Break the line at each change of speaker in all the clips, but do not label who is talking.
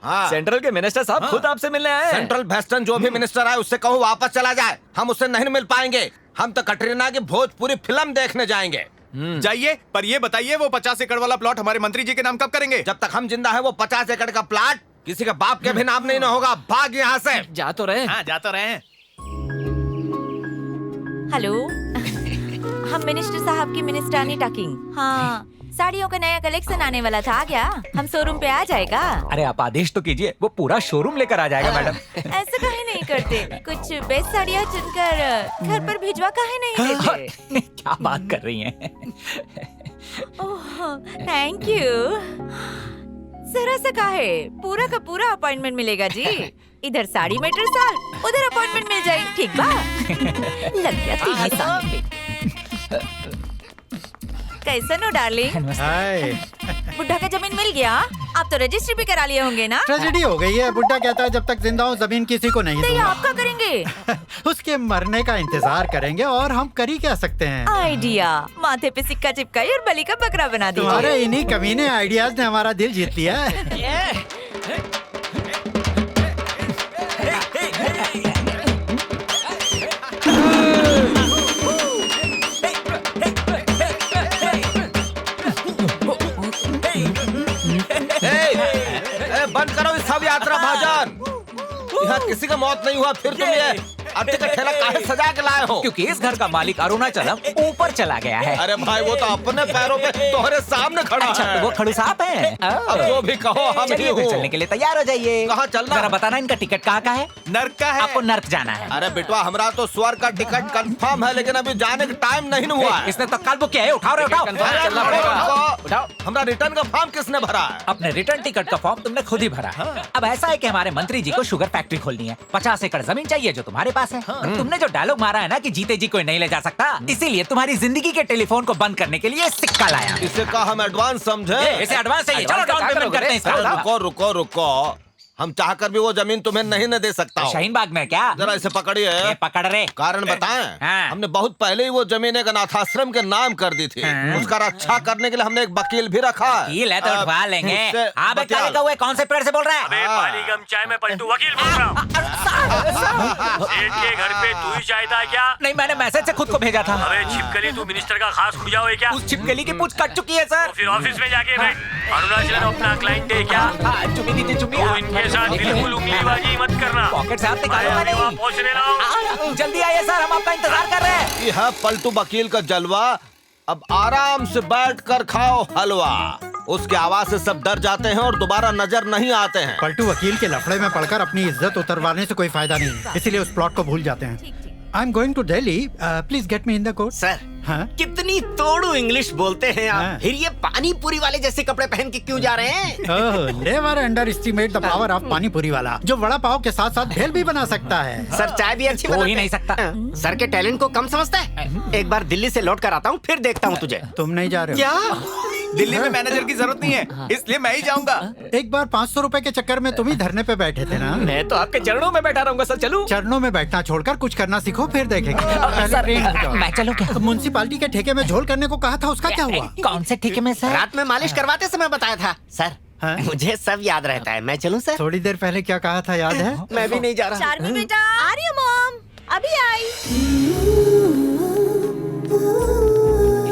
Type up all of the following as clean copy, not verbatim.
हाँ।
सेंट्रल के मिनिस्टर साहब खुद आपसे मिलने आए हैं।
सेंट्रल वेस्टर्न जो भी मिनिस्टर आए उससे कहो वापस चला जाए, हम उससे नहीं मिल पाएंगे। हम तो कटरीना की भोजपुरी फिल्म देखने जाएंगे।
जाइए, पर ये बताइए वो 50 एकड़ वाला प्लॉट हमारे मंत्री जी के नाम कब करेंगे?
जब तक हम जिंदा है वो 50 एकड़ का प्लॉट किसी के बाप के भी नाम नहीं न होगा। भाग यहाँ से।
जा तो रहे।
हाँ, जा तो रहे हैं।
हेलो हम मिनिस्टर साहब की मिनिस्टरानी टॉकिंग। हाँ, साड़ियों का नया कलेक्शन आने वाला था, आ गया? हम शोरूम पे आ जाएगा।
अरे आप आदेश तो कीजिए, वो पूरा शोरूम लेकर आ जाएगा मैडम।
ऐसा काहे नहीं करते? कुछ बेस्ट साड़ियाँ चुनकर घर पर भिजवा काहे नहीं देते?
क्या बात कर रही हैं?
ओह, थैंक यू। जरा सा काहे, पूरा का पूरा अपॉइंटमेंट मिलेगा जी। इधर साड़ी में साल, उधर अपॉइंटमेंट मिल जाए, ठीक बा? लग गया 3 ही साल पे। कैसन हो डार्लिंग?
हाय।
बुढ़ा का जमीन मिल गया? आप तो रजिस्ट्री भी करा लिए होंगे ना?
ट्रेजेडी हो गई है। बुड्ढा कहता है जब तक जिंदा हूँ जमीन किसी को नहीं
तो ये
दूंगा।
आप क्या करेंगे?
उसके मरने का इंतजार करेंगे और हम कर ही क्या सकते हैं।
आइडिया, माथे पे सिक्का चिपकाई और बलि का बकरा बना दिया।
तुम्हारे इन्हीं कमीने आइडियाज ने हमारा दिल जीत लिया है।
बंद करो इस सब यात्रा भाजन। यहाँ किसी का मौत नहीं हुआ, फिर तुम ये अड्डे का ठेला काहे सजा के लाए हो?
क्योंकि इस घर का मालिक अरुणाचलम ऊपर चला गया है।
अरे भाई वो तो अपने पैरों पे तुम्हारे सामने खड़ा
अच्छा,
है।
तो वो खड़ूसाप है।
अब जो भी कहो हम ही
चलिए फिर
हूँ।
चलने के लिए तैयार हो जाइए।
कहाँ चलना?
जरा बताना इनका टिकट कहाँ का है?
नर्क का है।
आपको नर्क जाना है।
अरे बिटवा हमारा तो स्वर्ग का टिकट कंफर्म है, लेकिन अभी जाने का टाइम नहीं हुआ है।
इसने तो कल बुक किया है। उठाओ रे उठाओ।
अरे
चलना पड़ेगा।
उठाओ। हमारा रिटर्न का फॉर्म किसने भरा है?
अपने रिटर्न टिकट का फॉर्म तुमने खुद ही भरा। अब ऐसा है कि हमारे मंत्री जी को शुगर फैक्ट्री खोलनी है। 50 एकड़ जमीन चाहिए जो तुम्हारे पास है। तुमने जो डायलॉग मारा है ना कि जीते जी कोई नहीं ले जा सकता, इसीलिए तुम्हारी जिंदगी के टेलीफोन को बंद करने के लिए सिक्का लाया।
इसे कहा हम एडवांस समझे।
इसे एडवांस चाहिए। चलो डाउन पेमेंट करते हैं इसका।
रुको रुको रुको, हम चाहकर भी वो जमीन तुम्हें नहीं न दे सकता हूँ।
शाहीन बाग में क्या?
जरा इसे पकड़िए।
ये पकड़ रे।
कारण बताएं?
हाँ।
हमने बहुत पहले ही वो जमीन एक अनाथाश्रम के नाम कर दी थी।
हाँ।
उसका रक्षा करने के लिए हमने एक वकील भी रखा है।
वकील है तो उठवा लेंगे।
उससे
आप एक
बतिया
काले कौवे कौन से पेड़ से बोल रहा है?
अबे पानी कम चाय में पलटू वकील बोल रहा हूँ। सेठ के घर पे तू ही चाहता है क्या?
नहीं, मैंने मैसेज से खुद को भेजा था।
अबे छिपकली, तू मिनिस्टर का खास खुजा हो क्या?
उस छिपकली की पूछ कट चुकी है सर।
तो फिर ऑफिस में जाके बैठ। अरुणाचल अपना क्लाइंट है क्या?
चुमी दीजिए चुमी।
तू इनके साथ बिल्कुल उम्मीदबाजी मत करना।
पॉकेट से हाथ निकालूंगा
मैं वहाँ
नहीं।
पहुँचने रहा हूँ।
जल्दी आइए सर, हम आपका इंतजार कर रहे हैं।
यह पलटू वकील का जलवा। अब आराम से बैठकर खाओ हलवा। उसकी आवाज से सब डर जाते हैं और दोबारा नजर नहीं आते हैं।
पलटू वकील के लफड़े में पड़कर अपनी इज्जत उतरवाने से कोई फायदा नहीं, इसीलिए उस प्लॉट को भूल जाते हैं। I am going to Delhi, please get me in the court.
Sir,
हाँ?
कितनी तोड़ू इंग्लिश बोलते हैं आप।
हाँ।
फिर ये पानी पूरी वाले जैसे कपड़े पहन के क्यों जा रहे हैं?
Never under estimate the power of पानी पूरी वाला, जो वड़ा पाव के साथ साथ भेल भी बना सकता है।
सर, चाय भी अच्छी
हो
बनाते
ही नहीं
हैं।
सकता।
सर के टैलेंट को कम समझता है। एक बार दिल्ली से लौट कर आता हूँ, फिर देखता हूँ तुझे।
तुम नहीं जा रहे हो?
क्या?
दिल्ली में मैनेजर की जरूरत नहीं है, इसलिए मैं ही जाऊंगा।
एक बार 500 रुपए के चक्कर में तुम ही धरने पे बैठे थे ना।
मैं तो आपके चरणों में बैठा रहूंगा सर। चलूं?
चरणों में बैठना छोड़कर कुछ करना सीखो, फिर देखेंगे। पहले
सर,
ट्रेन हो जाओ।
मैं चलूं क्या?
म्युनिसिपालिटी के ठेके में झोल करने को कहा था, उसका क्या हुआ?
कौन से ठेके में सर?
रात में मालिश करवाते समय बताया था सर।
हाँ?
मुझे सब याद रहता है। मैं चलूं सर?
थोड़ी देर पहले क्या कहा था याद है?
मैं भी नहीं जा रहा।
चार्मी बेटा, आ रही है मॉम, अभी आई।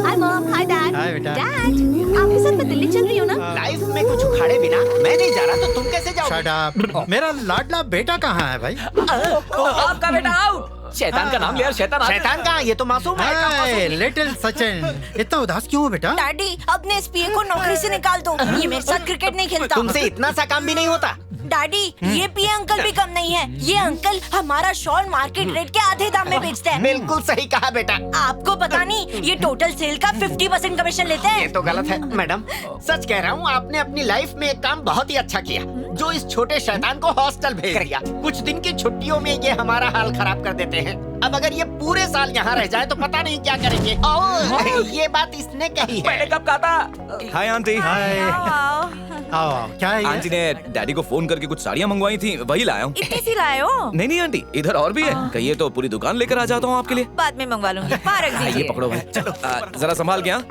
Hi mom, hi dad.
हाय बेटा।
डैड, आपके साथ मैं दिल्ली चल रही हूँ ना?
लाइफ में कुछ उखाड़े बिना मैं नहीं जा रहा, तो तुम कैसे जाओगे?
Shut up। मेरा लाडला बेटा कहाँ है भाई?
आपका बेटा आउट। शैतान का नाम लिया, शैतान आ गया।
शैतान कहाँ? ये तो मासूम है।
लिटिल सचिन, इतना उदास क्यों हो बेटा?
डैडी, अपने एसपीए को नौकरी से निकाल दो। ये मेरे साथ क्रिकेट नहीं खेलता।
तुमसे इतना सा काम भी नहीं होता।
डैडी, ये पीए अंकल भी कम नहीं है। ये अंकल हमारा शॉल मार्केट रेट के आधे दाम में बेचते हैं।
बिल्कुल सही कहा बेटा।
आपको पता नहीं, ये टोटल सेल का 50% कमीशन लेते
ये
हैं।
तो गलत है मैडम। सच कह रहा हूँ, आपने अपनी लाइफ में एक काम बहुत ही अच्छा किया, जो इस छोटे शैतान को हॉस्टल भेज दिया। कुछ दिन की छुट्टियों में ये हमारा हाल खराब कर देते हैं। अब अगर ये पूरे साल यहाँ रह जाए तो पता नहीं क्या करेंगे। ओह, ये बात इसने कही
मैंने
है।
कब कहा था?
Hi aunty.
हाय।
आओ।
आओ, क्या है
आंटी
ये?
ने डैडी को फोन करके कुछ साड़ियाँ मंगवाई थी, वही लाया हूँ।
इतनी सी लाए हो?
नहीं आंटी, इधर और भी है। कहिए तो पूरी दुकान लेकर आ जाता हूँ आपके लिए।
बाद में मंगवा लूंगी। पारक
ये
दीजिए।
पकड़ो भाई, चलो। जरा संभाल के। हाँ?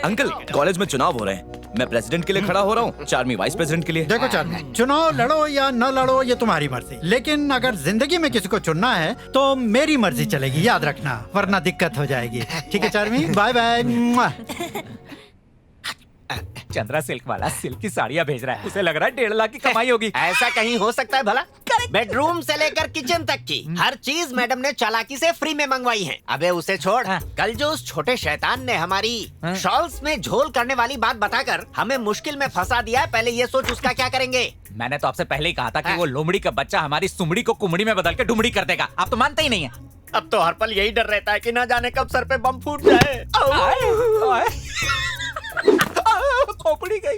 अंकल, कॉलेज में चुनाव हो रहे हैं,
मैं प्रेसिडेंट के लिए खड़ा हो रहा हूँ, चार्मी वाइस प्रेसिडेंट के लिए।
देखो चार्मी, चुनाव लड़ो या न लड़ो ये तुम्हारी मर्जी, लेकिन अगर जिंदगी में किसी को चुनना है तो मेरी मर्जी चलेगी, याद रखना, वरना दिक्कत हो जाएगी। ठीक है Charmi, bye bye.
Chandra silk वाला सिल्क की साड़ियाँ भेज रहा है, उसे लग रहा है 1.5 लाख की कमाई होगी।
ऐसा कहीं हो सकता है भला? बेडरूम से लेकर किचन तक की हर चीज मैडम ने चालाकी से फ्री में मंगवाई है। अबे उसे छोड़, कल जो उस छोटे शैतान ने हमारी शॉल्स में झोल करने वाली बात बताकर हमें मुश्किल में फंसा दिया है, पहले ये सोच उसका क्या करेंगे।
मैंने तो आपसे पहले ही कहा था कि वो लोमड़ी का बच्चा हमारी सुमड़ी को कुमड़ी में बदल के डुमड़ी कर देगा। आप तो मानते ही नहीं है।
अब तो हर पल यही डर रहता है कि ना जाने कब सर पे बम फूट जाए।
खोपड़ी गई।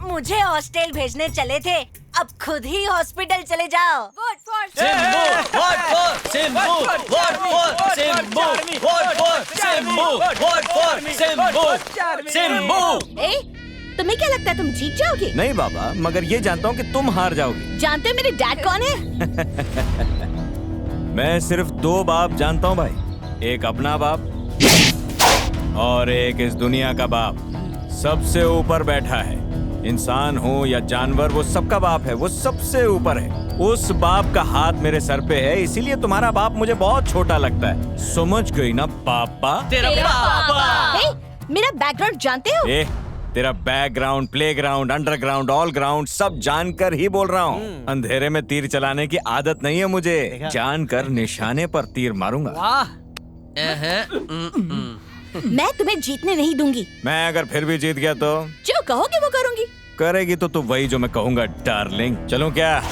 मुझे हॉस्टल भेजने चले थे, अब खुद ही हॉस्पिटल चले जाओ। Vote for
Simbu, vote for Simbu, vote for Simbu, vote for Simbu, vote for Simbu, Simbu.
ए, तुम्हें क्या लगता है तुम जीत जाओगे?
नहीं बाबा, मगर ये जानता हूँ कि तुम हार जाओगी।
जानते हो मेरे डैड कौन है?
मैं सिर्फ 2 बाप जानता हूँ भाई, एक अपना बाप और एक इस दुनिया का बाप। सबसे ऊपर बैठा है, इंसान हो या जानवर, वो सबका बाप है, वो सबसे ऊपर है। उस बाप का हाथ मेरे सर पे है, इसीलिए तुम्हारा बाप मुझे बहुत छोटा लगता है। समझ गई ना पापा?
तेरा पापा। ए, मेरा बैकग्राउंड जानते हो?
तेरा background, playground, underground, all ground सब जानकर ही बोल रहा हूँ। अंधेरे में तीर चलाने की आदत नहीं है मुझे, जानकर निशाने पर तीर मारूंगा।
मैं तुम्हें जीतने नहीं दूंगी।
मैं अगर फिर भी जीत गया तो?
जो कहोगे वो करूंगी।
करेगी तो तू वही जो मैं कहूंगा डार्लिंग। चलो क्या?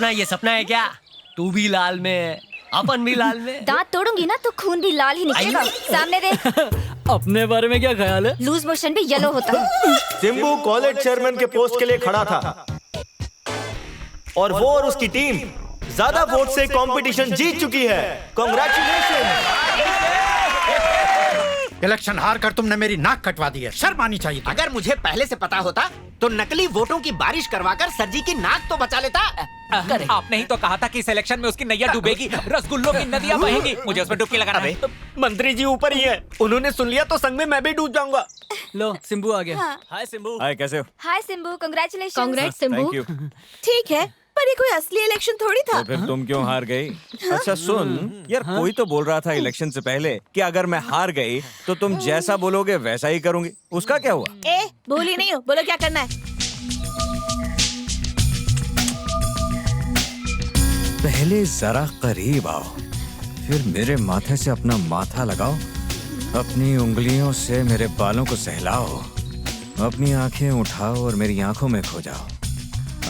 ये सपना है क्या? तू भी लाल में, अपन भी लाल में।
दांत तोड़ूंगी ना तो खून भी लाल ही निकलेगा। सामने देख।
अपने बारे में क्या ख्याल है?
लूज मोशन भी येलो होता है।
सिम्बू कॉलेज चेयरमैन के पोस्ट के लिए खड़ा था और वो और उसकी टीम ज्यादा वोट से कंपटीशन जीत चुकी है। कांग्रेचुलेशन।
इलेक्शन हार कर तुमने मेरी नाक कटवा दी है, शर्म आनी चाहिए।
अगर मुझे पहले से पता होता तो नकली वोटों की बारिश करवाकर सर जी की नाक तो बचा लेता।
आपने ही तो कहा था कि इस इलेक्शन में उसकी नैया डूबेगी, रसगुल्लों की नदियां बहेंगी। मुझे उसमें डुबकी लगाना है।
मंत्री जी ऊपर ही है, उन्होंने सुन लिया तो संग में मैं भी डूब जाऊंगा।
लो सिम्बू आ गया।
हाँ।
हाय सिम्बू।
हाय, कैसे हो?
Hi Simbu, congratulation.
Congrats Simbu. Thank you.
ठीक है, पर ये कोई असली इलेक्शन थोड़ी था।
तो फिर तुम क्यों हार गई? अच्छा सुन यार, कोई तो बोल रहा था इलेक्शन से पहले कि अगर मैं हार गई तो तुम जैसा बोलोगे वैसा ही करूंगी। उसका क्या हुआ?
ए, भूली नहीं हो, बोलो क्या करना है।
पहले जरा करीब आओ, फिर मेरे माथे से अपना माथा लगाओ, अपनी उंगलियों से मेरे बालों को सहलाओ, अपनी आंखें उठाओ और मेरी आंखों में खो जाओ।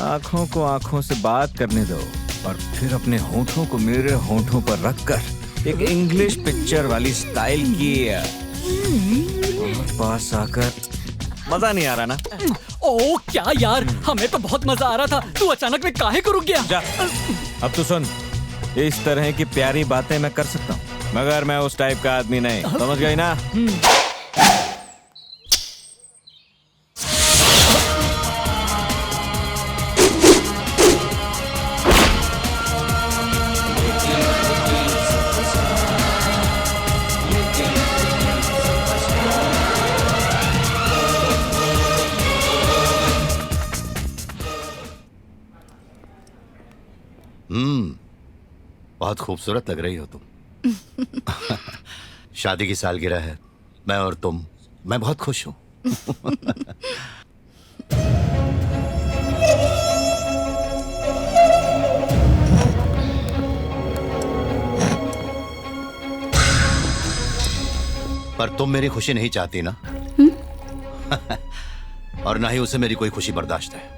आंखों को आंखों से बात करने दो और फिर अपने होठों को मेरे होठों पर रखकर एक इंग्लिश पिक्चर वाली स्टाइल की और पास आकर। मजा नहीं आ रहा ना?
ओ क्या यार, हमें तो बहुत मजा आ रहा था, तू अचानक में काहे को रुक गया?
जा, अब तो सुन, इस तरह की प्यारी बातें मैं कर सकता हूँ मगर मैं उस टाइप का आदमी नहीं, समझ गई ना?
बहुत खूबसूरत लग रही हो तुम। शादी की सालगिरह है, मैं और तुम, मैं बहुत खुश हूं। पर तुम मेरी खुशी नहीं चाहती ना? और ना ही उसे मेरी कोई खुशी बर्दाश्त है।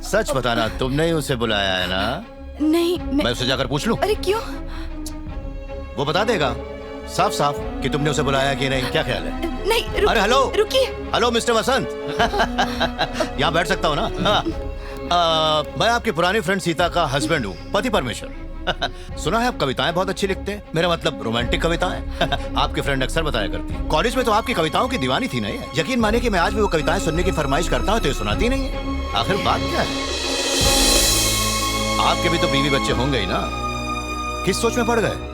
सच बताना, तुमने ही उसे बुलाया है ना?
नहीं,
मैं उसे जाकर पूछ लूं?
अरे क्यों?
वो बता देगा साफ साफ कि तुमने उसे बुलाया कि नहीं। क्या ख्याल है?
नहीं,
अरे हेलो,
रुकिए।
हेलो मिस्टर वसंत। यहाँ बैठ सकता हूँ ना? मैं आपकी पुरानी फ्रेंड सीता का हस्बैंड हूँ, पति परमेश्वर।
सुना है आप कविताएं बहुत अच्छी लिखते हैं, मेरा मतलब रोमांटिक कविताएं। आपके फ्रेंड अक्सर बताया करती। कॉलेज में तो आपकी कविताओं की दीवानी थी ना ये। यकीन मानिए कि मैं आज भी वो कविताएं सुनने की फरमाइश करता हूँ तो ये सुनाती नहीं है। आखिर बात क्या है? आपके भी तो बीवी बच्चे होंगे ही ना, किस सोच में पड़ गए?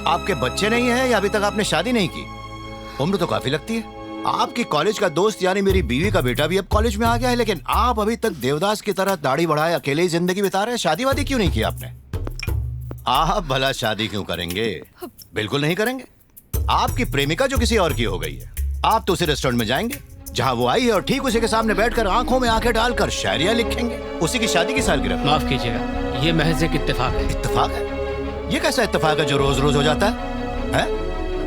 आपके बच्चे नहीं है या अभी तक आपने शादी नहीं की? उम्र तो काफी लगती है। आपकी कॉलेज का दोस्त यानी मेरी बीवी का बेटा भी अब कॉलेज में आ गया है, लेकिन आप अभी तक देवदास की तरह दाढ़ी बढ़ाए अकेले ही जिंदगी बिता रहे हैं। शादी वादी क्यों नहीं की आपने? आप भला शादी क्यों करेंगे? बिल्कुल नहीं करेंगे। आपकी प्रेमिका जो किसी और की हो गई है, आप तो उसी रेस्टोरेंट में जाएंगे जहां वो आई है और ठीक उसी के सामने बैठकर आंखों में आंखें डालकर शायरियां लिखेंगे। उसी की शादी की सालगिरह।
माफ कीजिएगा, ये महज एक इत्तेफाक है।
इत्तेफाक है? ये कैसा इत्तेफाक है जो रोज रोज हो जाता है?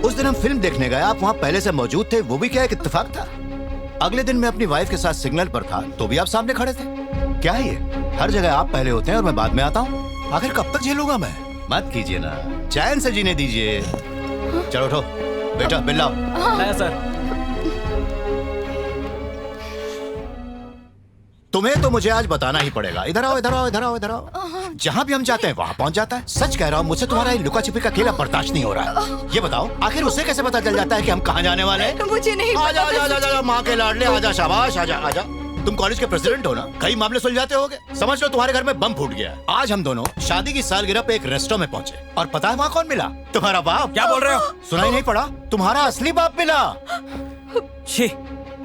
उस दिन हम फिल्म देखने गए, आप वहाँ पहले से मौजूद थे, वो भी क्या एक इत्तेफाक था? अगले दिन मैं अपनी वाइफ के साथ सिग्नल पर था तो भी आप सामने खड़े थे। क्या है ये? हर जगह आप पहले होते हैं और मैं बाद में आता हूँ। आखिर कब तक झेलूंगा मैं? मत कीजिए ना, चैन से जीने दीजिए। चलो उठो बेटा, बिल लाओ।
सर,
तुम्हें तो मुझे आज बताना ही पड़ेगा। इधर आओ, इधर आओ, इधर आओ, इधर आओ। जहाँ भी हम जाते हैं वहाँ पहुँच जाता है। सच कह रहा हूँ, मुझसे तुम्हारा लुका छिपी का खेला बर्दाश्त नहीं हो रहा है। ये बताओ आखिर उसे कैसे पता चल जाता है कि हम कहाँ जाने वाले हैं?
मुझे नहीं
आजा, आजा, आजा, आजा, माँ के लाडले, आजा, शाबाश, आजा, आजा। तुम कॉलेज के प्रेसिडेंट हो ना, कई मामले सुलझाते होगे। समझ लो तुम्हारे घर में बम फूट गया। आज हम दोनों शादी की सालगिरह पे एक रेस्टोरेंट में पहुंचे और पता है वहाँ कौन मिला? तुम्हारा बाप।
क्या बोल रहे हो?
सुनाई नहीं पड़ा? तुम्हारा असली बाप मिला।
छी,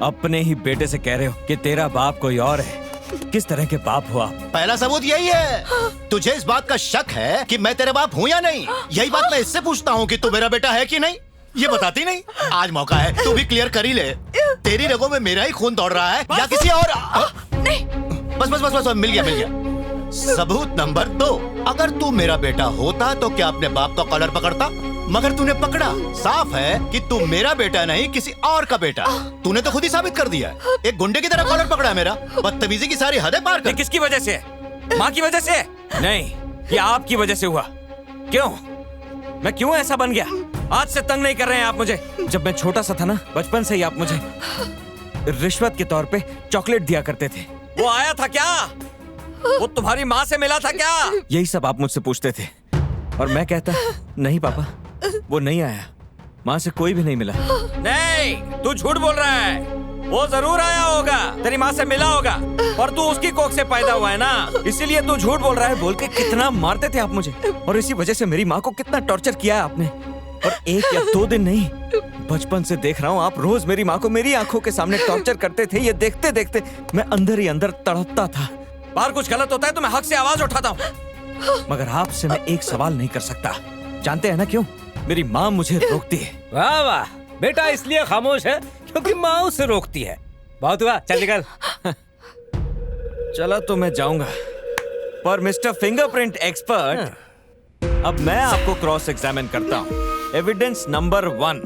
अपने ही बेटे से कह रहे हो कि तेरा बाप कोई और है। किस तरह के बाप हो आप?
पहला सबूत यही है। तुझे इस बात का शक है कि मैं तेरे बाप हूँ या नहीं? यही बात मैं इससे पूछता हूँ कि तू मेरा बेटा है कि नहीं। ये बताती नहीं। आज मौका है, तू भी क्लियर कर ही ले। तेरी रगों में मेरा ही खून दौड़ रहा है या किसी और?
नहीं।
बस बस बस बस, मिल गया, मिल गया। सबूत नंबर 2, अगर तू मेरा बेटा होता तो क्या अपने बाप का कॉलर पकड़ता? मगर तूने पकड़ा। साफ है कि तू मेरा बेटा नहीं, किसी और का बेटा। तूने तो खुद ही साबित कर दिया है। एक गुंडे की तरह कॉलर पकड़ा है मेरा। बदतमीजी की सारी हदें पार कर।
किसकी वजह से है? माँ की वजह से? नहीं, ये आपकी वजह से हुआ। क्यों? मैं क्यों ऐसा बन गया? आज से तंग नहीं कर रहे हैं आप मुझे। जब मैं छोटा सा था ना, बचपन से ही आप मुझे रिश्वत के तौर पे चॉकलेट दिया करते थे। वो आया था क्या? वो तुम्हारी माँ से मिला था क्या? यही सब आप मुझसे पूछते थे और मैं कहता नहीं पापा, वो नहीं आया। माँ से कोई भी नहीं मिला। नहीं, तू झूठ बोल रहा है। वो जरूर आया होगा, तेरी माँ से मिला होगा, और तू उसकी कोख से पैदा हुआ है ना, इसीलिए तू झूठ बोल रहा है। बोल के कितना मारते थे आप मुझे, और इसी वजह से मेरी माँ को कितना टॉर्चर किया है आपने। और 1 या 2 दिन नहीं, बचपन से देख रहा हूँ आप रोज मेरी माँ को मेरी आंखों के सामने टॉर्चर करते थे। ये देखते देखते मैं अंदर ही अंदर तड़पता था। बाहर कुछ गलत होता है तो मैं हक से आवाज उठाता हूँ, मगर आपसे मैं एक सवाल नहीं कर सकता। जानते हैं ना क्यों? मेरी माँ मुझे रोकती है।
वाह वाह, बेटा इसलिए खामोश है क्योंकि माँ उसे रोकती है। बहुत हुआ, चल निकल।
चला तो मैं जाऊंगा, पर मिस्टर फिंगरप्रिंट एक्सपर्ट, अब मैं आपको क्रॉस एग्जामिन करता हूँ। एविडेंस नंबर 1,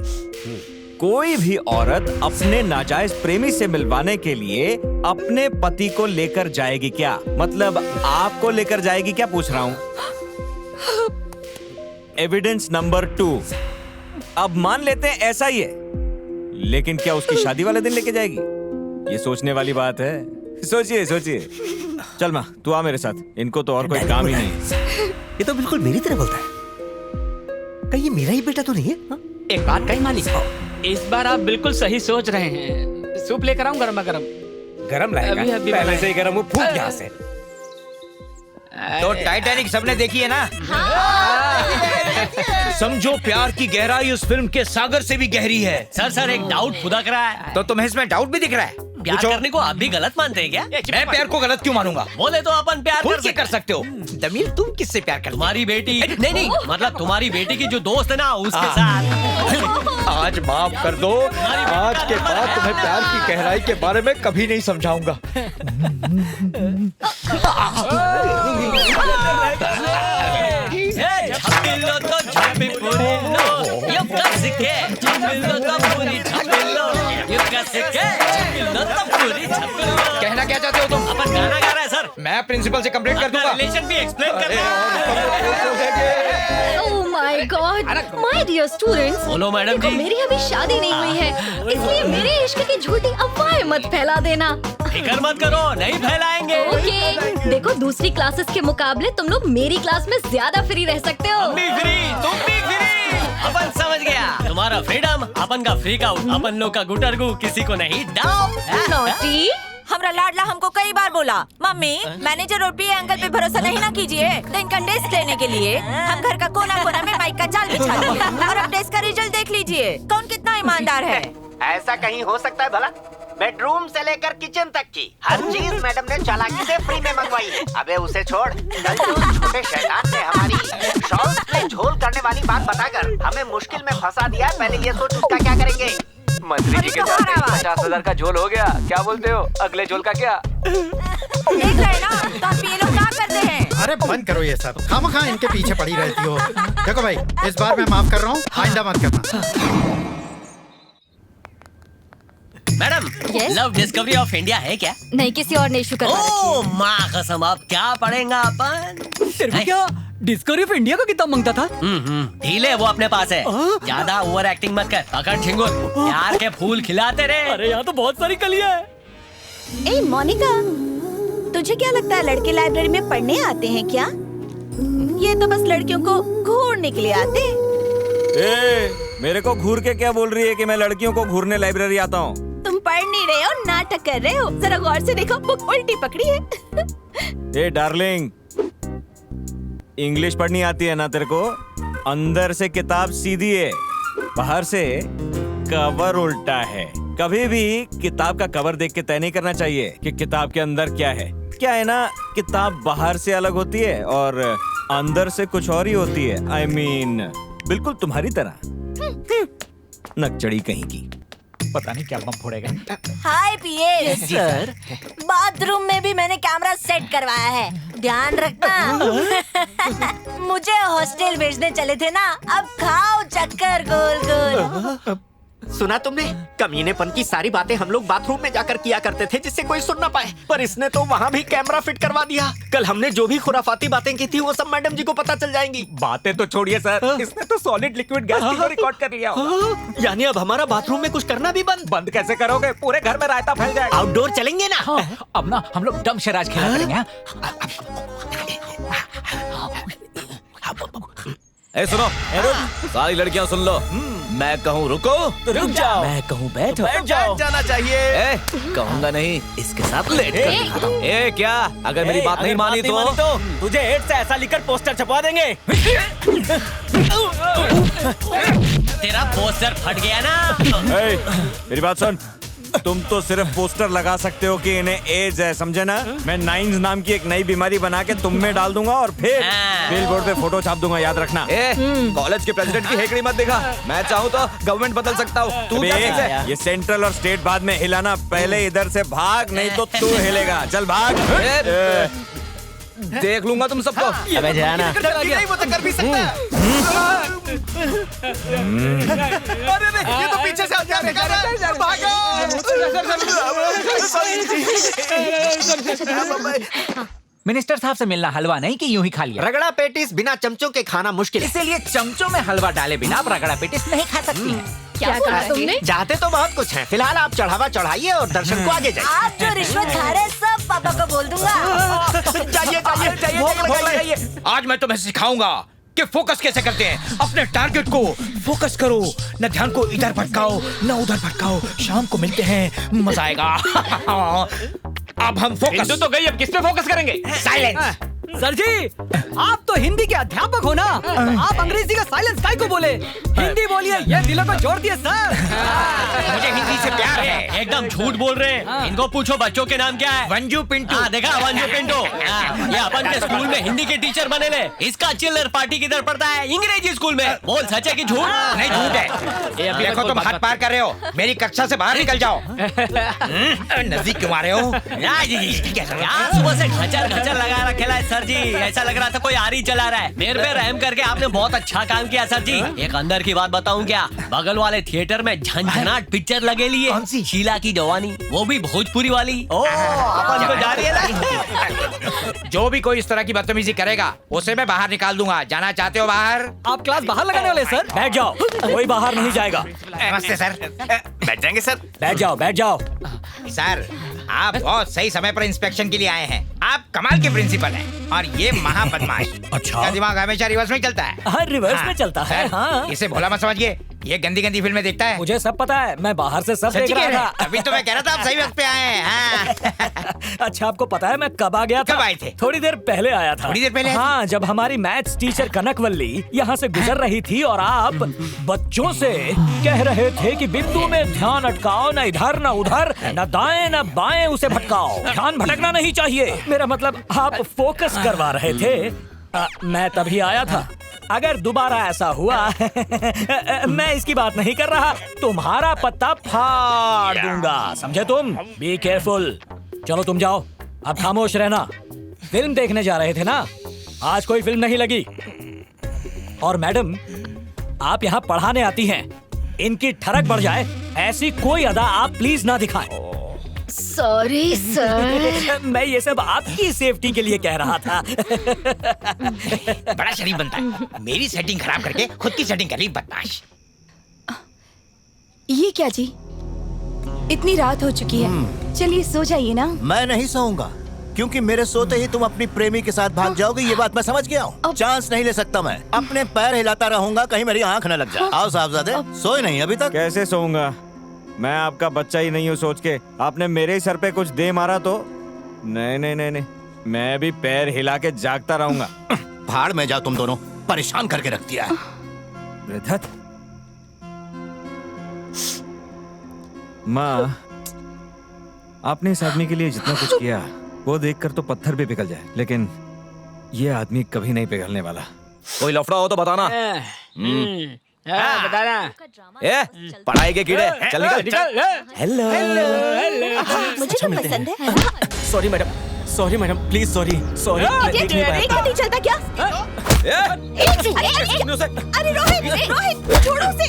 कोई भी औरत अपने नाजायज प्रेमी से मिलवाने के लिए अपने पति को लेकर जाएगी क्या? मतलब आपको लेकर जाएगी क्या, पूछ रहा हूँ। एविडेंस नंबर 2, अब मान लेते हैं ऐसा ही है, लेकिन क्या उसकी शादी वाले दिन लेके जाएगी? ये सोचने वाली बात है। सोचिए सोचिए। चल माँ, तू आ मेरे साथ, इनको तो और कोई काम ही नहीं।
ये तो बिल्कुल मेरी तरह बोलता है। कहीं ये मेरा ही बेटा तो नहीं है? हा?
एक बात कही मालिक, इस बार आप बिल्कुल सही सोच रहे हैं। सूप लेकर आऊं गर्मा गर्म?
गरम लाएगा?
अभी
पहले से ही गरम हो, फूक यहाँ से।
तो टाइटैनिक सबने देखी है ना?
समझो प्यार की गहराई उस फिल्म के सागर से भी गहरी है।
सर एक डाउट खुदा करा है।
तो तुम्हें इसमें डाउट भी दिख रहा है?
प्यार करने को आप भी गलत मानते हैं क्या?
मैं प्यार को गलत क्यों मानूंगा?
बोले तो अपन प्यार
कर सकते हो।
दमीर, तुम किससे प्यार करते?
तुम्हारी बेटी नहीं, मतलब तुम्हारी बेटी की जो दोस्त है ना, उसके साथ।
आज माफ कर दो, आज के बाद तुम्हें प्यार की गहराई के बारे में कभी नहीं समझाऊंगा।
कहना क्या चाहते हो तुम?
अपन गाना गा रहा है सर।
मैं प्रिंसिपल से कंप्लेंट कर दूंगा।
रिलेशन भी एक्सप्लेन करना
Oh my God, my dear students,
बोलो मैडम जी।
मेरी अभी शादी नहीं हुई है, इसलिए मेरे इश्क की झूठी अफवाहें मत फैला देना।
फिक्र मत करो, नहीं फैलाएंगे।
ओके, देखो दूसरी क्लासेस के मुकाबले तुम लोग मेरी क्लास में ज्यादा फ्री रह सकते हो।
हम भी फ्री, तुम भी फ्री। अपन समझ गया, तुम्हारा फ्रीडम, अपन का फ्रीक आउट, अपन लोग का गुटरगु, किसी को नहीं डाउट।
नॉटी, हमरा लाडला हमको कई बार बोला, मम्मी मैनेजर और पीए अंकल पे भरोसा नहीं ना कीजिए। तो इनका टेस्ट लेने के लिए हम घर का कोना कोना में माइक का जाल बिछा दिए और अब टेस्ट का रिजल्ट देख लीजिए, कौन कितना ईमानदार है।
ऐसा कहीं हो सकता है भला? बेडरूम से लेकर किचन तक की हर चीज मैडम ने चालाकी से फ्री में मंगवाई है। अबे उसे छोड़, कल जो उस छोटे शैतान ने हमारी शॉर्ट्स में झोल करने वाली बात बताकर हमें मुश्किल में फंसा दिया है। पहले ये सोच उसका क्या करेंगे।
मंत्री जी के जाते 50,000 का झोल हो गया, क्या बोलते हो? अगले झोल का क्या?
देख रहे ना, तो आप ये लोग क्या करते हैं?
अरे बंद करो ये सब, खामखा इनके पीछे पड़ी रहती हो। देखो भाई, इस बार मैं माफ कर रहा हूँ, आइंदा मत करना।
Madam, love discovery of India है क्या?
नहीं, किसी और ने इशू करवा रखी है।
ओ माँ कसम, अब क्या पढ़ेगा अपन?
तेरे को क्या डिस्कवरी ऑफ इंडिया का किताब मांगता था?
ढील है वो अपने पास है। ज्यादा ओवर एक्टिंग मत कर, पकड़ झिंगुर, प्यार के फूल खिलाते रहे।
अरे यहाँ तो बहुत सारी कलियां है।
ए मोनिका, तुझे क्या लगता है लड़के लाइब्रेरी में पढ़ने आते हैं क्या? ये तो बस लड़कियों को घूरने के लिए आते हैं।
मेरे को घूर के क्या बोल रही है कि मैं लड़कियों को घूरने लाइब्रेरी आता हूँ?
तुम पढ़ नहीं रहे हो, नाटक कर रहे हो। जरा गौर से देखो, बुक उल्टी पकड़ी है।
ए डार्लिंग, इंग्लिश पढ़नी आती है ना तेरे को? अंदर से किताब सीधी है, बाहर से कवर उल्टा है। कभी भी किताब का कवर देख के तय नहीं करना चाहिए कि किताब के अंदर क्या है। क्या है ना, किताब बाहर से अलग होती है और अंदर से कुछ और ही होती है। I mean, बिल्कुल तुम्हारी तरह। नकचड़ी कहीं की,
पता नहीं क्या बम फोड़ेगा।
हाय पीए
सर,
बाथरूम में भी मैंने कैमरा सेट करवाया है, ध्यान रखना। मुझे हॉस्टल भेजने चले थे ना, अब खाओ चक्कर गोल गोल।
सुना तुमने? कमीनेपन की सारी बातें हम लोग बाथरूम में जाकर किया करते थे जिससे कोई सुन ना पाए, पर इसने तो वहाँ भी कैमरा फिट करवा दिया। कल हमने जो भी खुराफाती बातें की थी वो सब मैडम जी को पता चल जाएंगी।
बातें तो छोड़िए सर, इसने तो सॉलिड लिक्विड गैस को रिकॉर्ड कर लिया होगा।
यानी अब हमारा बाथरूम में कुछ करना भी बंद
कैसे करोगे? पूरे घर में रायता फैल जाएगा।
आउटडोर चलेंगे ना?
अब ना हम लोग दम शराज खेला करेंगे।
ए सुनो, सारी लड़कियां सुन लो, मैं कहूँ रुको तो रुक जाओ,
मैं कहूँ बैठो
बैठ जाओ।
जाना चाहिए।
ए, कहूंगा नहीं, इसके साथ लेट कर दिखाता हूँ। ए क्या, अगर मेरी बात नहीं मानी तो
तुझे एड से ऐसा लिखकर पोस्टर छपवा देंगे।
तेरा पोस्टर फट गया ना।
मेरी बात सुन, तुम तो सिर्फ पोस्टर लगा सकते हो कि इन्हें एड्स है, समझे ना? मैं नाइन्स नाम की एक नई बीमारी बना के तुम में डाल दूंगा और फिर बिल बोर्ड पे फोटो छाप दूंगा, याद रखना।
कॉलेज के प्रेसिडेंट की हेकड़ी मत दिखा, मैं चाहूँ तो गवर्नमेंट बदल सकता हूँ। तू क्या चीज़ है?
ये सेंट्रल और स्टेट बाद में हिलाना, पहले इधर से भाग, नहीं तो तू हिलेगा। चल भाग।
देख लूंगा तुम सबको।
अबे जाना।
नहीं, वो तो कर भी सकता है। अरे ये तो पीछे से
मिनिस्टर साहब से मिलना हलवा नहीं कि यूं ही खा लिया।
रगड़ा पेटिस बिना चमचों के खाना मुश्किल।
इसीलिए चमचों में हलवा डाले बिना आप रगड़ा पेटिस नहीं खा सकती।
क्या कहा तुमने?
चाहते तो बहुत कुछ है, फिलहाल आप चढ़ावा चढ़ाइए और दर्शन को आगे जाइए।
आप जो रिश्वत खा रहे हैं सब पापा को बोल दूंगा।
जाइए।
आज मैं तुम्हें सिखाऊंगा कि फोकस कैसे करते हैं। अपने टारगेट को फोकस करो, न ध्यान को इधर भटकाओ न उधर भटकाओ। शाम को मिलते हैं, मजा आएगा। अब हम फोकस
हिंदू तो गई, अब किस पे फोकस करेंगे?
साइलेंस।
सर जी, आप तो हिंदी के अध्यापक हो ना, आप अंग्रेजी का साइलेंस काय को बोले? हिंदी बोलिए, ये दिलों को जोड़ दिए सर।
मुझे हिंदी से प्यार है। एकदम झूठ बोल रहे हैं। इनको पूछो बच्चों के नाम क्या है?
वंजू पिंटू।
हाँ देखा, वंजू पिंटू। ये अपन के स्कूल में हिंदी के टीचर बने ले। इसका चिल्लर पार्टी किधर पढ़ता है? अंग्रेजी स्कूल में। बोल सच है कि झूठ?
नहीं, झूठ है। देखो तुम हद पार कर रहे हो, मेरी कक्षा से बाहर निकल जाओ। नजदीक क्यों आ रहे हो?
यार सुबह से घचर घचर लगा रखेला है सर जी, ऐसा लग रहा था कोई आरी चला रहा है। मेरे पे रहम करके आपने बहुत अच्छा काम किया सर जी। एक अंदर की बात बताऊं क्या? बगल वाले थिएटर में झंझनाट पिक्चर लगे लिए, शीला की जवानी, वो भी भोजपुरी वाली। ओ अपन को जा रही है ना?
जो भी कोई इस तरह की बदतमीजी करेगा उसे मैं बाहर निकाल दूंगा। जाना चाहते हो बाहर?
आप क्लास बाहर लगाने वाले सर?
बैठ जाओ, कोई बाहर नहीं जाएगा।
नमस्ते सर।
बैठ जाएंगे सर।
बैठ जाओ, बैठ जाओ।
सर, आप बहुत सही समय पर इंस्पेक्शन के लिए आए हैं। आप कमाल के प्रिंसिपल हैं और ये महा बदमाश।
अच्छा।
का दिमाग हमेशा रिवर्स में चलता है।
हाँ, रिवर्स में चलता है। हाँ।
इसे भोला मत समझिए, ये गंदी गंदी फिल्में देखता है।
मुझे सब पता है, मैं बाहर से सब देख
सच्ची
रहा
कह रहे
था।
हैं? अभी तो मैं कह रहा था आप सही वक्त पे आए हैं। हाँ।
अच्छा, आपको पता है मैं कब आ गया था?
कब आए थे?
थोड़ी देर पहले आया था।
थोड़ी देर पहले आए थे?
हाँ, जब हमारी मैथ्स टीचर कनकवल्ली यहाँ से गुजर रही थी और आप बच्चों से कह रहे थे कि बिंदु में ध्यान अटकाओ, न इधर न उधर, न दाएं न बाएं उसे भटकाओ। ध्यान भटकना नहीं चाहिए। मेरा मतलब आप फोकस करवा रहे थे। मैं तभी आया था। अगर दोबारा ऐसा हुआ मैं इसकी बात नहीं कर रहा, तुम्हारा पत्ता फाड़ दूंगा, समझे तुम? Be careful. चलो तुम जाओ, अब खामोश रहना। फिल्म देखने जा रहे थे ना? आज कोई फिल्म नहीं लगी। और मैडम, आप यहाँ पढ़ाने आती हैं, इनकी ठरक बढ़ जाए ऐसी कोई अदा आप प्लीज ना दिखाएं।
Sorry sir.
मैं ये सब आपकी सेफ्टी के लिए कह रहा था।
बड़ा शरीफ बनता है, मेरी सेटिंग खराब करके खुद की सेटिंग कर ली, बदमाश।
ये क्या जी, इतनी रात हो चुकी है, चलिए सो जाइए ना।
मैं नहीं सोऊंगा, क्योंकि मेरे सोते ही तुम अपनी प्रेमी के साथ भाग जाओगे, ये बात मैं समझ गया हूँ। चांस नहीं ले सकता मैं, अपने पैर हिलाता रहूंगा, कहीं मेरी आंख न लग जाए। आओ साहबजादे, सोए नहीं अभी तक?
कैसे सोऊंगा? मैं आपका बच्चा ही नहीं हूँ सोच के आपने मेरे ही सर पे कुछ दे मारा तो? नहीं नहीं नहीं नहीं, मैं भी पैर हिला के जागता रहूंगा।
भाड़ में जाओ, तुम दोनों परेशान करके रख दिया है।
रिद्धत, माँ, आपने इस आदमी के लिए जितना कुछ किया वो देखकर तो पत्थर भी पिघल जाए, लेकिन ये आदमी कभी नहीं पिघलने वाला।
कोई लफड़ा हो तो बताना।
बताना।
ए, पढ़ाई के कीड़े, चल निकल।
हेलो।
मुझे तो पसंद है।
Sorry madam, please sorry.
नहीं चलता क्या? अरे रोहित, छोड़ो उसे।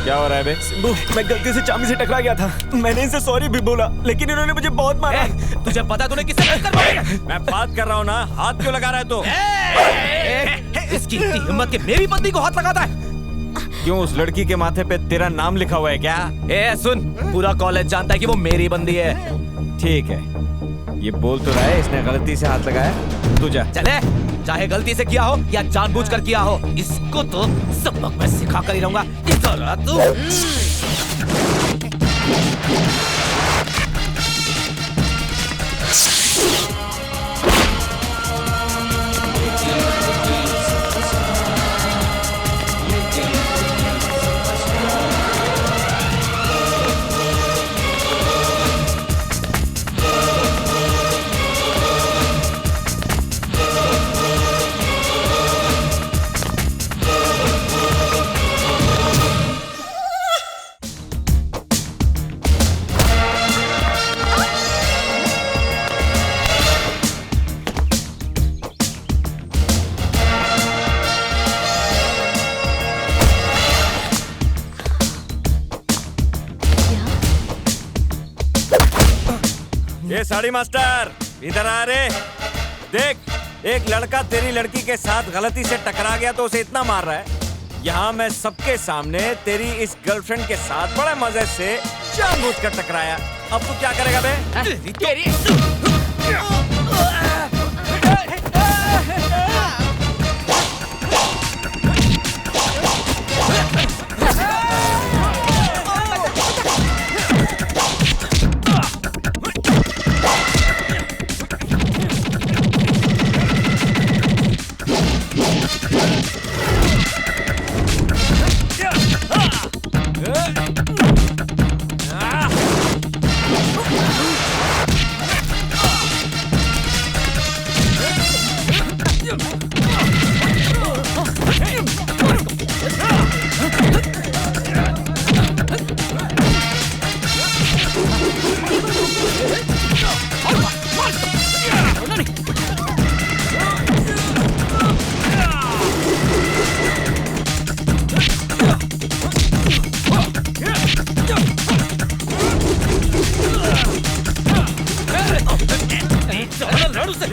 क्या हो रहा है बे?
मैं गलती से चाबी से टकरा गया था, मैंने इनसे सॉरी भी बोला, लेकिन इन्होंने मुझे बहुत मारा। तुझे पता तूने किससे
मैं बात कर रहा हूँ ना, हाथ क्यों लगा रहा है तू?
इसकी इतनी हिम्मत कि मेरी पत्नी को हाथ लगाता है।
क्यों, उस लड़की के माथे पे तेरा नाम लिखा हुआ है क्या?
सुन, पूरा कॉलेज जानता है कि वो मेरी बंदी है।
ठीक है, ये बोल तो रहा है इसने गलती से हाथ लगाया। तू जा।
चले, चाहे गलती से किया हो या जानबूझकर किया हो, इसको तो सबक मैं सिखा कर ही रहूंगा। इधर आ तू।
ये साड़ी मास्टर, इधर आ रे। देख, एक लड़का तेरी लड़की के साथ गलती से टकरा गया तो उसे इतना मार रहा है। यहाँ मैं सबके सामने तेरी इस गर्लफ्रेंड के साथ बड़े मजे से जानबूझकर टकराया। अब तू क्या करेगा बे?
से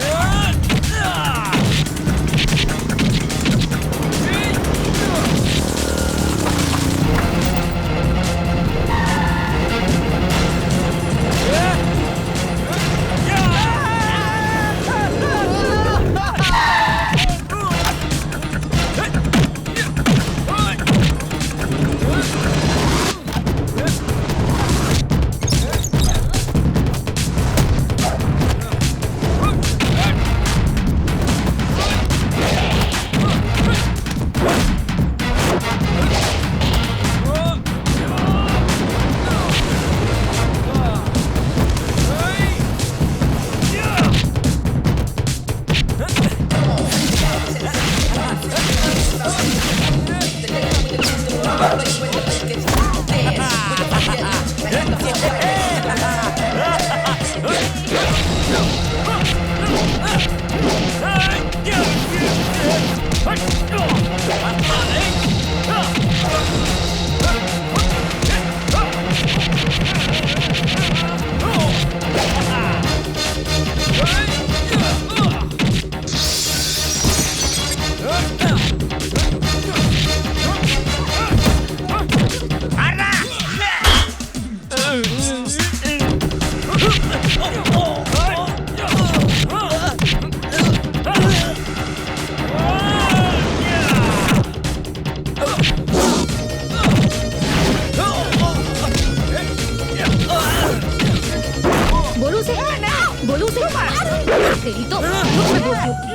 तेरी तो रुक मैं बोलती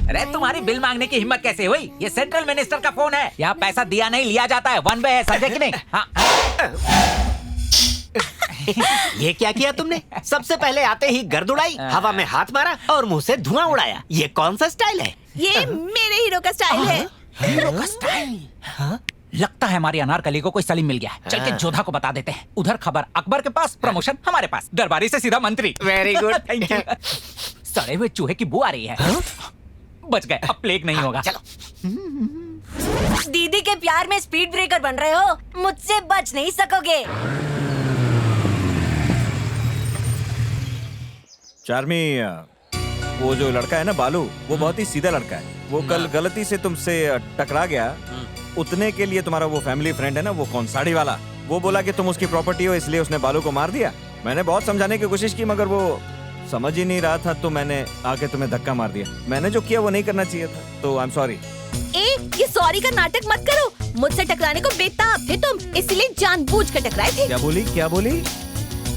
अरे तुम्हारी बिल मांगने की हिम्मत कैसे हुई? ये सेंट्रल मिनिस्टर का फोन है, यहाँ पैसा दिया नहीं लिया जाता है, वन वे है, समझे कि नहीं? हाँ।
ये क्या किया तुमने? सबसे पहले आते ही गर्द उड़ाई, हवा में हाथ मारा और मुंह से धुआं उड़ाया। ये कौन सा स्टाइल है?
ये मेरे हीरो का स्टाइल है।
हीरो का स्टाइल? लगता है हमारी अनारकली को कोई सलीम मिल गया है। चल के जोधा को बता देते हैं। उधर खबर अकबर के पास, प्रमोशन हमारे पास, दरबारी से सीधा मंत्री।
Very good.
Thank you. सड़े हुए चूहे की बू आ रही है। बच गए, अब प्लेग नहीं होगा।
चलो।
दीदी के प्यार में स्पीड ब्रेकर बन रहे हो, मुझसे बच नहीं सकोगे।
चार्मी, वो जो लड़का है ना बालू, वो बहुत ही सीधा लड़का है। वो कल गलती से तुमसे टकरा गया, उतने के लिए तुम्हारा वो फैमिली फ्रेंड है ना, वो कौन साड़ी वाला, वो बोला कि तुम उसकी प्रॉपर्टी हो, इसलिए उसने बालू को मार दिया। मैंने बहुत समझाने की कोशिश की मगर वो समझ ही नहीं रहा था, तो मैंने आके तुम्हें धक्का मार दिया। मैंने जो किया वो नहीं करना चाहिए था, तो आई एम सॉरी।
ये सॉरी का नाटक मत करो। मुझसे टकराने को बेताब थे तुम, इसलिए जानबूझ कर टकराए थे।
क्या बोली?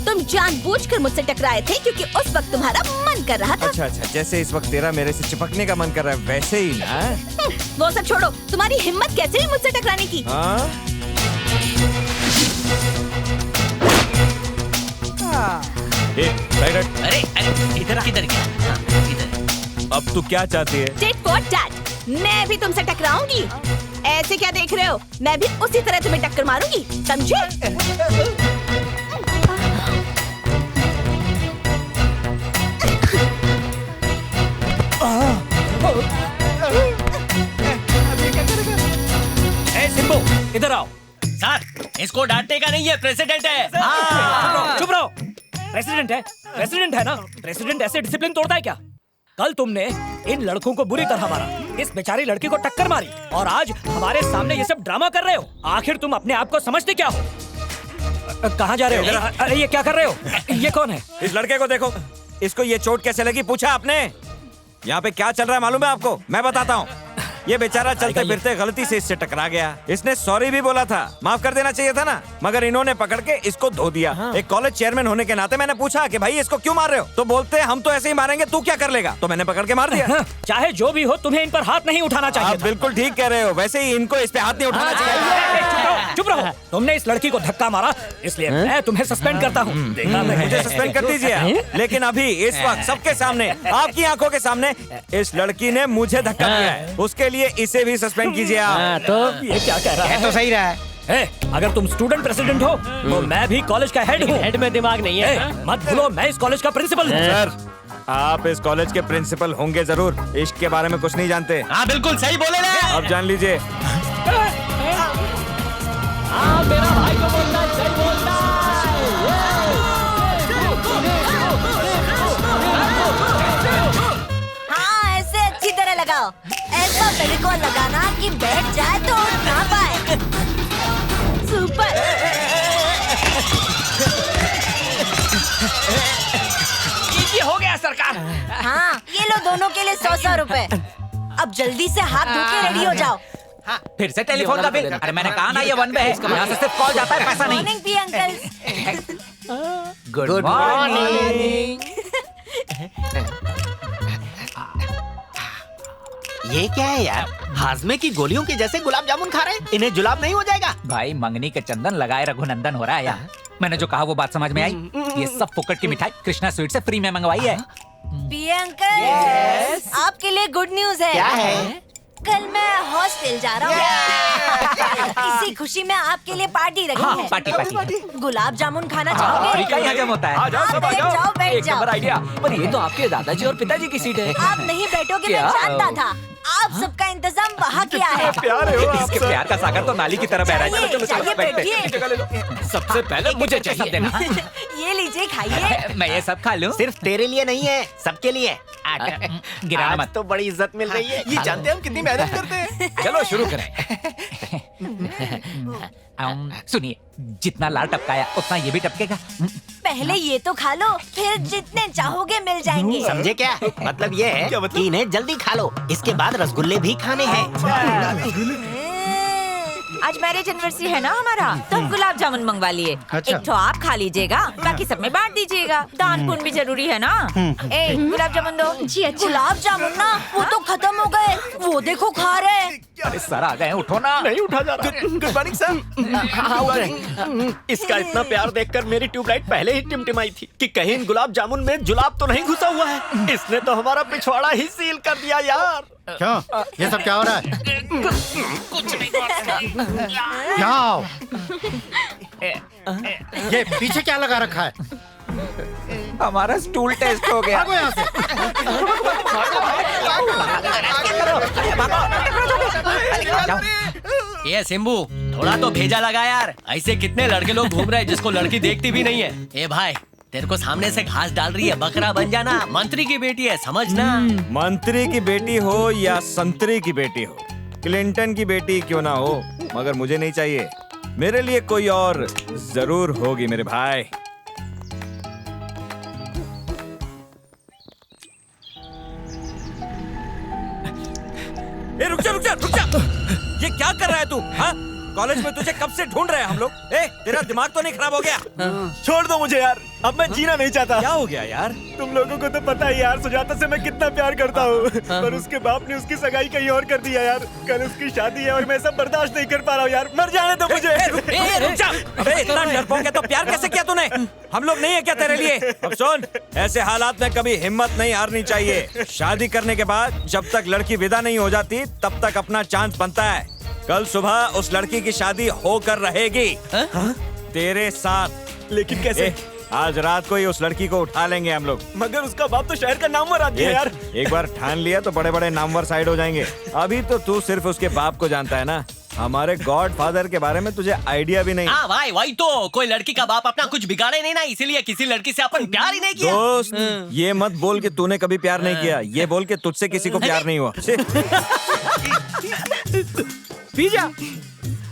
तुम जानबूझकर मुझसे टकराए थे क्योंकि उस वक्त तुम्हारा मन कर रहा था।
अच्छा, जैसे इस वक्त तेरा मेरे से चिपकने का मन कर रहा है, वैसे ही ना।
वो सब छोड़ो, तुम्हारी हिम्मत कैसे हुई मुझसे टकराने की?
अरे इधर किधर गया?
अब तू क्या चाहती है?
Tit for tat. मैं भी तुमसे टकराऊंगी। ऐसे क्या देख रहे हो? मैं भी उसी तरह तुम्हें टक्कर मारूंगी, समझे?
सिंबू, इधर आओ।
सर, इसको डांटने का नहीं, है प्रेसिडेंट है।
चुप रहो। प्रेसिडेंट है ना? प्रेसिडेंट ऐसे डिसिप्लिन तोड़ता है क्या? कल तुमने इन लड़कों को बुरी तरह मारा, इस बेचारी लड़की को टक्कर मारी, और आज हमारे सामने ये सब ड्रामा कर रहे हो। आखिर तुम अपने आप को समझते क्या हो? कहाँ जा रहे हो? अरे ये क्या कर रहे हो? ये कौन है?
इस लड़के को देखो, इसको ये चोट कैसे लगी पूछा आपने? यहाँ पे क्या चल रहा है मालूम है आपको? मैं बताता हूँ। ये बेचारा चलते फिरते गलती से इससे टकरा गया। इसने सॉरी भी बोला था, माफ कर देना चाहिए था ना, मगर इन्होंने पकड़ के इसको धो दिया। एक कॉलेज चेयरमैन होने के नाते मैंने पूछा कि भाई इसको क्यों मार रहे हो, तो बोलते हम तो ऐसे ही मारेंगे, तू क्या कर लेगा? तो मैंने पकड़ के मार दिया।
चाहे जो भी हो, तुम्हें इन पर हाथ नहीं उठाना चाहिए।
आप बिल्कुल ठीक कह रहे हो, वैसे ही इनको इस पे हाथ नहीं उठाना चाहिए।
चुप रहो। तुमने इस लड़की को धक्का मारा, इसलिए मैं तुम्हें सस्पेंड करता हूँ।
मुझे सस्पेंड कर दीजिए, लेकिन अभी इस वक्त सबके सामने, आपकी आंखों के सामने इस लड़की ने मुझे धक्का दिया है, उसके लिए इसे भी सस्पेंड कीजिए आप।
तो ये क्या कह रहा है?
तो सही रहा है।
अगर तुम स्टूडेंट प्रेसिडेंट हो तो मैं भी कॉलेज का हेड हूँ।
हेड में दिमाग नहीं है।
मत भूलो, मैं इस कॉलेज का प्रिंसिपल हूँ।
सर, आप इस कॉलेज के प्रिंसिपल होंगे जरूर, इश्क के बारे में कुछ नहीं जानते।
हाँ बिल्कुल सही बोले ना।
अब जान लीजिए।
हाँ मेरा भाई को बोलना सही बोलना
हाँ ऐसे अच्छी तरह लगाओ, ऐसा फेविकॉल लगाना कि बैठ जाए तो उठ ना पाए। सुपर।
ये हो गया सरकार।
हाँ ये लो दोनों के लिए 100 रुपए। अब जल्दी से हाथ धो के रेडी हो जाओ।
फिर से टेलीफोन का बिल। अरे मैंने कहा ना ये वन वे है, यहाँ से सिर्फ कॉल जाता है, पैसा नहीं।
मॉर्निंग भी अंकल।
Good morning.
ये क्या है यार, हाजमे की गोलियों के जैसे गुलाब जामुन खा रहे हैं। इन्हें जुलाब नहीं हो जाएगा?
भाई मंगनी के चंदन लगाए रघुनंदन हो रहा है यार। मैंने जो कहा वो बात समझ में आई? ये सब फुकट की मिठाई कृष्णा स्वीट से फ्री में मंगवाई है।
बी अंकल, आपके लिए गुड न्यूज है।
क्या है?
कल मैं हॉस्टल जा रहा हूँ। इसी खुशी में आपके लिए पार्टी रखी
हाँ,
है।
पार्टी।
गुलाब जामुन खाना
फ्री
चाहोगे?
का ही हजम होता है।
आ जाओ सब आ
बैठ जाओ, बैठ
एक
जाओ।
Number idea. पर ये तो आपके दादाजी और पिताजी की सीट है।
आप नहीं बैठोगे, मैं
क्या?
जानता था। आप सबका इंतजाम वहाँ किया है।
प्यार है वो आप
इसके
सब।
प्यार का सागर तो नाली की तरह बह रहा है। चलो चलो
चाहिए,
बैठते
बैठिए।
हैं।
जगह ले लो। सबसे पहले मुझे
सब
चाहिए।
देना।
ये लीजिए, खाइए।
मैं ये सब खा लूं?
सिर्फ तेरे लिए नहीं है, सबके लिए।
गिराना
आज
मत।
तो बड़ी इज्जत मिल रही है।
ये जानते हैं हम कितनी मेहनत करते हैं।
चलो शुरू करें।
सुनिए, जितना लाल टपकाया उतना ये भी टपकेगा।
पहले ये तो खा लो, फिर जितने चाहोगे मिल जाएंगे।
समझे क्या? मतलब ये है कि इन्हें जल्दी खा लो, इसके बाद रसगुल्ले भी खाने हैं।
आज मैरिज एनिवर्सरी है ना हमारा, तो हम गुलाब जामुन मंगवा लिए।
अच्छा।
एक तो आप खा लीजिएगा, बाकी सब में बांट दीजिएगा। दान पुण्य भी जरूरी है ना। ए गुलाब जामुन दो।
जी अच्छा।
गुलाब जामुन ना, वो तो खत्म हो गए। वो देखो खा रहे।
अरे सर आ गए, उठो ना।
नहीं उठा जा रहा। Good morning sir. इसका इतना प्यार देखकर मेरी ट्यूबलाइट पहले ही टिमटिमाई थी कि कहीं इन गुलाब जामुन में जुलाब तो नहीं घुसा हुआ है। इसने तो हमारा पिछवाड़ा ही सील कर दिया यार।
क्यों? ये सब क्या हो रहा है?
कुछ नहीं।
यहाँ आओ। ये पीछे क्या लगा रखा है?
हमारा स्टूल टेस्ट हो गया।
भागो यहाँ से।
ये सिम्बू, थोड़ा तो भेजा लगा यार। ऐसे कितने लड़के लोग घूम रहे हैं जिसको लड़की देखती भी नहीं है। ए भाई, तेरे को सामने से घास डाल रही है, बकरा बन जाना। मंत्री की बेटी है, समझना।
मंत्री की बेटी हो या संतरी की बेटी हो, क्लिंटन की बेटी क्यों ना हो, मगर मुझे नहीं चाहिए। मेरे लिए कोई और जरूर होगी मेरे भाई।
ए रुक जा रुक जा रुक जा। ये क्या कर रहा है तू? हाँ, कॉलेज में तुझे कब से ढूंढ रहे हैं हम लोग। ए तेरा दिमाग तो नहीं खराब हो गया?
छोड़ दो मुझे यार, अब मैं जीना नहीं चाहता।
क्या हो गया यार?
तुम लोगों को तो पता ही यार, सुजाता से मैं कितना प्यार करता हूँ, पर उसके बाप ने उसकी सगाई कहीं और कर दिया यार। कल उसकी शादी है और मैं सब बर्दाश्त नहीं कर पा रहा हूँ यार। मर जाने दो मुझे।
रुक जा। अबे इतना डरपोक है तो प्यार कैसे किया तूने? हम लोग नहीं है क्या तेरे लिए? अब सुन, ऐसे हालात में कभी हिम्मत नहीं हारनी चाहिए। शादी करने के बाद जब तक लड़की विदा नहीं हो जाती तब तक अपना चांस बनता है। कल सुबह उस लड़की की शादी होकर रहेगी। तेरे साथ।
लेकिन कैसे?
आज रात को ही उस लड़की को उठा लेंगे हम लोग।
मगर उसका बाप तो शहर का नामवर आदमी है यार।
एक बार ठान लिया तो बड़े बड़े नामवर साइड हो जाएंगे। अभी तो तू सिर्फ उसके बाप को जानता है ना, हमारे गॉड फादर के बारे में तुझे आइडिया भी नहीं।
हाँ भाई, वही तो। कोई लड़की का बाप अपना कुछ बिगाड़े नहीं ना, इसीलिए किसी लड़की से अपन प्यार ही नहीं किया।
दोस्त, ये मत बोल कि तूने कभी प्यार नहीं किया, ये बोल के तुझसे किसी को प्यार नहीं हुआ।
पिज़्ज़ा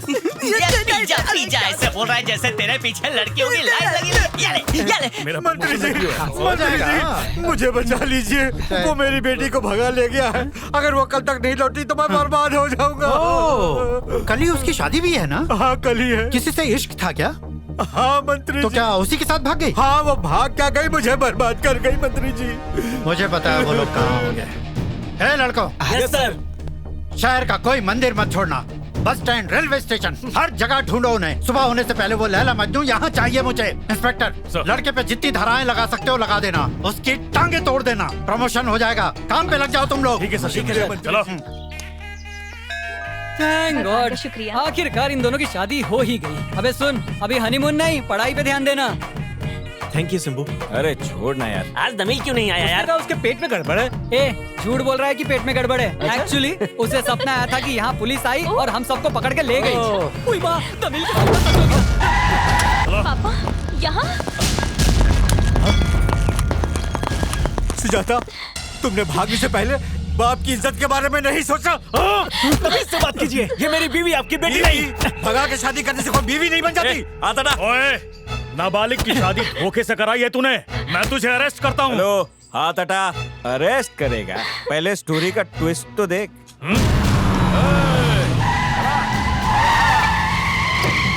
पिज़्ज़ा पिज़्ज़ा ऐसे बोल रहा है जैसे तेरे पीछे लड़कियों की लाइन लगी है। ये ले।
मेरा मंत्री जी, मंत्री जी, मुझे बचा लीजिए। वो मेरी बेटी को भगा ले गया है। अगर वो कल तक नहीं लौटी तो मैं बर्बाद हो जाऊंगा।
कल ही उसकी शादी भी है ना?
हाँ कल ही है।
किसी से इश्क था क्या?
हाँ मंत्री
तो
जी।
क्या उसी के साथ भाग गई?
हाँ वो भाग क्या गई, मुझे बर्बाद कर गई मंत्री जी।
मुझे पता है वो लोग कहाँ होंगे। हे लड़कों,
यस सर।
शहर का कोई मंदिर मत छोड़ना। बस स्टैंड, रेलवे स्टेशन, हर जगह ढूंढो उन्हें। सुबह होने से पहले वो लैला मजनू यहाँ चाहिए मुझे। इंस्पेक्टर, लड़के पे जितनी धाराएं लगा सकते हो लगा देना, उसकी टांगे तोड़ देना। प्रमोशन हो जाएगा, काम पे लग जाओ तुम लोग।
ठीक है सर, ठीक है। चलो।
थैंक गॉड,
शुक्रिया।
आखिरकार इन दोनों की शादी हो ही गई। अबे सुन, अभी हनीमून नहीं, पढ़ाई पे ध्यान देना।
Thank you Simbu.
अरे छोड़ना यार,
आज दमील क्यों नहीं आया यार?
उसके पेट में गड़बड़ है। ए, झूठ बोल रहा है कि पेट में गड़बड़ है। एक्चुअली उसे सपना आया था कि यहाँ पुलिस आई और हम सबको पकड़ के ले गई। ओए माँ, दमील
पापा यहाँ?
सुजाता, तुमने भागने से पहले बाप की इज्जत के बारे में नहीं सोचा?
इससे बात कीजिए, ये मेरी बीवी आपकी बेटी नहीं।
भगा के शादी करने से कोई बीवी नहीं बन जाती।
आता ना। ओए, नाबालिग की शादी धोखे से कराई है तूने। मैं तुझे अरेस्ट करता हूँ।
हेलो, हाथ हटा। अरेस्ट करेगा? पहले स्टोरी का ट्विस्ट तो देख।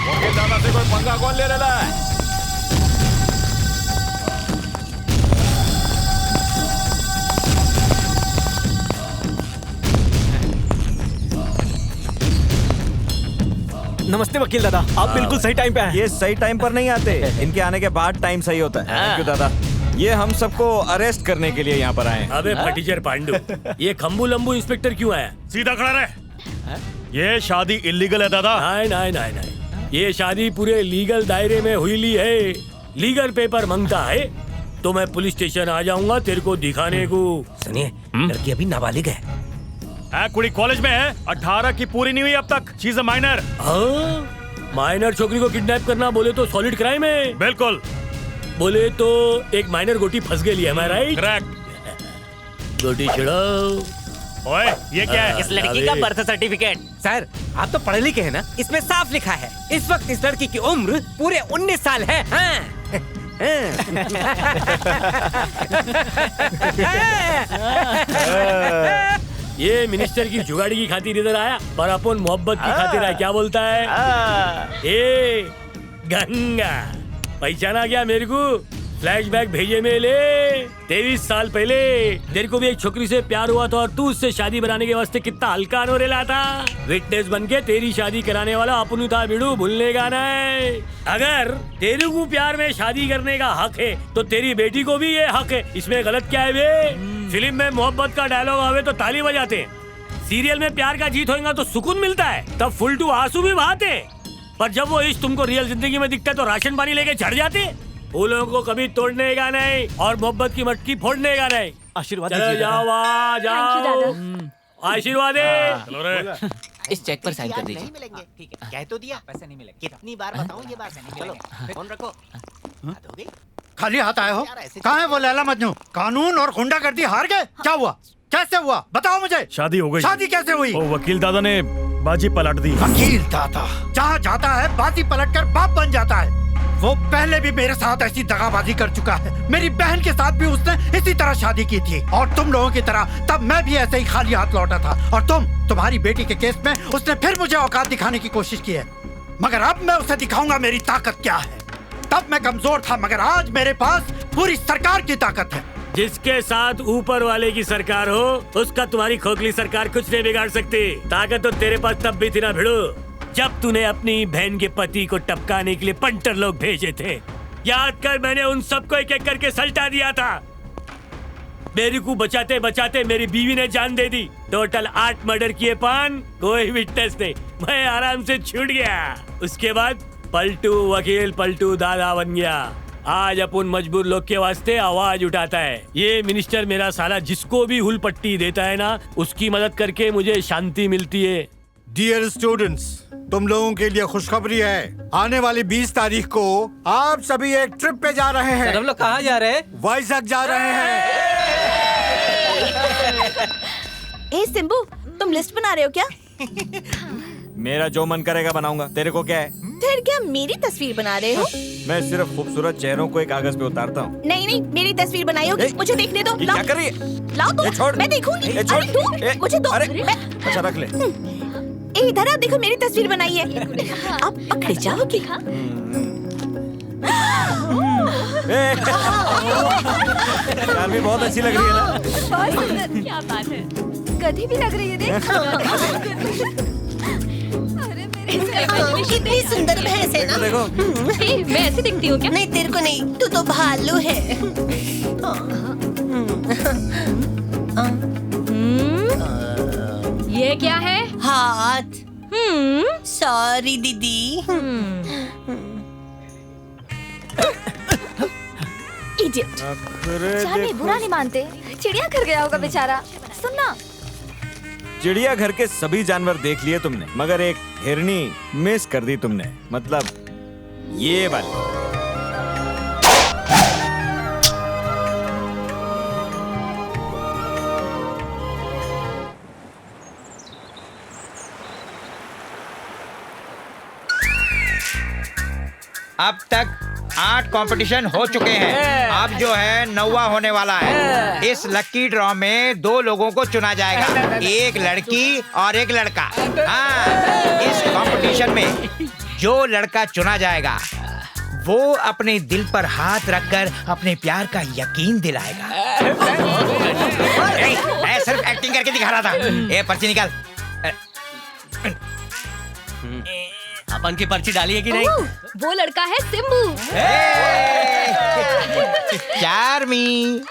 वकील दादा से कोई पंगा कौन ले रहा है?
नमस्ते वकील दादा, आप बिल्कुल सही टाइम पे आए।
ये सही टाइम पर नहीं आते, इनके आने के बाद टाइम सही होता है। थैंक यू दादा। ये हम सबको अरेस्ट करने के लिए यहाँ पर आए हैं।
अबे फटीचर पांडू, ये खम्बू लंबू इंस्पेक्टर क्यों आया? सीधा खड़ा रहे। ये शादी इलीगल है दादा।
नहीं, ये शादी पूरे लीगल दायरे में हुई ली है। लीगल पेपर मांगता है तो मैं पुलिस स्टेशन आ जाऊंगा तेरे को दिखाने को।
सुनिए, लड़की अभी नाबालिग है।
कुड़ी कॉलेज में है, 18 की पूरी नहीं हुई अब तक। She is a minor.
Minor छोकरी को किडनैप करना बोले तो सॉलिड क्राइम है।
बिल्कुल।
बोले तो एक माइनर गोटी फंस गई है, राइट?
करेक्ट।
गोटी छिड़ाओ।
ओए, ये क्या है?
इस लड़की का बर्थ सर्टिफिकेट।
सर, आप तो पढ़े लिखे हैं ना? इसमें साफ लिखा है इस वक्त इस लड़की की उम्र पूरे 19 साल है।
ये मिनिस्टर की जुगाड़ी की खातिर इधर आया, पर अपन मोहब्बत की खातिर आया। क्या बोलता है? ए गंगा, पहचाना क्या मेरे को? फ्लैशबैक भेजे में ले। 23 साल पहले तेरे को भी एक छोकरी से प्यार हुआ था और तू उससे शादी बनाने के वास्ते कितना हल्का नो रेला था। विटनेस बन के तेरी शादी कराने वाला अपन था बिड़ू, भूलने का नहीं। अगर तेरे को प्यार में शादी करने का हक है तो तेरी बेटी को भी ये हक है। इसमें गलत क्या है बे? फिल्म में मोहब्बत का डायलॉग आवे तो ताली बजाते हैं, सीरियल में प्यार का जीत होगा तो सुकून मिलता है, तब फुल टू आंसू भी बहाते। पर जब वो इश्क तुमको रियल जिंदगी में दिखता है तो राशन पानी लेके चढ़ जाते। फूलों को कभी तोड़ने का नहीं और मोहब्बत की मटकी फोड़ने का नहीं।
आशीर्वाद
चलो जाओ, जाओ। आशीर्वाद
चलो रे।
इस चेक पर साइन कर दीजिए।
नहीं मिलेंगे। ठीक है, कह तो दिया।
पैसे नहीं मिलेंगे।
कितनी बार बताऊं ये बात? चलो, फोन रखो। बात हो गई?
खाली हाथ आए हो? कहाँ है वो लैला मजनू? कानून और गुंडागर्दी हार गए? क्या हुआ? कैसे हुआ? बताओ मुझे।
शादी हो गई।
शादी कैसे हुई?
वो वकील दादा ने बाजी पलट दी।
वकील दादा जहाँ जाता है बाजी पलटकर बाप बन जाता है। वो पहले भी मेरे साथ ऐसी दगाबाजी कर चुका है। मेरी बहन के साथ भी उसने इसी तरह शादी की थी और तुम लोगों की तरह तब मैं भी ऐसे ही खाली हाथ लौटा था। और तुम्हारी बेटी के केस में उसने फिर मुझे औकात दिखाने की कोशिश की है, मगर अब मैं उसे दिखाऊंगा मेरी ताकत क्या है। तब मैं कमजोर था मगर आज मेरे पास पूरी सरकार की ताकत है।
जिसके साथ ऊपर वाले की सरकार हो उसका तुम्हारी खोखली सरकार कुछ नहीं बिगाड़ सकती। ताकत तो तेरे पास तब भी थी ना भिड़ो, जब तूने अपनी बहन के पति को टपकाने के लिए पंटर लोग भेजे थे। याद कर, मैंने उन सबको एक एक करके सल्टा दिया था। मेरी को बचाते बचाते मेरी बीवी ने जान दे दी। टोटल 8 मर्डर किए पान, कोई विटनेस नहीं, मैं आराम से छूट गया। उसके बाद पलटू वकील, पलटू दादा बन गया। आज अपन मजबूर लोग के वास्ते आवाज उठाता है। ये मिनिस्टर मेरा साला जिसको भी हुल पट्टी देता है ना, उसकी मदद करके मुझे शांति मिलती है।
डियर स्टूडेंट्स, तुम लोगों के लिए खुशखबरी है। आने वाली 20 तारीख को आप सभी एक ट्रिप पे जा रहे हैं।
हम लोग कहाँ जा रहे हैं?
वाइजैक जा रहे हैं।
ए सिंबू, तुम लिस्ट बना रहे हो क्या?
मेरा जो मन करेगा बनाऊंगा, तेरे को क्या है?
फिर क्या मेरी तस्वीर बना रहे हो?
मैं सिर्फ खूबसूरत चेहरों को एक कागज पे उतारता हूँ।
नहीं नहीं, मेरी तस्वीर बनाई होगी, मुझे देखने दो।
क्या कर रही है?
लाओ तो,
छोड़।
मैं देखूंगी।
छोड़।
अरे दो, मुझे दो।
अच्छा रख ले।
इधर आप देखो, मेरी तस्वीर बनाई है। आप पकड़े जाओगे।
यार भी बहुत अच्छी लग रही है ना?
क्या बात है।
गधी भी लग रही है, देख।
कितनी सुंदर भैंस है ना?
देखो।
मैं ऐसे दिखती हूँ क्या?
नहीं, तेरे को नहीं, तू तो भालू है।
ये क्या है?
हाथ। सॉरी दीदी।
इडियट। जाने बुरा नहीं मानते, चिड़िया घर गया होगा बेचारा। सुनना,
चिड़ियाघर के सभी जानवर देख लिए तुमने, मगर एक हिरनी मिस कर दी तुमने, मतलब ये वाली।
अब तक 8 कंपटीशन हो चुके हैं। अब जो है 9वां होने वाला है। इस लकी ड्रॉ में 2 लोगों को चुना जाएगा, एक लड़की और एक लड़का। हाँ, इस कंपटीशन में जो लड़का चुना जाएगा वो अपने दिल पर हाथ रखकर अपने प्यार का यकीन दिलाएगा। मैं सिर्फ एक्टिंग करके दिखा रहा था। ए, पर्ची निकाल।
अपन की पर्ची डाली है कि नहीं?
वो लड़का है सिम्बू।
चार्मी।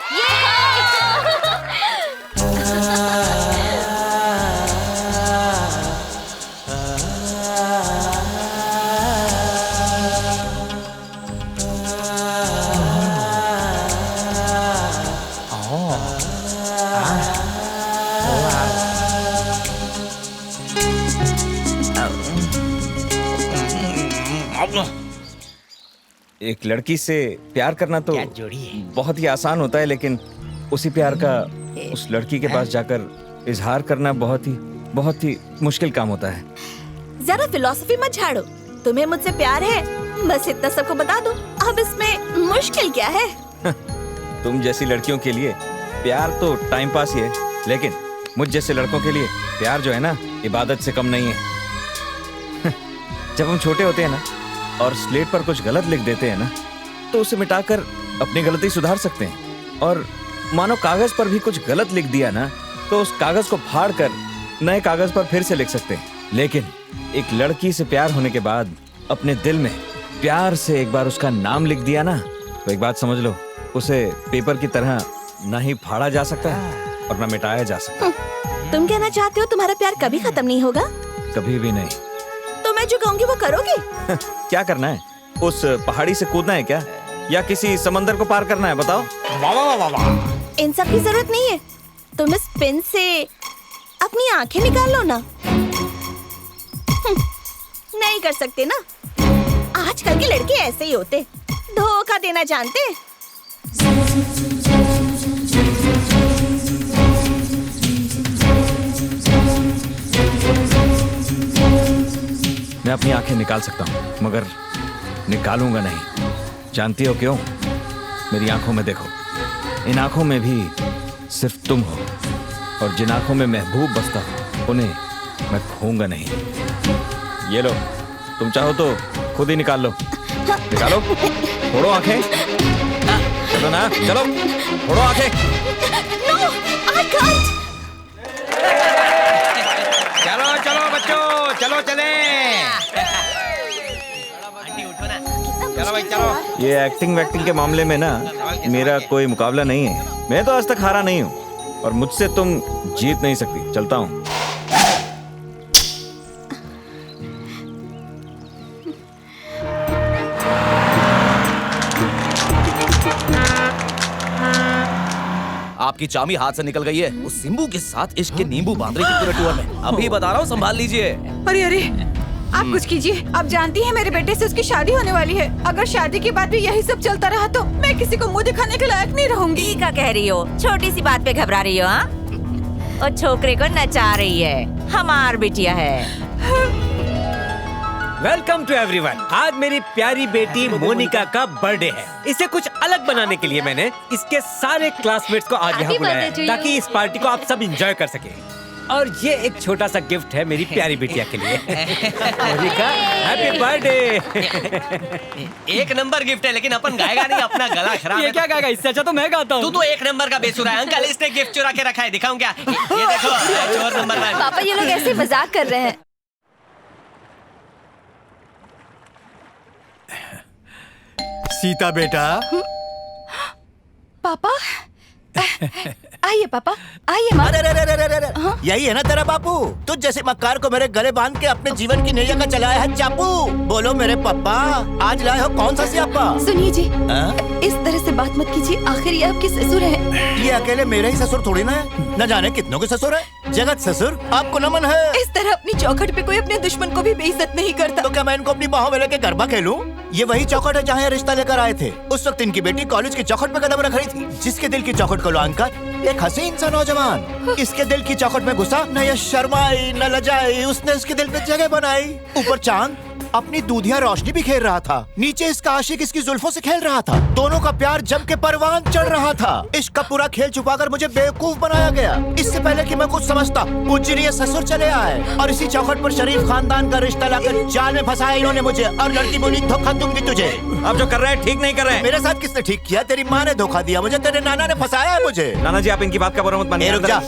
एक लड़की से प्यार करना तो बहुत ही आसान होता है, लेकिन उसी प्यार का उस लड़की के पास जाकर इजहार करना बहुत ही मुश्किल काम होता है।
ज्यादा फिलॉसफी मत झाड़ो। तुम्हें मुझसे प्यार है, बस इतना सबको बता दो। अब इसमें मुश्किल क्या है?
तुम जैसी लड़कियों के लिए प्यार तो टाइम पास ही है, लेकिन मुझ जैसे लड़कों के लिए प्यार जो है ना, इबादत से कम नहीं है। जब हम छोटे होते हैं ना और स्लेट पर कुछ गलत लिख देते हैं ना, तो उसे मिटाकर अपनी गलती सुधार सकते हैं। और मानो कागज पर भी कुछ गलत लिख दिया ना, तो उस कागज को फाड़ कर नए कागज पर फिर से लिख सकते हैं। लेकिन एक लड़की से प्यार होने के बाद अपने दिल में प्यार से एक बार उसका नाम लिख दिया ना, तो एक बात समझ लो, उसे पेपर की तरह ना ही फाड़ा जा सकता है और ना मिटाया जा सकता।
तुम कहना चाहते हो तुम्हारा प्यार कभी खत्म नहीं होगा?
कभी भी नहीं।
तो मैं जो कहूँगी वो करोगे?
क्या करना है? उस पहाड़ी से कूदना है क्या, या किसी समंदर को पार करना है? बताओ।
वाह वाह वाह वाह।
इन सब की जरूरत नहीं है। तुम इस पेन से अपनी आंखें निकाल लो ना। नहीं कर सकते ना? आजकल के लड़के ऐसे ही होते, धोखा देना जानते।
मैं अपनी आंखें निकाल सकता हूँ, मगर निकालूंगा नहीं। जानती हो क्यों? मेरी आंखों में देखो। इन आंखों में भी सिर्फ तुम हो, और जिन आंखों में महबूब बसता हो उन्हें मैं खोऊंगा नहीं। ये लो, तुम चाहो तो खुद ही निकाल लो। निकालो, फोड़ो आंखें। चलो ना, चलो फोड़ो आंखें।
No, I can't.
चलो चलो बच्चों, चलो चले। चलो भाई चलो।
ये एक्टिंग वैक्टिंग के मामले में ना मेरा कोई मुकाबला नहीं है। मैं तो आज तक हारा नहीं हूँ और मुझसे तुम जीत नहीं सकती। चलता हूँ।
आपकी चामी हाथ से निकल गई है। उस सिम्बू के साथ इश्क के नींबू बांध रही थी पूरे टूर में। अभी बता रहा हूँ, संभाल लीजिए।
अरे अरे, आप कुछ कीजिए। आप जानती हैं मेरे बेटे से उसकी शादी होने वाली है। अगर शादी के बाद भी यही सब चलता रहा तो मैं किसी को मुंह दिखाने के लायक नहीं रहूंगी।
क्या कह रही हो? छोटी सी बात पे घबरा रही हो? हाँ, और छोकरे को नचा रही है। हमार बिटिया है।
Welcome to everyone. आज मेरी प्यारी बेटी मोनिका का बर्थडे है। इसे कुछ अलग बनाने के लिए मैंने इसके सारे क्लासमेट्स को आज यहाँ बुलाया है, ताकि इस पार्टी को आप सब एंजॉय कर सके। और ये एक छोटा सा गिफ्ट है मेरी प्यारी बिटिया के लिए। Monica, happy birthday.
एक नंबर गिफ्ट है, लेकिन अपन गाएगा नहीं, अपना गला खराब है।
ये क्या गाएगा? इससे अच्छा तो मैं गाता हूँ।
तू तो एक नंबर का बेसुरा है। अंकल, इसने गिफ्ट चुरा के रखा है, दिखाऊं क्या? ये देखो, चोर नंबर 1।
पापा, ये लोग ऐसे मजाक कर रहे हैं।
सीता बेटा।
पापा,
आइए पापा, आइए माँ।
अरे यही है ना तेरा बापू? तुझ जैसे मक्कार को मेरे गले बांध के अपने जीवन की नैया का चलाया है चापू। बोलो मेरे पापा, आज लाए हो कौन सा स्यापा?
सुनिए जी, इस तरह से बात मत कीजिए, आखिर ये आपके ससुर हैं।
ये अकेले मेरे ही ससुर थोड़ी ना है, न जाने कितनों के ससुर है। जगत ससुर, आपको नमन है।
इस तरह अपनी चौखट पे कोई अपने दुश्मन को भी बेइज्जत नहीं करता।
तो क्या मैं इनको अपनी बाहों में लेके गरबा खेलूं? ये वही चौखट है जहाँ ये रिश्ता लेकर आए थे। उस वक्त इनकी बेटी कॉलेज की चौखट पे कदम रख रही थी, जिसके दिल की चौखट को लांघ कर एक हसीन सा नौजवान इसके दिल की चौखट में घुसा। न ये शर्माई न लजाई, उसने इसके दिल पे जगह बनाई। ऊपर चांद अपनी दूधिया रोशनी भी खेल रहा था, नीचे इसका आशिक इसकी जुल्फों से खेल रहा था। दोनों का प्यार जम के परवान चढ़ रहा था। इश्क का पूरा खेल छुपाकर मुझे बेवकूफ बनाया गया। इससे पहले कि मैं कुछ समझता, पूजनीय ससुर चले आए और इसी चौखट पर शरीफ खानदान का रिश्ता लाकर जाल में फंसाया इन्होंने मुझे। और लड़की बोली धोखा दूंगी तुझे।
आप जो कर रहे हैं ठीक नहीं कर रहे हैं।
मेरे साथ किसने ठीक किया? तेरी माँ ने धोखा दिया मुझे, तेरे नाना ने फंसाया है मुझे।
नाना जी आप इनकी बात का बुरा मत मानिए।
रुक जा,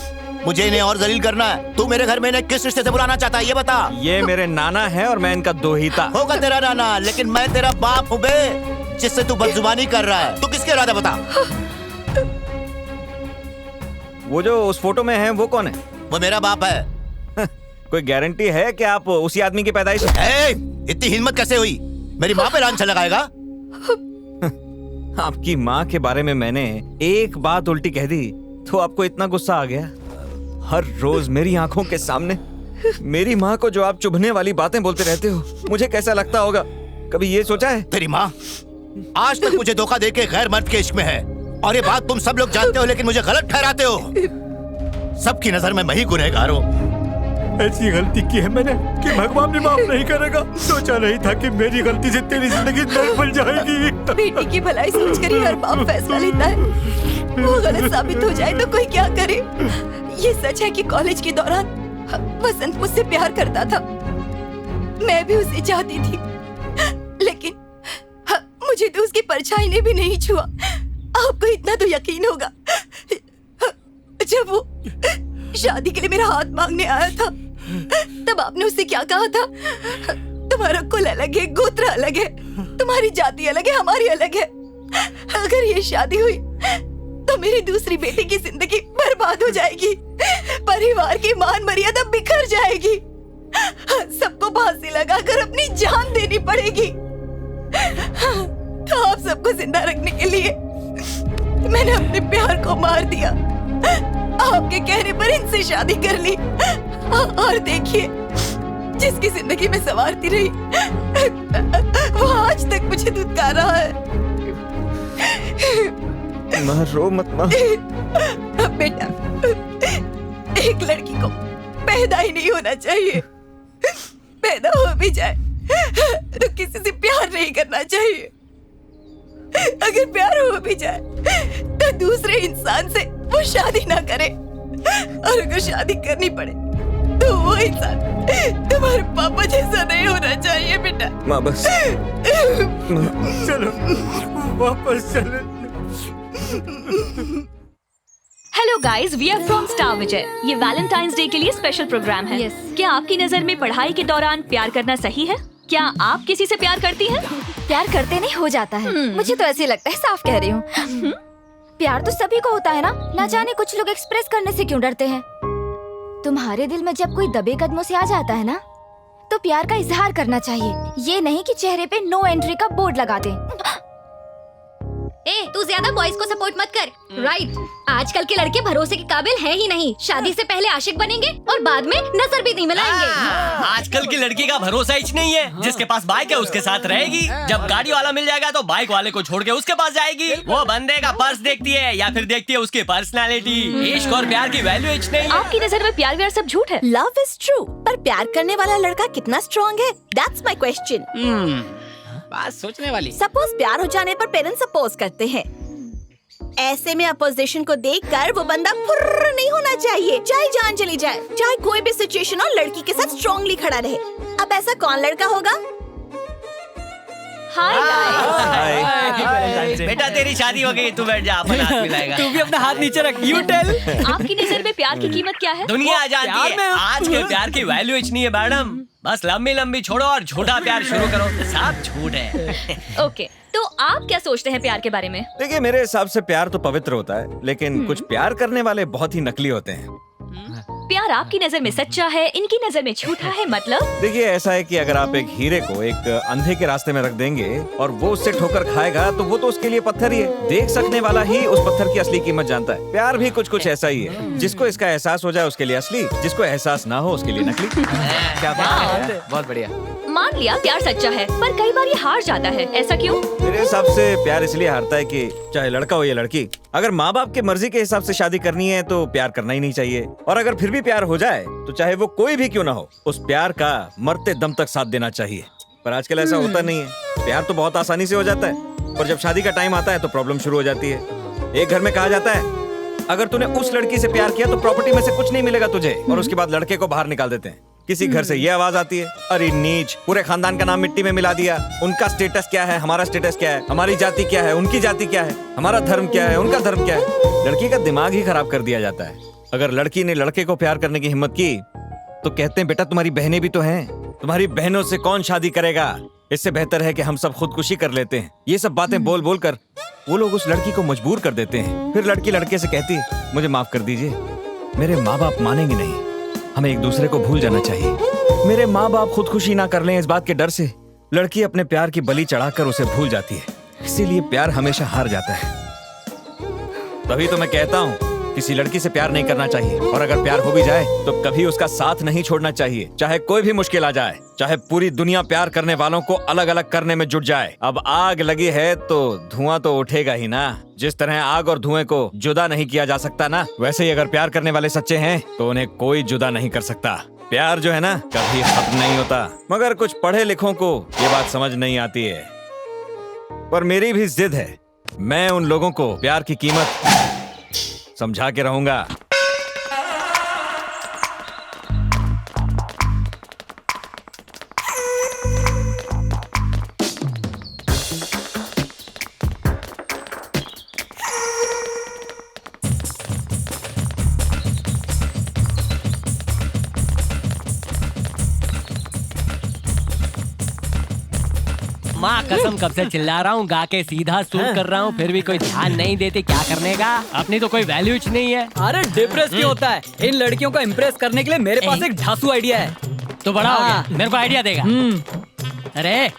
मुझे इन्हें और जलील करना है। तू मेरे घर में इन्हें किस रिश्ते से बुलाना चाहता है ये बता।
ये मेरे नाना है और मैं इनका दोहिता।
होगा तेरा नाना, लेकिन मैं तेरा बाप हूँ बे, जिससे तू बदजुबानी कर रहा है। तू किसके इरादे बता।
वो जो उस फोटो में है वो कौन है?
वो मेरा बाप है।
कोई गारंटी है कि आप उसी आदमी की पैदाइश
है? इतनी हिम्मत कैसे हुई? मेरी माँ पे लांछन लगाएगा?
आपकी माँ के बारे में मैंने एक बात उल्टी कह दी तो आपको इतना गुस्सा आ गया? हर रोज मेरी आंखों के सामने मेरी माँ को जो आप चुभने वाली बातें बोलते रहते हो, मुझे कैसा लगता होगा? कभी ये सोचा है?
तेरी माँ आज तक मुझे धोखा देके गैर मर्द के इश्क में है, और ये बात तुम सब लोग जानते हो, लेकिन मुझे गलत ठहराते हो। सबकी नजर में मैं ही गुनहगार हूँ।
ऐसी गलती की है मैंने कि भगवान भी माफ नहीं करेगा। सोचा नहीं था कि मेरी गलती से तेरी जिंदगी नर्क बन जाएगी।
बेटी की भलाई सोचकर ही हर बाप फैसला लेता है। वो गलत साबित हो जाए तो कोई क्या करे। ये सच है कि कॉलेज के दौरान वसंत मुझसे प्यार करता था, मैं भी उसे चाहती थी, लेकिन मुझे तो उसकी परछाई ने भी नहीं छुआ। आपको इतना तो यकीन होगा, जब वो शादी के लिए मेरा हाथ मांगने आया था तब आपने उससे क्या कहा था? तुम्हारा कुल अलग है, गोत्र अलग है, तुम्हारी जाति अलग है, हमारी अलग है। अगर ये शादी हुई तो मेरी दूसरी बेटी की जिंदगी बर्बाद हो जाएगी, परिवार की मान मर्यादा बिखर जाएगी, सबको फांसी लगाकर अपनी जान देनी पड़ेगी। तो आप सबको जिंदा रखने के लिए मैंने अपने प्यार को मार दिया। आपके कहने पर इनसे शादी कर ली, और देखिए जिसकी जिंदगी में संवारती रही वो आज तक मुझे धुतकार रहा है।
माँ रो मत माँ।
बेटा, एक लड़की को पैदा ही नहीं होना चाहिए, पैदा हो भी जाए तो किसी से प्यार नहीं करना चाहिए। अगर प्यार हो भी जाए तो दूसरे इंसान से वो शादी ना करे, और अगर शादी करनी पड़े तो वो इंसान तुम्हारे पापा जैसा नहीं होना चाहिए। बेटा
माँ बस
चलो वापस चले।
Hello guys, we are from Star Vijay. ये वैलेंटाइंस डे के लिए स्पेशल प्रोग्राम है। क्या आपकी नजर में पढ़ाई के दौरान प्यार करना सही है? क्या आप किसी से प्यार करती हैं?
प्यार करते नहीं हो जाता है। मुझे तो ऐसे लगता है, साफ कह रही हूँ। प्यार तो सभी को होता है ना जाने कुछ लोग एक्सप्रेस करने से क्यों डरते हैं। तुम्हारे दिल में जब कोई दबे कदमों से आ जाता है ना, तो प्यार का इजहार करना चाहिए, ये नहीं कि चेहरे पे नो एंट्री का बोर्ड लगा दें।
ए, तू ज्यादा बॉयज को सपोर्ट मत कर। राइट, आजकल के लड़के भरोसे के काबिल हैं ही नहीं। शादी से पहले आशिक बनेंगे और बाद में नजर भी नहीं मिलाएंगे।
आजकल की लड़की का भरोसा ही नहीं है। जिसके पास बाइक है उसके साथ रहेगी, जब गाड़ी वाला मिल जाएगा तो बाइक वाले को छोड़ के उसके पास जाएगी। वो बंदे का पर्स देखती है या फिर देखती है उसकी पर्सनालिटी। इश्क और प्यार की वैल्यू इच नहीं है।
आपकी नजर में प्यार व्यार सब झूठ है।
लव इज ट्रू, पर प्यार करने वाला लड़का कितना स्ट्रॉन्ग है, दैट्स माई क्वेश्चन।
बात सोचने वाली।
सपोज प्यार हो जाने पर पेरेंट्स अपोज करते हैं, ऐसे में अपोजिशन को देखकर वो बंदा फुर्र नहीं होना चाहिए, चाहे जान चली जाए, चाहे कोई भी सिचुएशन हो, लड़की के साथ स्ट्रांगली खड़ा रहे। अब ऐसा कौन लड़का होगा?
हाय बेटा, तेरी शादी हो गई, तू बैठ जा, अपन हाथ मिलाएगा।
तू भी अपना हाथ नीचे रख। You tell.
आपकी नजर में प्यार की कीमत क्या है?
दुनिया जानती है आज के प्यार की वैल्यू इतनी है मैडम। बस लंबी लंबी छोड़ो और झूठा प्यार शुरू करो, सब झूठ है।
ओके, तो आप क्या सोचते हैं प्यार के बारे में?
देखिए, मेरे हिसाब से प्यार तो पवित्र होता है, लेकिन कुछ प्यार करने वाले बहुत ही नकली होते हैं।
प्यार आपकी नजर में सच्चा है, इनकी नजर में झूठा है, मतलब?
देखिए, ऐसा है कि अगर आप एक हीरे को एक अंधे के रास्ते में रख देंगे और वो उससे ठोकर खाएगा, तो वो तो उसके लिए पत्थर ही है। देख सकने वाला ही उस पत्थर की असली कीमत जानता है। प्यार भी कुछ कुछ ऐसा ही है। जिसको इसका एहसास हो जाए उसके लिए असली, जिसको एहसास ना हो उसके लिए नकली।
क्या बात है, बहुत बढ़िया।
मान लिया प्यार सच्चा है, पर कई बार ये हार जाता है, ऐसा क्यों?
मेरे हिसाब से प्यार इसलिए हारता है कि चाहे लड़का हो या लड़की, अगर माँ बाप की मर्जी के हिसाब से शादी करनी है तो प्यार करना ही नहीं चाहिए। और अगर फिर भी प्यार हो जाए तो चाहे वो कोई भी क्यों ना हो, उस प्यार का मरते दम तक साथ देना चाहिए। पर आजकल ऐसा होता नहीं है। प्यार तो बहुत आसानी से हो जाता है, और जब शादी का टाइम आता है तो प्रॉब्लम शुरू हो जाती है। एक घर में कहा जाता है, अगर तूने उस लड़की से प्यार किया तो प्रॉपर्टी में से कुछ नहीं मिलेगा तुझे, और उसके बाद लड़के को बाहर निकाल देते हैं। किसी घर से ये आवाज आती है, अरे नीच, पूरे खानदान का नाम मिट्टी में मिला दिया। उनका स्टेटस क्या है, हमारा स्टेटस क्या है, हमारी जाति क्या है, उनकी जाति क्या है, हमारा धर्म क्या है, उनका धर्म क्या है। लड़की का दिमाग ही खराब कर दिया जाता है। अगर लड़की ने लड़के को प्यार करने की हिम्मत की तो कहते हैं, बेटा तुम्हारी बहनें भी तो हैं, तुम्हारी बहनों से कौन शादी करेगा, इससे बेहतर है कि हम सब खुदकुशी कर लेते हैं। ये सब बातें बोल बोल कर वो लोग उस लड़की को मजबूर कर देते हैं। फिर लड़की लड़के से कहती है, मुझे माफ कर दीजिए, मेरे माँ बाप मानेंगे नहीं, हमें एक दूसरे को भूल जाना चाहिए। मेरे माँ बाप खुदकुशी ना कर लें, इस बात के डर से लड़की अपने प्यार की बलि चढ़ाकर उसे भूल जाती है। इसीलिए प्यार हमेशा हार जाता है। तभी तो मैं कहता हूँ, किसी लड़की से प्यार नहीं करना चाहिए, और अगर प्यार हो भी जाए तो कभी उसका साथ नहीं छोड़ना चाहिए, चाहे कोई भी मुश्किल आ जाए, चाहे पूरी दुनिया प्यार करने वालों को अलग अलग करने में जुट जाए। अब आग लगी है तो धुआं तो उठेगा ही ना। जिस तरह आग और धुएं को जुदा नहीं किया जा सकता ना, वैसे ही अगर प्यार करने वाले सच्चे हैं तो उन्हें कोई जुदा नहीं कर सकता। प्यार जो है ना, कभी खत्म नहीं होता। मगर कुछ पढ़े लिखों को ये बात समझ नहीं आती है। पर मेरी भी जिद है, मैं उन लोगों को प्यार की कीमत समझा के रहूंगा।
माँ कसम, कब से चिल्ला रहा हूँ, गा के सीधा सूट कर रहा हूँ, फिर भी कोई ध्यान नहीं देते। क्या करने का, अपनी तो कोई वैल्यू नहीं है।
अरे डिप्रेस क्यों होता है? इन लड़कियों को इम्प्रेस करने के लिए मेरे पास एक झांसू आइडिया है।
तो बड़ा हो गया, मेरे को आइडिया देगा। अरे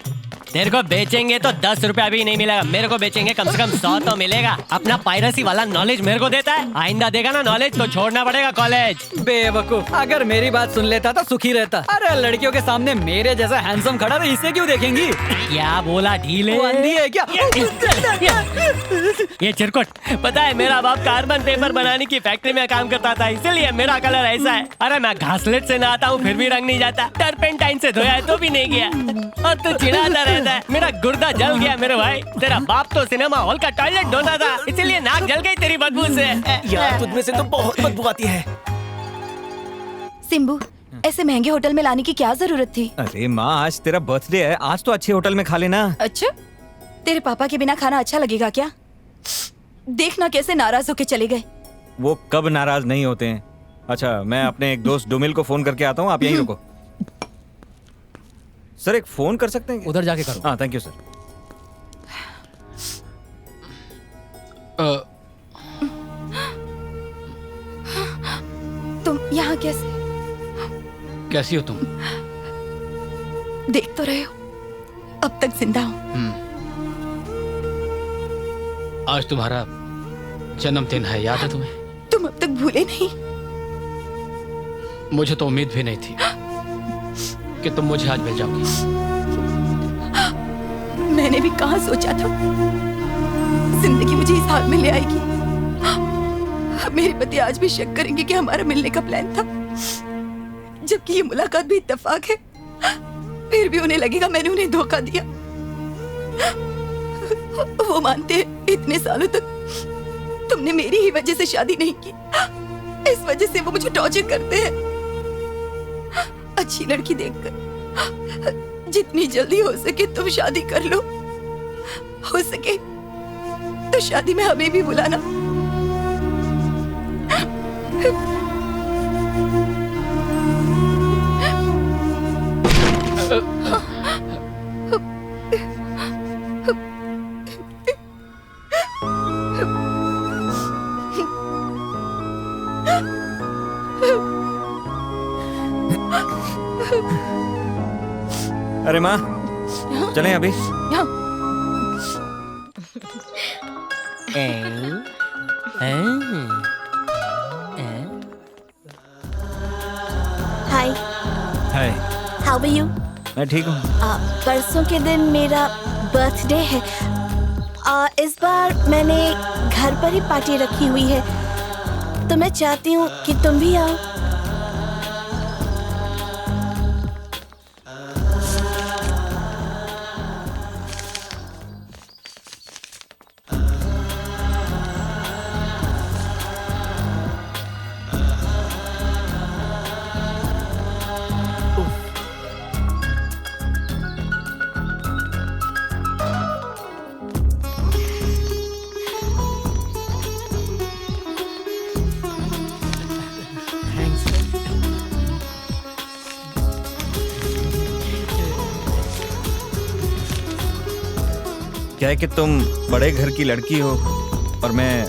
तेरे को बेचेंगे तो 10 रुपया भी नहीं मिलेगा, मेरे को बेचेंगे कम से कम 100 तो मिलेगा। अपना पायरेसी वाला नॉलेज मेरे को देता है, आइंदा देगा ना नॉलेज तो छोड़ना पड़ेगा कॉलेज।
बेवकूफ, अगर मेरी बात सुन लेता तो सुखी रहता। अरे लड़कियों के सामने मेरे जैसा हैंडसम खड़ा तो इसे क्यों देखेंगी?
क्या बोला, ढीले?
वो अंधी है क्या?
ये चिरकुट, पता है मेरा बाप कार्बन पेपर बनाने की फैक्ट्री में काम करता था, इसीलिए मेरा कलर ऐसा है। अरे मैं घासलेट से नहाता हूँ फिर भी रंग नहीं जाता, टर्पेंटाइन से धोया है तो भी नहीं गया, और तू चिढ़ाता रहता है। मेरा गुर्दा जल गया मेरे भाई। तेरा बाप तो सिनेमा हॉल का टॉयलेट धोता था, इसीलिए नाक जल गई तेरी बदबू से।
यार तुझमें से तो बहुत बदबू आती है।
सिम्बू, ऐसे महंगे होटल में लाने की क्या जरूरत थी?
अरे माँ, आज तेरा बर्थडे है, आज तो अच्छे होटल में खा लेना।
अच्छा, तेरे पापा के बिना खाना अच्छा लगेगा क्या? देखना कैसे नाराज होके चले गए।
वो कब नाराज नहीं होते हैं। अच्छा, मैं अपने एक दोस्त डोमिल को फोन करके आता हूँ, आप यहीं रुको। सर एक फोन कर सकते हैं?
उधर जाके करो।
हाँ थैंक यू सर।
तुम यहाँ कैसे?
कैसी हो तुम?
देख तो रहे हो, अब तक जिंदा हूँ।
आज तुम्हारा जन्मदिन है, याद है तुम्हें?
तुम अब तक भूले नहीं?
मुझे तो उम्मीद भी नहीं थी कि तुम मुझे आज मिल जाओगी।
मैंने भी कहाँ सोचा था जिंदगी मुझे इस हाल में ले आएगी। मेरे पति आज भी शक करेंगे कि हमारा मिलने का प्लान था, जबकि ये मुलाकात भी इत्तेफाक है। फिर भी उन्हें लगेगा मैंने उन्हें धोखा दिया। वो मानते हैं इतने सालों तक तुमने मेरी ही वजह से शादी नहीं की, इस वजह से वो मुझे टॉर्चर करते हैं। अच्छी लड़की देखकर जितनी जल्दी हो सके तुम शादी कर लो। हो सके तो शादी में हमें भी बुलाना।
अरे माँ, चलें अभी।
Hi.
Hi.
How are you?
मैं ठीक हूँ।
परसों के दिन मेरा बर्थडे है। इस बार मैंने घर पर ही पार्टी रखी हुई है, तो मैं चाहती हूँ कि तुम भी आओ।
क्या है कि तुम बड़े घर की लड़की हो और मैं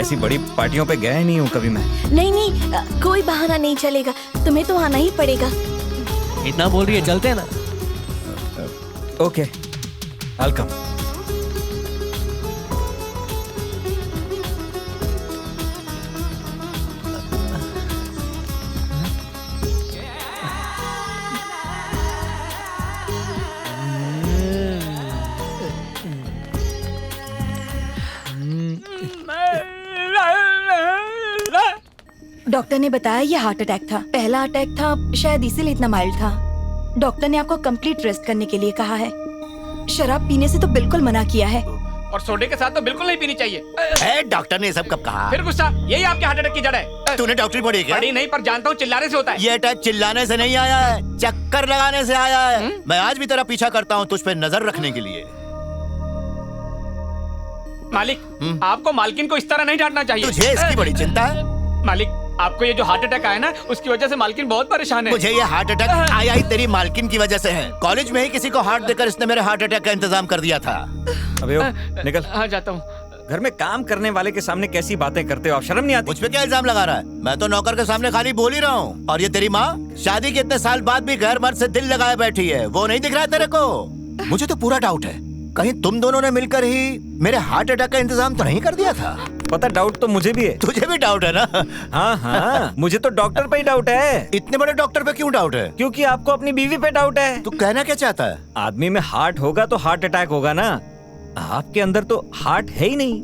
ऐसी बड़ी पार्टियों पे गया ही नहीं हूँ कभी मैं।
नहीं नहीं, कोई बहाना नहीं चलेगा, तुम्हें तो आना ही पड़ेगा।
इतना बोल रही है, चलते हैं ना।
Okay, I'll come।
डॉक्टर ने बताया ये हार्ट अटैक था। पहला अटैक था, शायद इसीलिए इतना माइल्ड था। डॉक्टर ने आपको कंप्लीट रेस्ट करने के लिए कहा है। शराब पीने से तो बिल्कुल मना किया है।
और सोडे के साथ तो बिल्कुल नहीं पीनी चाहिए।
डॉक्टर ने सब कब कहा?
फिर गुस्सा, यही आपके हार्ट अटैक की जड़ है।
तूने डॉक्टरी पढ़ी क्या?
पढ़ी नहीं, पर जानता हूँ चिल्लाने से होता है।
ये अटैक चिल्लाने से नहीं आया है, चक्कर लगाने से आया है। मैं आज भी तेरा पीछा करता हूँ तुझ पे नजर रखने के लिए।
मालिक, आपको मालकिन को इस तरह नहीं डांटना चाहिए।
तुझे इसकी बड़ी चिंता है?
मालिक, आपको ये जो हार्ट अटैक आया ना, उसकी वजह से मालकिन बहुत परेशान है।
मुझे ये हार्ट अटैक आया ही तेरी मालकिन की वजह से है। कॉलेज में ही किसी को हार्ट देकर इसने मेरे हार्ट अटैक का इंतजाम कर दिया था।
अबे ओ, निकल।
हाँ, जाता हूँ।
घर में काम करने वाले के सामने कैसी बातें करते हो आप? शर्म नहीं आती?
मुझ पे क्या इल्जाम लगा रहा है? मैं तो नौकर के सामने खाली बोल ही रहा हूँ। और ये तेरी माँ शादी के इतने साल बाद भी घर मर्द से दिल लगाए बैठी है, वो नहीं दिख रहा है तेरे को? मुझे तो पूरा डाउट है, कहीं तुम दोनों ने मिलकर ही मेरे हार्ट अटैक का इंतजाम तो नहीं कर दिया था?
पता, डाउट तो मुझे भी है।
तुझे भी डाउट है ना?
हाँ हाँ, मुझे तो डॉक्टर पे ही डाउट है।
इतने बड़े डॉक्टर पे क्यों डाउट है?
क्योंकि आपको अपनी बीवी पे डाउट है।
तू कहना क्या चाहता है?
आदमी में हार्ट होगा तो हार्ट अटैक होगा ना। आपके अंदर तो हार्ट है ही नहीं।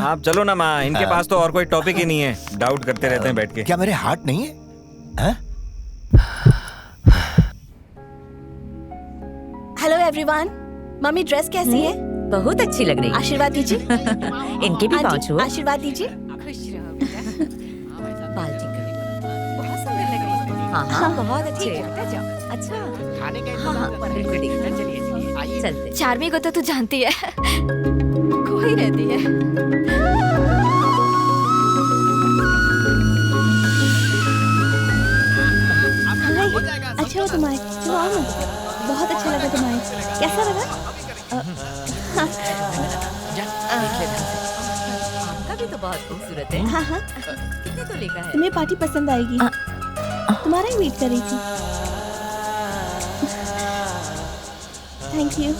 आप चलो ना माँ, इनके पास तो और कोई टॉपिक ही नहीं है, डाउट करते रहते हैं बैठ के।
क्या मेरे हार्ट नहीं है?
हेलो एवरीवन, मम्मी ड्रेस कैसी है?
बहुत अच्छी लग रही है।
आशीर्वाद दीजिए।
इनके भी पाँव छुओ।
आशीर्वाद दीजिए।
बहुत सुंदर लग रही है। हाँ हाँ, बहुत अच्छे। अच्छा,
खाने के
हाँ, बिल्कुल ठीक है।
चलिए आइए।
चलते।
चार्मी को तो तू जानती है,
कोई रहती है।
अच्छा हो तुम्हारे, चलो आओ ना। बहुत अच्छा लगा तुम्हारे, कैसा लगा?
आपका भी तो बहुत खूबसूरत है।
हाँ हाँ,
कितने तो लेकर है?
तुम्हें पार्टी पसंद आएगी। तुम्हारा ही वेट कर रही थी। Thank you.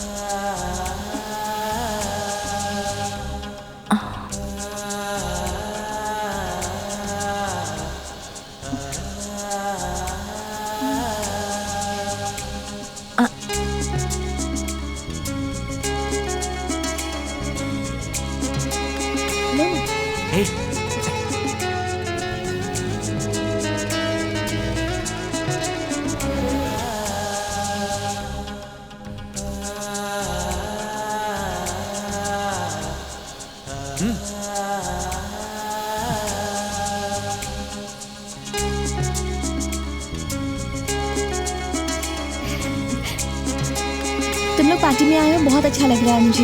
तुम लोग पार्टी में आए हो, बहुत अच्छा लग रहा है मुझे।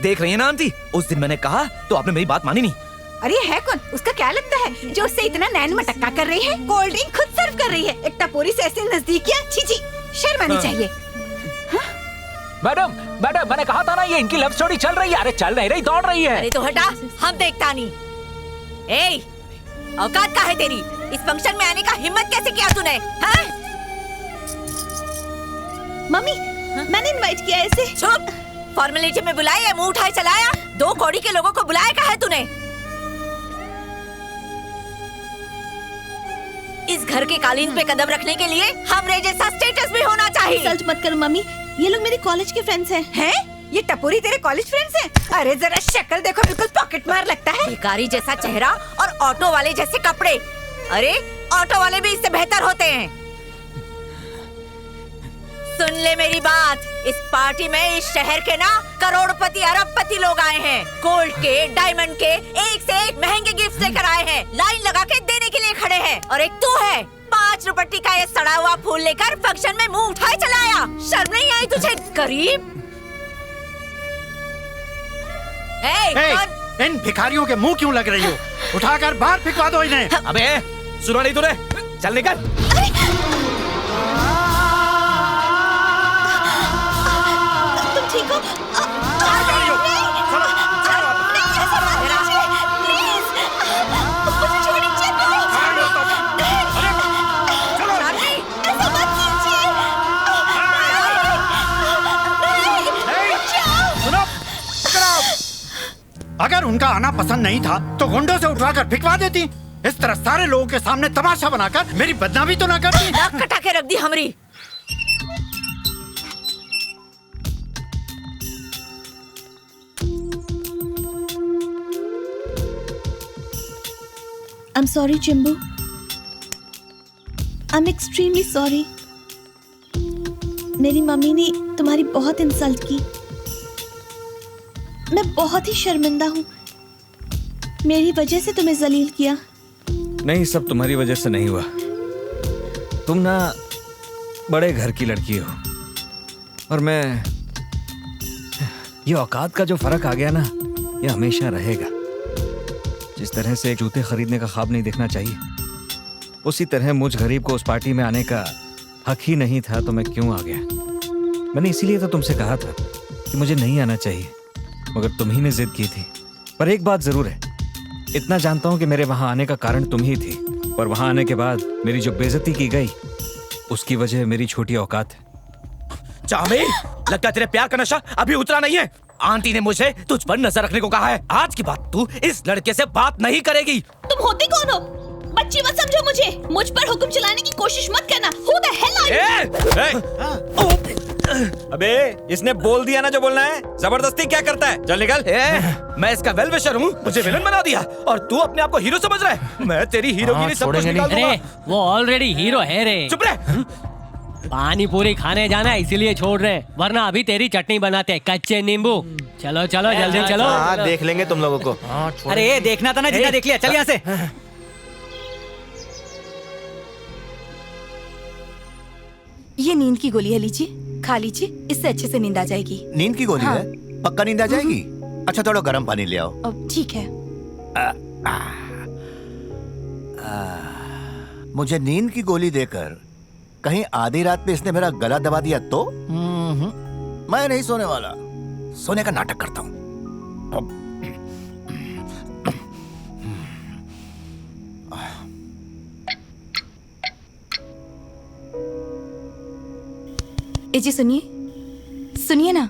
देख रही है ना आंटी, उस दिन मैंने कहा तो आपने मेरी बात मानी नहीं।
अरे है कौन? उसका क्या लगता है जो उससे इतना नैन मटक्का कर रही है? कोल्ड ड्रिंक खुद सर्व कर रही है। एक टपोरी से ऐसी नजदीकियां, छी छी, शर्म आनी चाहिए।
मैडम मैडम, मैंने कहा था ना ये इनकी लव स्टोरी चल रही है। अरे चल नहीं रही, दौड़ रही है।
अरे तो हटा, हम देखता नहीं। ए, औकात का है तेरी? इस फंक्शन में आने का हिम्मत कैसे किया तूने? हाँ?
मम्मी, मैंने इनवाइट किया ऐसे।
चुप, फॉर्मेलिटी में बुलाया, मुंह उठाए चलाया। 2 कौड़ी के लोगों को बुलाया कहा है तूने? इस घर के कालीन पे कदम रखने के लिए हमरे जैसा स्टेटस भी होना चाहिए।
सच मत करो मम्मी, ये लोग मेरे कॉलेज के फ्रेंड्स हैं।
हैं? ये टपोरी तेरे कॉलेज फ्रेंड्स हैं? अरे जरा शक्ल देखो, बिल्कुल पॉकेट मार लगता है।
भिखारी जैसा चेहरा और ऑटो वाले जैसे कपड़े। अरे ऑटो वाले भी इससे बेहतर होते हैं। सुन ले मेरी बात, इस पार्टी में इस शहर के ना करोड़पति अरबपति लोग आए हैं। गोल्ड के, डायमंड के एक से एक महंगे गिफ्ट लेकर आए हैं। लाइन लगा के देने के लिए खड़े हैं। और एक तू है 5 रुपट्टी का ये सड़ा हुआ फूल लेकर फंक्शन में मुंह उठाए चलाया। शर्म नहीं आई तुझे गरीब?
इन भिखारियों के मुंह क्यों लग रही हो? उठाकर बाहर फिकवा दो इन्हें।
अबे सुना नहीं तूने? चल निकल।
तुम ठीक हो?
अगर उनका आना पसंद नहीं था तो गुंडों से उठवाकर फिकवा देती। इस तरह सारे लोगों के सामने तमाशा बनाकर मेरी बदनामी तो ना करती।
नाक कटा के रख दी हमरी।
I'm sorry चिंबू, I'm extremely sorry। मेरी मम्मी ने तुम्हारी बहुत इंसल्ट की। मैं बहुत ही शर्मिंदा हूँ, मेरी वजह से तुम्हें जलील किया।
नहीं, सब तुम्हारी वजह से नहीं हुआ। तुम ना बड़े घर की लड़की हो और मैं, ये औकात का जो फर्क आ गया ना, ये हमेशा रहेगा। जिस तरह से जूते खरीदने का ख्वाब नहीं देखना चाहिए, उसी तरह मुझ गरीब को उस पार्टी में आने का हक ही नहीं था तो मैं क्यों आ गया। मैंने इसीलिए तो तुमसे कहा था कि मुझे नहीं आना चाहिए, मगर तुम ही ने जिद की थी। पर एक बात जरूर है, इतना जानता हूं कि मेरे वहां आने का कारण तुम ही थी, पर वहां आने के बाद मेरी जो बेइज्जती की गई उसकी वजह मेरी छोटी औकात है।
चाहमी, लगता है तेरे प्यार का नशा अभी उतरा नहीं है। आंटी ने मुझे तुझ पर नजर रखने को कहा है। आज की बात तू इस लड़के से बात नहीं करेगी।
तुम होते कौन हो? बच्ची मत समझो मुझे, मुझ पर हुक्म चलाने की कोशिश मत करना। Who the hell are you?
अबे इसने बोल दिया ना जो बोलना है, जबरदस्ती क्या करता है? चल निकल।
मैं इसका वेल विशर हूँ, मुझे विलन बना दिया और तू अपने आप को हीरो समझ रहा है। मैं तेरी हीरोगिरी सब कुछ निकाल दूंगा।
अरे वो ऑलरेडी हीरो है रे।
चुप रह।
पानी पूरी खाने जाना है इसीलिए छोड़ रहे, वरना अभी तेरी चटनी बनाते हैं, कच्चे नींबू। चलो चलो जल्दी चलो।
हाँ, देख लेंगे तुम लोगों को।
अरे देखना था ना, जितना देख लिया। चल यहाँ से।
ये नींद की गोली है, लीजिए, खा लीजिए, इससे अच्छे से नींद आ जाएगी।
नींद की गोली है? पक्का नींद आ जाएगी? अच्छा थोड़ा गर्म पानी ले आओ।
अब ठीक है।
मुझे नींद की गोली देकर कहीं आधी रात पे इसने मेरा गला दबा दिया तो मैं नहीं सोने वाला, सोने का नाटक करता हूँ।
जी सुनिए, सुनिए ना,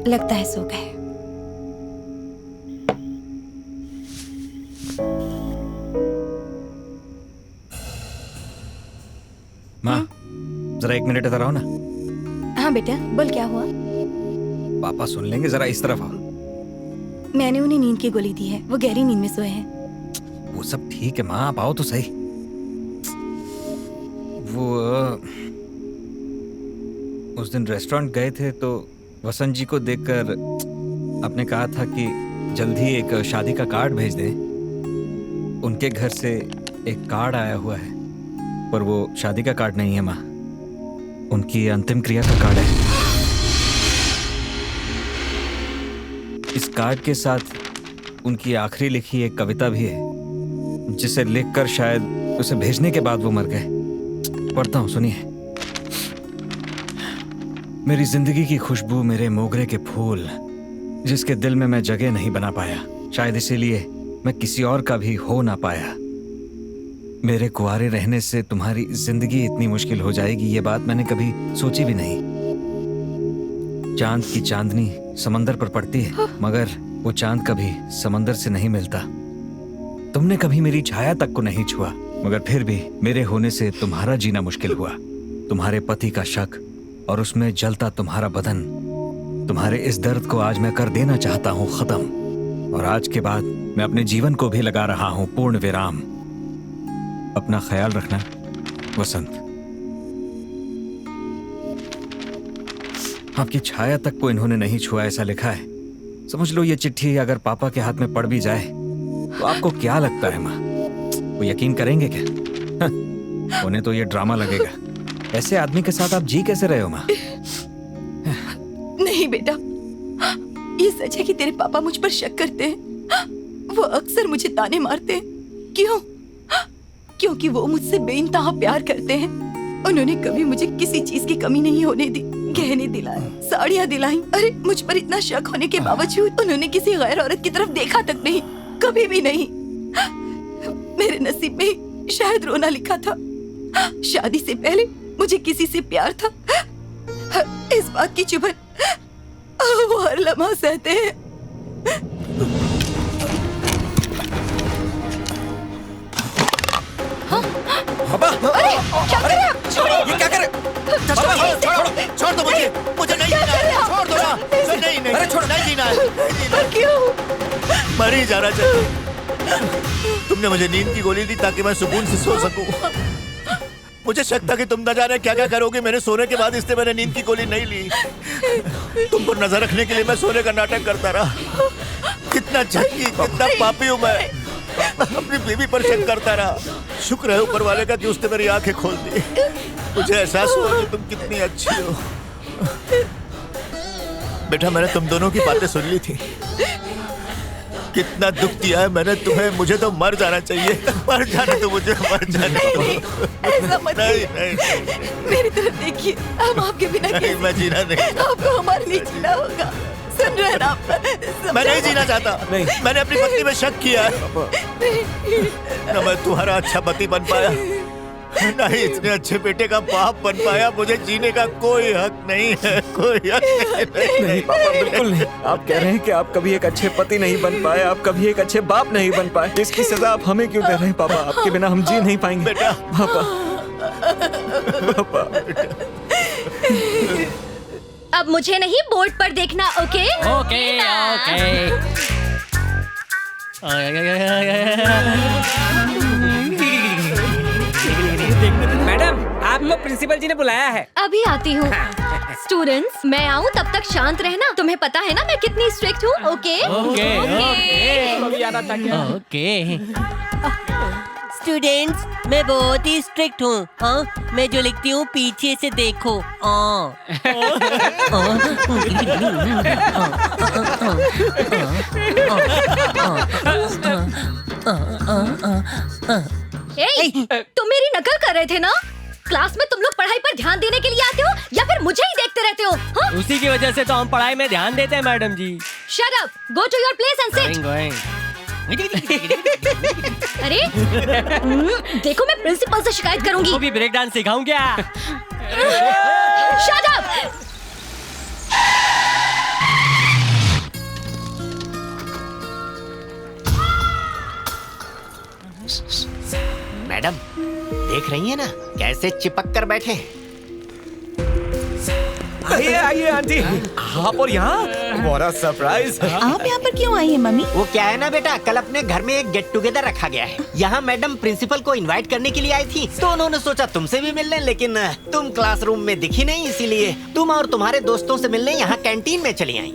लगता है सो गए।
माँ, जरा 1 मिनट इधर आओ ना।
हाँ बेटा, बोल क्या हुआ?
पापा सुन लेंगे, जरा इस तरफ आओ।
मैंने उन्हें नींद की गोली दी है, वो गहरी नींद में सोए हैं।
वो सब ठीक है माँ, आप आओ तो सही। वो उस दिन रेस्टोरेंट गए थे तो वसंत जी को देखकर आपने कहा था कि जल्द ही एक शादी का कार्ड भेज दें। उनके घर से एक कार्ड आया हुआ है, पर वो शादी का कार्ड नहीं है माँ, उनकी अंतिम क्रिया का कार्ड है। इस कार्ड के साथ उनकी आखिरी लिखी एक कविता भी है, जिसे लिखकर शायद उसे भेजने के बाद वो मर गए। पढ़ता हूँ, सुनिए। मेरी जिंदगी की खुशबू, मेरे मोगरे के फूल, जिसके दिल में मैं जगह नहीं बना पाया, शायद इसीलिए मैं किसी और का भी हो ना पाया। मेरे कुंवारे रहने से तुम्हारी जिंदगी इतनी मुश्किल हो जाएगी, ये बात मैंने कभी सोची भी नहीं। चांद की चांदनी समंदर पर पड़ती है, मगर वो चांद कभी समंदर से नहीं मिलता। तुमने कभी मेरी छाया तक को नहीं छुआ, मगर फिर भी मेरे होने से तुम्हारा जीना मुश्किल हुआ। तुम्हारे पति का शक और उसमें जलता तुम्हारा बदन, तुम्हारे इस दर्द को आज मैं कर देना चाहता हूँ खत्म। और आज के बाद मैं अपने जीवन को भी लगा रहा हूँ पूर्ण विराम। अपना ख्याल रखना, वसंत। आपकी छाया तक को इन्होंने नहीं छुआ, ऐसा लिखा है। समझ लो ये चिट्ठी अगर पापा के हाथ में पड़ भी जाए तो आपको क्या लगता है माँ, वो यकीन करेंगे क्या? उन्हें तो ये ड्रामा लगेगा। ऐसे आदमी के साथ आप जी कैसे रहे हो माँ?
नहीं बेटा, ये सच है कि तेरे पापा मुझ पर शक करते हैं। वो अक्सर मुझे ताने मारते हैं। क्यों? क्योंकि वो मुझसे बेइंतहा प्यार करते हैं। उन्होंने कभी मुझे किसी चीज की कमी नहीं होने दी। गहने दिलाए, साड़ियाँ दिलाई। अरे मुझ पर इतना शक होने के बावजूद उन्होंने किसी गैर औरत की तरफ देखा तक नहीं, कभी भी नहीं। मेरे नसीब में शायद रोना लिखा था। शादी से पहले मुझे किसी से प्यार था, इस बात की चुभन वो हर लम्हा सहते हैं।
पापा!
अरे क्या कर रहे हैं आप? छोड़िए!
ये क्या कर रहे? छोड़ दो मुझे, मुझे नहीं जीना है, छोड़ दो ना। नहीं, अरे छोड़, नहीं जीना है।
क्यों?
मर ही जाना चाहिए। तुमने मुझे नींद की गोली दी ताकि मैं सुकून से सो सकूं। मुझे शक था कि तुम न जाने क्या क्या करोगे मेरे सोने के बाद, इसलिए मैंने नींद की गोली नहीं ली। तुम पर नजर रखने के लिए मैं सोने का नाटक करता रहा। कितना झक्की, कितना पापी हूँ मैं। अपनी बीवी पर शक करता रहा। शुक्र है ऊपर वाले का कि उसने मेरी आंखें खोल दी। मुझे एहसास हुआ कि तुम कितनी अच्छी हो। बेटा, मैंने तुम दोनों की बातें सुन ली थी। कितना दुख दिया है मैंने तुम्हें। मुझे तो मर जाना चाहिए। मर जाने तो मुझे, मर जाने तो।
ऐसा मत
नहीं,
मेरी तरफ देखिए, हम आपके बिना
नहीं, मैं जीना नहीं।
आपको हमारे लिए जीना होगा। सुन रहे हैं आप?
मैं नहीं जीना चाहता। मैंने अपनी पत्नी में शक किया है। न मैं तुम्हारा अच्छा पति बन पाया, न ही इतने अच्छे बेटे का बाप बन पाया। मुझे जीने का कोई हक नहीं है, कोई हक
नहीं पापा, बिल्कुल नहीं। आप कह रहे हैं कि आप कभी एक अच्छे पति नहीं बन पाए, आप कभी एक अच्छे बाप नहीं बन पाए। इसकी सजा आप हमें क्यों दे रहे हैं पापा? आपके बिना हम जी नहीं पाएंगे
बेटा।
पापा, पापा।
अब मुझे नहीं बोर्ड पर देखना, ओके?
Okay, okay.
मैडम, आपको प्रिंसिपल जी ने बुलाया है।
अभी आती हूँ। स्टूडेंट्स, मैं आऊँ तब तक शांत रहना। तुम्हें पता है ना मैं कितनी स्ट्रिक्ट हूँ, ओके?
ओके।
स्टूडेंट्स, मैं बहुत ही स्ट्रिक्ट हूँ। हाँ, मैं जो लिखती हूँ पीछे से देखो।
तुम मेरी नकल कर रहे थे ना? क्लास में तुम लोग पढ़ाई पर ध्यान देने के लिए आते हो या फिर मुझे ही देखते रहते हो? हाँ?
उसी की वजह से तो हम पढ़ाई में ध्यान देते हैं madam ji.
Shut up! Go to your place and sit.
Going.
अरे देखो, मैं प्रिंसिपल से शिकायत करूंगी।
वो भी ब्रेक डांस सिखाऊं क्या?
Shut up!
मैडम, देख रही है ना कैसे चिपक कर बैठे हैं।
आइए आइए आंटी, आप और यहाँ? बड़ा सरप्राइज।
आप यहाँ पर क्यों आई है मम्मी?
वो क्या है ना बेटा, कल अपने घर में एक गेट टुगेदर रखा गया है। यहाँ मैडम प्रिंसिपल को इनवाइट करने के लिए आई थी, तो उन्होंने सोचा तुमसे भी मिल लें, लेकिन तुम क्लासरूम में दिखी नहीं, इसीलिए तुम और तुम्हारे दोस्तों से मिलने यहाँ कैंटीन में चली आई।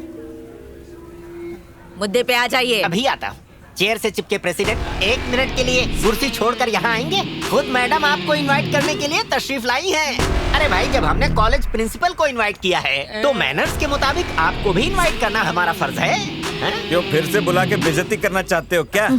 मुद्दे पे आ जाइए।
अभी आता हूँ। चेयर से चिपके प्रेसिडेंट 1 मिनट के लिए कुर्सी छोड़कर यहाँ आएंगे? खुद मैडम आपको इनवाइट करने के लिए तशरीफ लाई हैं। अरे भाई, जब हमने कॉलेज प्रिंसिपल को इनवाइट किया है तो मैनर्स के मुताबिक आपको भी इनवाइट करना हमारा फर्ज है।
क्यों फिर से बुला के बेइज्जती करना चाहते हो क्या?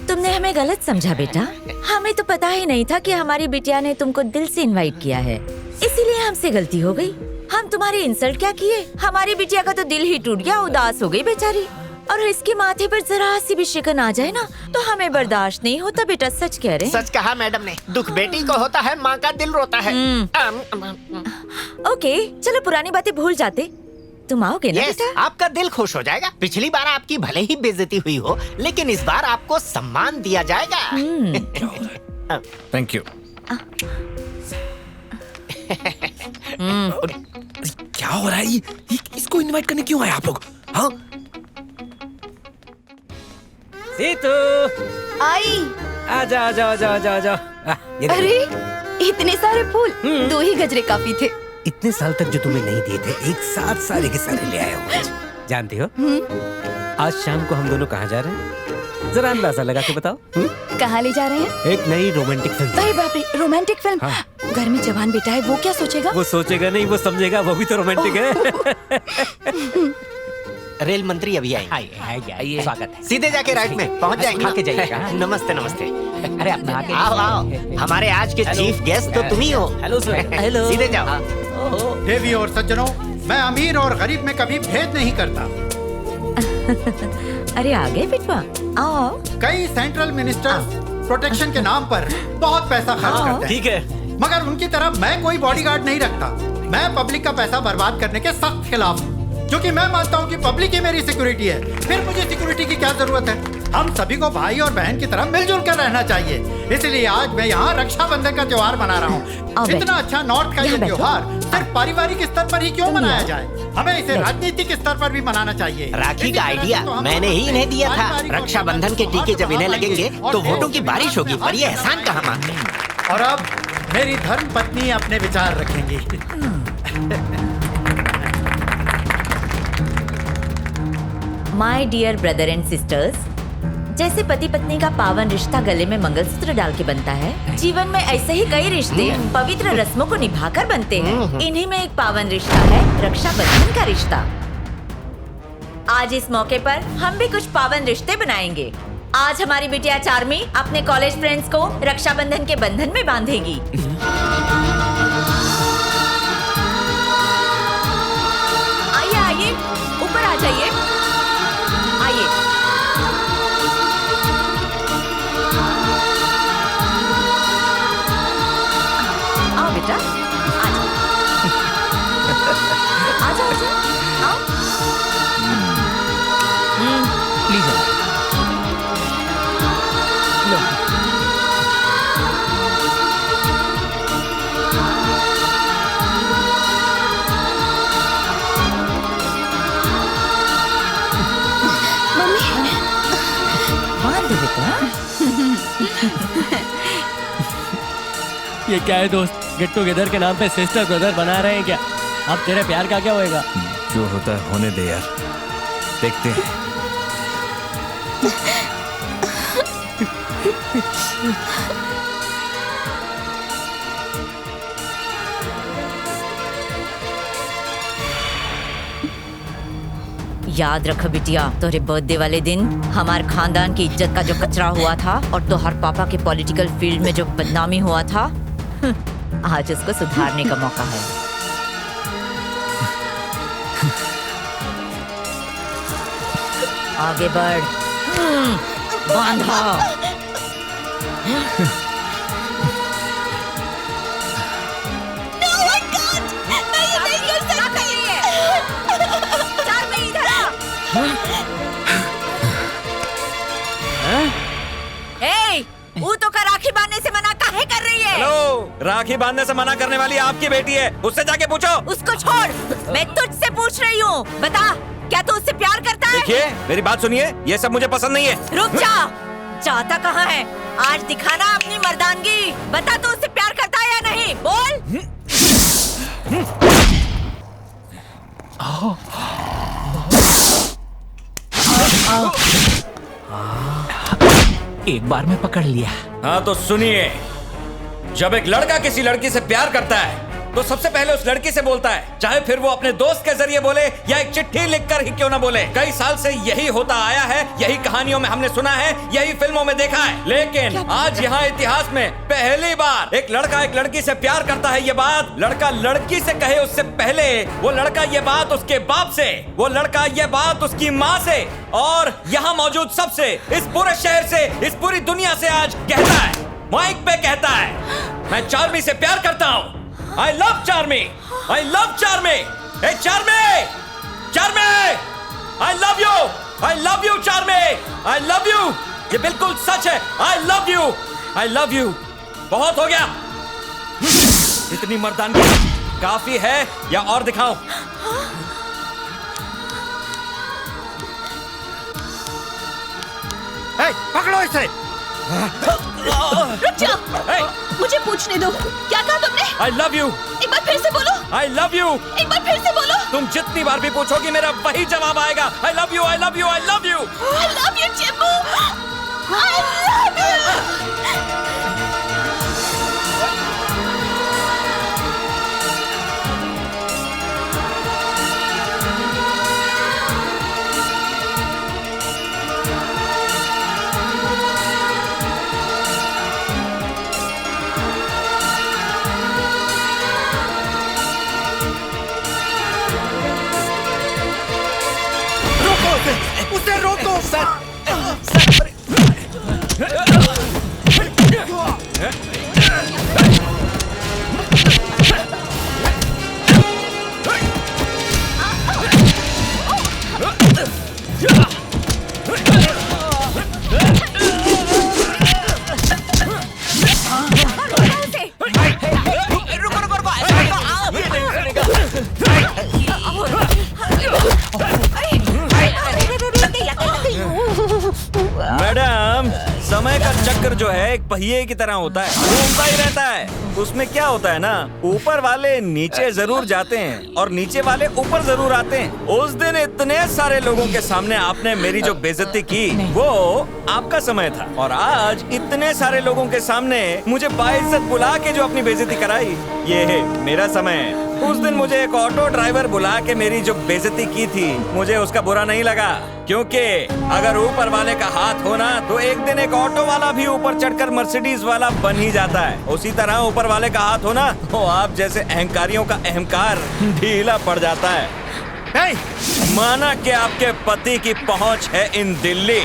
तुमने हमें गलत समझा बेटा। हमें तो पता ही नहीं था कि हमारी बिटिया ने तुमको दिल से इनवाइट किया है, इसीलिए हमसे गलती हो गई। हम तुम्हारी इंसल्ट क्या किए? हमारी बिटिया का तो दिल ही टूट गया, उदास हो गई बेचारी। और इसके माथे पर जरा सी भी शिकन आ जाए ना तो हमें बर्दाश्त नहीं होता बेटा। सच कह रहे हैं।
सच कहा मैडम ने। दुख बेटी को होता है, माँ का दिल रोता है।
ओके, चलो पुरानी बातें भूल जाते। तुम आओगे ना बेटा?
आपका दिल खुश हो जाएगा। पिछली बार आपकी भले ही बेइज्जती हुई हो, लेकिन इस बार आपको सम्मान दिया जाएगा।
Thank you.
क्या हो रहा है? इसको इनवाइट करने क्यों आए आप लोग? हाँ?
सीतू,
आई।
आजा आजा आजा आजा आजा।
अरे इतने सारे फूल, 2 ही गजरे काफी थे।
इतने साल तक जो तुम्हें नहीं दिए थे, एक साथ सारे के सारे ले आया हूँ। जानती हो आज शाम को हम दोनों कहाँ जा रहे हैं? जरा अंदाजा लगा के बताओ।
कहाँ ले जा रहे हैं?
एक नई रोमांटिक फिल्म।
अरे बाप रे, रोमांटिक फिल्म।
हाँ।
घर में जवान बेटा है, वो क्या सोचेगा?
वो सोचेगा नहीं, वो समझेगा। वो भी तो रोमांटिक है।
रेल मंत्री अभी आएंगे।
आइए, स्वागत है।
सीधे जाके राइट में पहुंच जाएंगे।
आके जाइएगा।
नमस्ते नमस्ते।
अरे अपना आगे
आओ आओ, हमारे आज के चीफ गेस्ट तो तुम ही हो।
Hello sir.
हेलो। सीधे जाओ।
देवी और सज्जनों, मैं अमीर और गरीब में कभी भेद नहीं करता।
अरे आ गए बिटवा, आओ।
कई सेंट्रल मिनिस्टर्स प्रोटेक्शन के नाम पर बहुत पैसा खर्च करते हैं।
ठीक है,
मगर उनकी तरह मैं कोई बॉडीगार्ड नहीं रखता। मैं पब्लिक का पैसा बर्बाद करने के सख्त खिलाफ हूँ, क्योंकि मैं मानता हूँ कि पब्लिक ही मेरी सिक्योरिटी है। फिर मुझे सिक्योरिटी की क्या जरूरत है? हम सभी को भाई और बहन की तरह मिलजुल कर रहना चाहिए। इसलिए आज मैं यहाँ रक्षाबंधन का त्योहार मना रहा हूँ। इतना अच्छा नॉर्थ का ये त्योहार सिर्फ पारिवारिक स्तर पर ही क्यों मनाया जाए? हमें इसे राजनीतिक स्तर पर भी मनाना चाहिए।
राखी का आइडिया मैंने ही इन्हें दिया था। रक्षाबंधन के टीके जब इन्हें लगेंगे तो वोटों की बारिश होगी, पर ये एहसान कहाँ मानते।
और अब मेरी धर्म पत्नी अपने विचार रखेंगी।
My dear brother and sisters, जैसे पति पत्नी का पावन रिश्ता गले में मंगलसूत्र डाल के बनता है, जीवन में ऐसे ही कई रिश्ते पवित्र रस्मों को निभाकर बनते हैं। इन्हीं में एक पावन रिश्ता है रक्षाबंधन का रिश्ता। आज इस मौके पर हम भी कुछ पावन रिश्ते बनाएंगे। आज हमारी बिटिया चार्मी अपने कॉलेज फ्रेंड्स को रक्षाबंधन के बंधन में बांधेगी। आइए आइए, ऊपर आ जाइए। आइए। आओ बेटा, आ जाओ। आ जाओ, आ जाओ, आओ।
लीजिए। लो।
ये क्या है दोस्त? गेट टुगेदर के नाम पे सिस्टर ब्रदर बना रहे हैं क्या? अब तेरे प्यार का क्या होएगा?
जो होता है होने दे यार, देखते हैं।
याद रख बिटिया, तोरे बर्थडे वाले दिन हमारे खानदान की इज्जत का जो कचरा हुआ था और तोहर पापा के पॉलिटिकल फील्ड में जो बदनामी हुआ था, आज उसको सुधारने का मौका है। आगे बढ़। बांधा। वो तो का राखी बांधने से मना काहे कर रही है?
हेलो, राखी बांधने से मना करने वाली आपकी बेटी है, उससे जाके पूछो।
उसको छोड़, मैं तुझसे पूछ रही हूँ। बता, क्या तू उससे प्यार करता है?
देखिए, मेरी बात सुनिए, ये सब मुझे पसंद नहीं है।
रुक जा, जाता कहाँ है? आज दिखाना अपनी मर्दानगी। बता, तू उससे प्यार करता है या नहीं? बोल।
एक बार में पकड़ लिया।
हाँ तो सुनिए, जब एक लड़का किसी लड़की से प्यार करता है तो सबसे पहले उस लड़की से बोलता है, चाहे फिर वो अपने दोस्त के जरिए बोले या एक चिट्ठी लिखकर ही क्यों ना बोले। कई साल से यही होता आया है, यही कहानियों में हमने सुना है, यही फिल्मों में देखा है। लेकिन आज यहाँ इतिहास में पहली बार एक लड़का एक लड़की से प्यार करता है। ये बात लड़का लड़की से कहे उससे पहले वो लड़का ये बात उसके बाप से, वो लड़का ये बात उसकी माँ से और यहाँ मौजूद सबसे, इस पूरे शहर से, इस पूरी दुनिया से आज कहता है, माइक पे कहता है, मैं चार्मी से प्यार करता हूँ। I love Charmy. I love Charmy. Hey Charmy, Charmy, I love you. I love you Charmy. I love you. ये बिल्कुल सच है। I love you. I love you. बहुत हो गया। इतनी मर्दानगी काफी है या और दिखाऊं?
Hey, पकड़ो इसे।
रुक जाओ, मुझे पूछने दो, क्या कहा तुमने?
I love you.
एक बार फिर से बोलो।
I love you.
एक बार फिर से बोलो।
तुम जितनी बार भी पूछोगी मेरा वही जवाब आएगा। I love you. I love you. I love you.
I love you, चिम्बू। I love you.
उसे रोको सर।
मैडम, समय का चक्र जो है एक पहिए की तरह होता है, घूमता ही रहता है। उसमें क्या होता है ना, ऊपर वाले नीचे जरूर जाते हैं और नीचे वाले ऊपर जरूर आते हैं। उस दिन इतने सारे लोगों के सामने आपने मेरी जो बेइज्जती की वो आपका समय था, और आज इतने सारे लोगों के सामने मुझे बाइज्जत बुला के जो अपनी बेइज्जती कराई, ये है मेरा समय है। उस दिन मुझे एक ऑटो ड्राइवर बुला के मेरी जो बेइज्जती की थी, मुझे उसका बुरा नहीं लगा, क्योंकि अगर ऊपर वाले का हाथ होना तो एक दिन एक ऑटो वाला भी ऊपर चढ़कर मर्सिडीज वाला बन ही जाता है। उसी तरह ऊपर वाले का हाथ होना तो आप जैसे अहंकारियों का अहंकार ढीला पड़ जाता है। माना कि आपके पति की पहुंच है इन दिल्ली,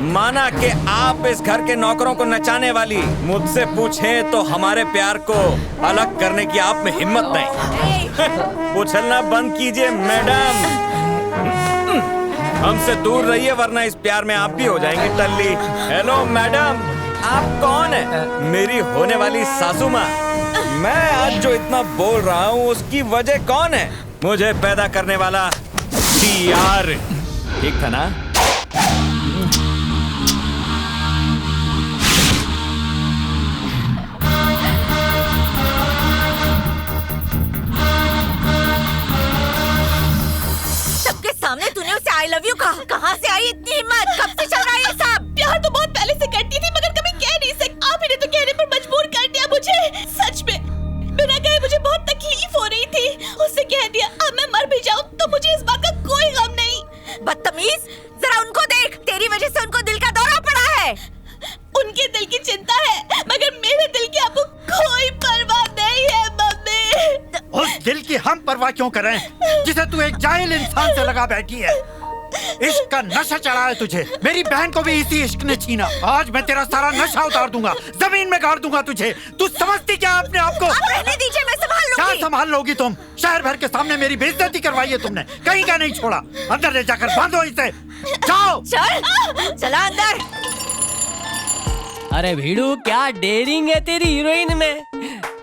माना कि आप इस घर के नौकरों को नचाने वाली मुझसे पूछे तो हमारे प्यार को अलग करने की आप में हिम्मत नहीं। उछलना बंद कीजिए मैडम, हमसे दूर रहिए वरना इस प्यार में आप भी हो जाएंगे टल्ली। हेलो मैडम, आप कौन है? मेरी होने वाली सासू माँ। मैं आज जो इतना बोल रहा हूँ उसकी वजह कौन है? मुझे पैदा करने वाला TR। ठीक था ना?
सामने तूने उसे आई लव यू कहा, कहाँ से आई इतनी हिम्मत? कब से चल रहा है ये सब?
प्यार तो बहुत पहले से करती थी मगर कभी कह नहीं सकती। आप ही ने तो कहने पर मजबूर कर दिया मुझे। सच में बिना कहे मुझे बहुत तकलीफ हो रही थी, उससे कह दिया। अब मैं मर भी जाऊँ तो मुझे इस बात का कोई गम नहीं।
बदतमीज, जरा उनको देख, तेरी वजह से उनको दिल का दौरा पड़ा है।
उनके दिल की चिंता है मगर मेरे दिल की आपको कोई परवाह नहीं है मम्मी।
उस दिल की हम परवाह क्यों करें जिसे तू एक जाहिल इंसान से लगा बैठी है? इश्क का नशा चढ़ा है तुझे, मेरी बहन को भी इसी इश्क ने छीना। आज मैं तेरा सारा नशा उतार दूंगा, जमीन में गाड़ दूंगा तुझे। तू समझती क्या अपने आप को?
आप रहने दीजिए, मैं संभाल लूंगी।
क्या संभाल लोगी तुम? शहर भर के सामने मेरी बेइज्जती करवाई है तुमने, कहीं का नहीं छोड़ा। अंदर ले जाकर बांधो इसे, जाओ।
चल, चला अंदर।
अरे भीड़ू, क्या डेयरिंग है तेरी हीरोइन में।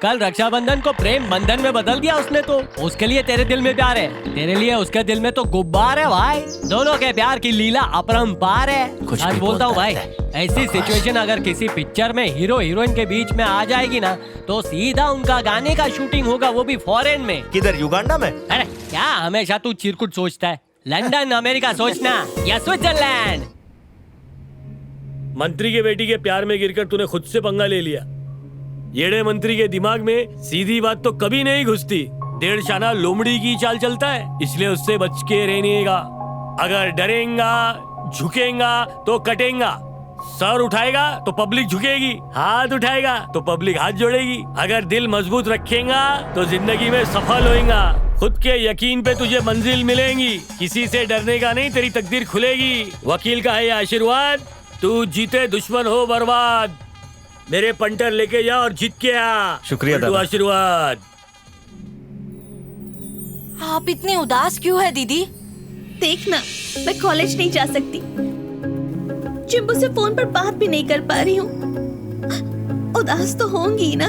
कल रक्षाबंधन को प्रेम बंधन में बदल दिया उसने तो। उसके लिए तेरे दिल में प्यार है, तेरे लिए उसके दिल में तो गुब्बार है भाई। दोनों के प्यार की लीला अपरंपार है। आज बोलता हूँ भाई, ऐसी सिचुएशन अगर किसी पिक्चर में हीरो हीरोइन के बीच में आ जाएगी ना तो सीधा उनका गाने का शूटिंग होगा, वो भी फॉरेन में।
किधर, युगांडा में?
अरे क्या हमेशा तू चिरकुट सोचता है। लंदन अमेरिका सोचना या स्विट्जरलैंड।
मंत्री के बेटी के प्यार में गिरकर तूने खुद से पंगा ले लिया। येड़े मंत्री के दिमाग में सीधी बात तो कभी नहीं घुसती, डेढ़ शाना लोमड़ी की चाल चलता है, इसलिए उससे बच के रहनेगा। अगर डरेगा झुकेगा तो कटेगा, सर उठाएगा तो पब्लिक झुकेगी, हाथ उठाएगा तो पब्लिक हाथ जोड़ेगी। अगर दिल मजबूत रखेगा तो जिंदगी में सफल होएगा। खुद के यकीन पे तुझे मंजिल मिलेंगी, किसी से डरने का नहीं, तेरी तकदीर खुलेगी। वकील का है ये आशीर्वाद, तू जीते दुश्मन हो बर्बाद। मेरे पंटर लेके जा और जीत के आ।
शुक्रिया दादा।
आशीर्वाद।
आप इतने उदास क्यों है दीदी?
देखना, मैं कॉलेज नहीं जा सकती, चिंबू से फोन पर बात भी नहीं कर पा रही हूँ। उदास तो होंगी ना।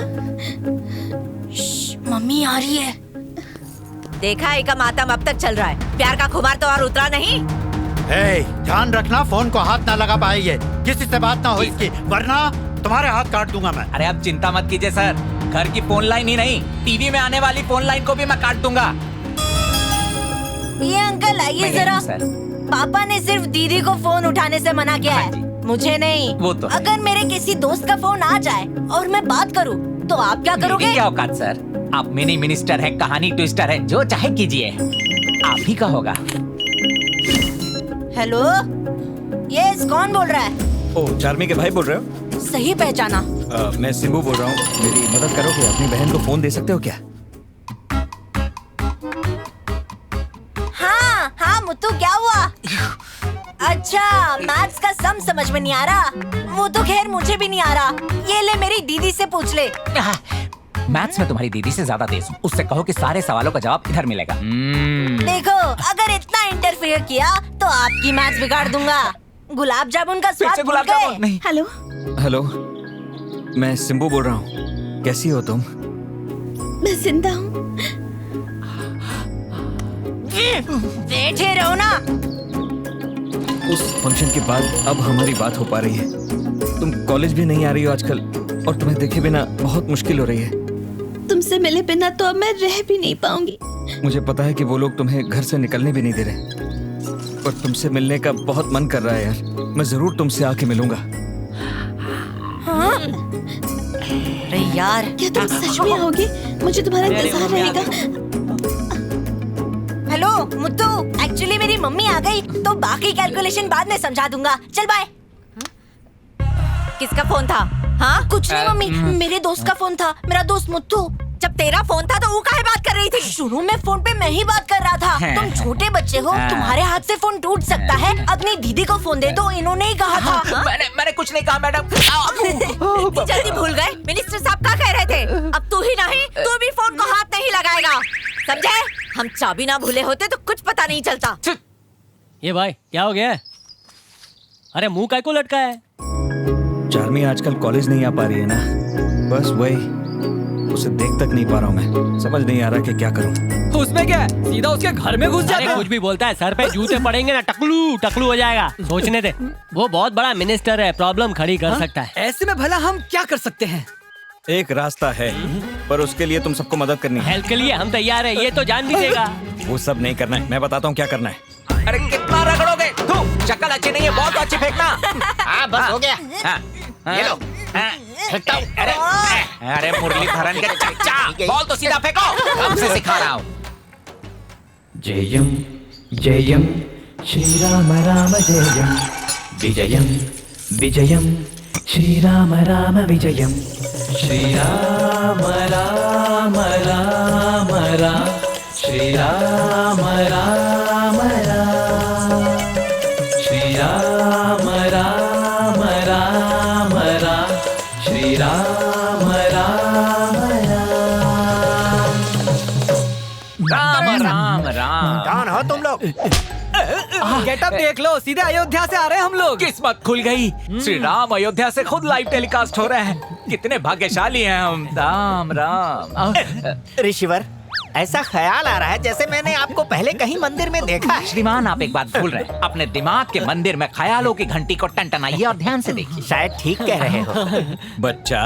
मम्मी आ रही है।
देखा है का मातम अब तक चल रहा है, प्यार का खुमार तो और उतरा नहीं।
ध्यान रखना, फोन को हाथ ना लगा पाइए, किसी से बात ना हो इसकी, वरना तुम्हारे हाथ काट दूंगा मैं।
अरे आप चिंता मत कीजिए सर, घर की फोन लाइन ही नहीं, टीवी में आने वाली फोन लाइन को भी मैं काट दूंगा।
ये अंकल आइए जरा। पापा ने सिर्फ दीदी को फोन उठाने से मना किया है, मुझे नहीं।
वो तो
अगर मेरे किसी दोस्त का फोन आ जाए और मैं बात करूं, तो आप क्या करोगे?
क्या औकात सर, आप मिनी मिनिस्टर है, कहानी ट्विस्टर है, जो चाहे कीजिए, आप ही का होगा।
हेलो, यस, कौन बोल रहा है?
ओ, चार्मी के भाई बोल रहे हो?
सही पहचाना।
मैं सिंबू बोल रहा हूँ, मेरी मदद करोगे? अपनी बहन को फोन दे सकते हो क्या?
हाँ हाँ मुत्तू, क्या हुआ? अच्छा, मैथ्स का सम समझ में नहीं आ रहा। वो तो खैर मुझे भी नहीं आ रहा, ये ले मेरी दीदी से पूछ ले।
मैथ्स में तुम्हारी दीदी से ज्यादा तेज हूँ, उससे कहो कि सारे सवालों का जवाब इधर मिलेगा।
देखो, अगर इतना इंटरफेयर किया तो आपकी मैथ्स बिगाड़ दूंगा। गुलाब जामुन का स्वाद भूल गए?
हेलो
हेलो, मैं सिंबू बोल रहा हूँ, कैसी हो तुम?
मैं जिंदा हूँ।
बैठे रहो ना।
उस फंक्शन के बाद अब हमारी बात हो पा रही है। तुम कॉलेज भी नहीं आ रही हो आजकल, और तुम्हें देखे बिना बहुत मुश्किल हो रही है।
तुमसे मिले बिना तो अब मैं रह भी नहीं पाऊंगी।
मुझे पता है कि वो लोग तुम्हें घर से निकलने भी नहीं दे रहे, और तुमसे मिलने का बहुत मन कर रहा है यार। मैं जरूर तुमसे आके मिलूंगा।
हाँ? अरे यार,
क्या तुम सच में आओगे? मुझे तुम्हारा इंतजार रहेगा।
हेलो मुत्तू, एक्चुअली मेरी मम्मी आ गई तो बाकी कैलकुलेशन बाद में समझा दूंगा। चल बाय।
किसका फोन था? हाँ?
कुछ नहीं मम्मी, मेरे दोस्त का फोन था, मेरा दोस्त मुत्तू।
जब तेरा फोन था तो वो काहे बात कर रही थी?
शुरू में फोन पे मैं ही बात कर रहा था। तुम छोटे बच्चे हो, तुम्हारे हाथ से फोन टूट सकता है। अपनी दीदी को फोन दे दो, इन्होंने ही कहा था।
मैंने कुछ नहीं कहा मैडम।
इतनी जल्दी भूल गए? मिनिस्टर साहब क्या कह रहे थे? अब तू ही नहीं, तू भी फोन को हाथ नहीं लगाएगा, समझे? हम चाबी ना भूले होते तो कुछ पता नहीं चलता।
ये भाई क्या हो गया? अरे मुंह काय को लटका है?
चार्मी आजकल कॉलेज नहीं आ पा रही है ना, बस वही, उसे देख तक नहीं पा रहा हूँ मैं। समझ नहीं आ रहा कि क्या करूँ।
उसमें क्या है, सीधा उसके घर में घुस जाते।
कुछ भी बोलता है, सर पे जूते पड़ेंगे ना, टकलू टकलू हो जाएगा। सोचने दे, वो बहुत बड़ा मिनिस्टर है, प्रॉब्लम खड़ी कर सकता है।
ऐसे में भला हम क्या कर सकते हैं?
एक रास्ता है, पर उसके लिए तुम सबको मदद करनी है।
हेल्प के लिए हम तैयार है, ये तो जान भी देगा।
वो सब नहीं करना है, मैं बताता हूँ क्या करना है।
अरे कितना रगड़ोगे? शक्ल अच्छी नहीं है, बहुत अच्छी फेंकना।
हाँ बस हो गया। ये लो।
अरे मुरलीधरन के चच्चा, बॉल तो सीधा फेंको, हमसे सिखा रहा हूँ।
जयम जयम श्री राम राम जयम, विजयम विजयम श्री राम राम विजयम, श्री राम राम राम राम, श्री राम राम राम, श्री राम राम राम राम, श्री राम राम
राम राम राम।
कौन हो तुम लोग?
गेटअप देख लो, सीधे अयोध्या से आ रहे हैं हम लोग।
किस्मत खुल गई, श्री राम अयोध्या से खुद लाइव टेलीकास्ट हो रहे हैं। कितने भाग्यशाली हैं हम। राम राम।
ऋषिवर, ऐसा ख्याल आ रहा है जैसे मैंने आपको पहले कहीं मंदिर में देखा है।
श्रीमान, आप एक बात भूल रहे हैं। अपने दिमाग के मंदिर में ख्यालों की घंटी को टनटनाइए और ध्यान से देखिए।
शायद ठीक कह रहे हो।
बच्चा।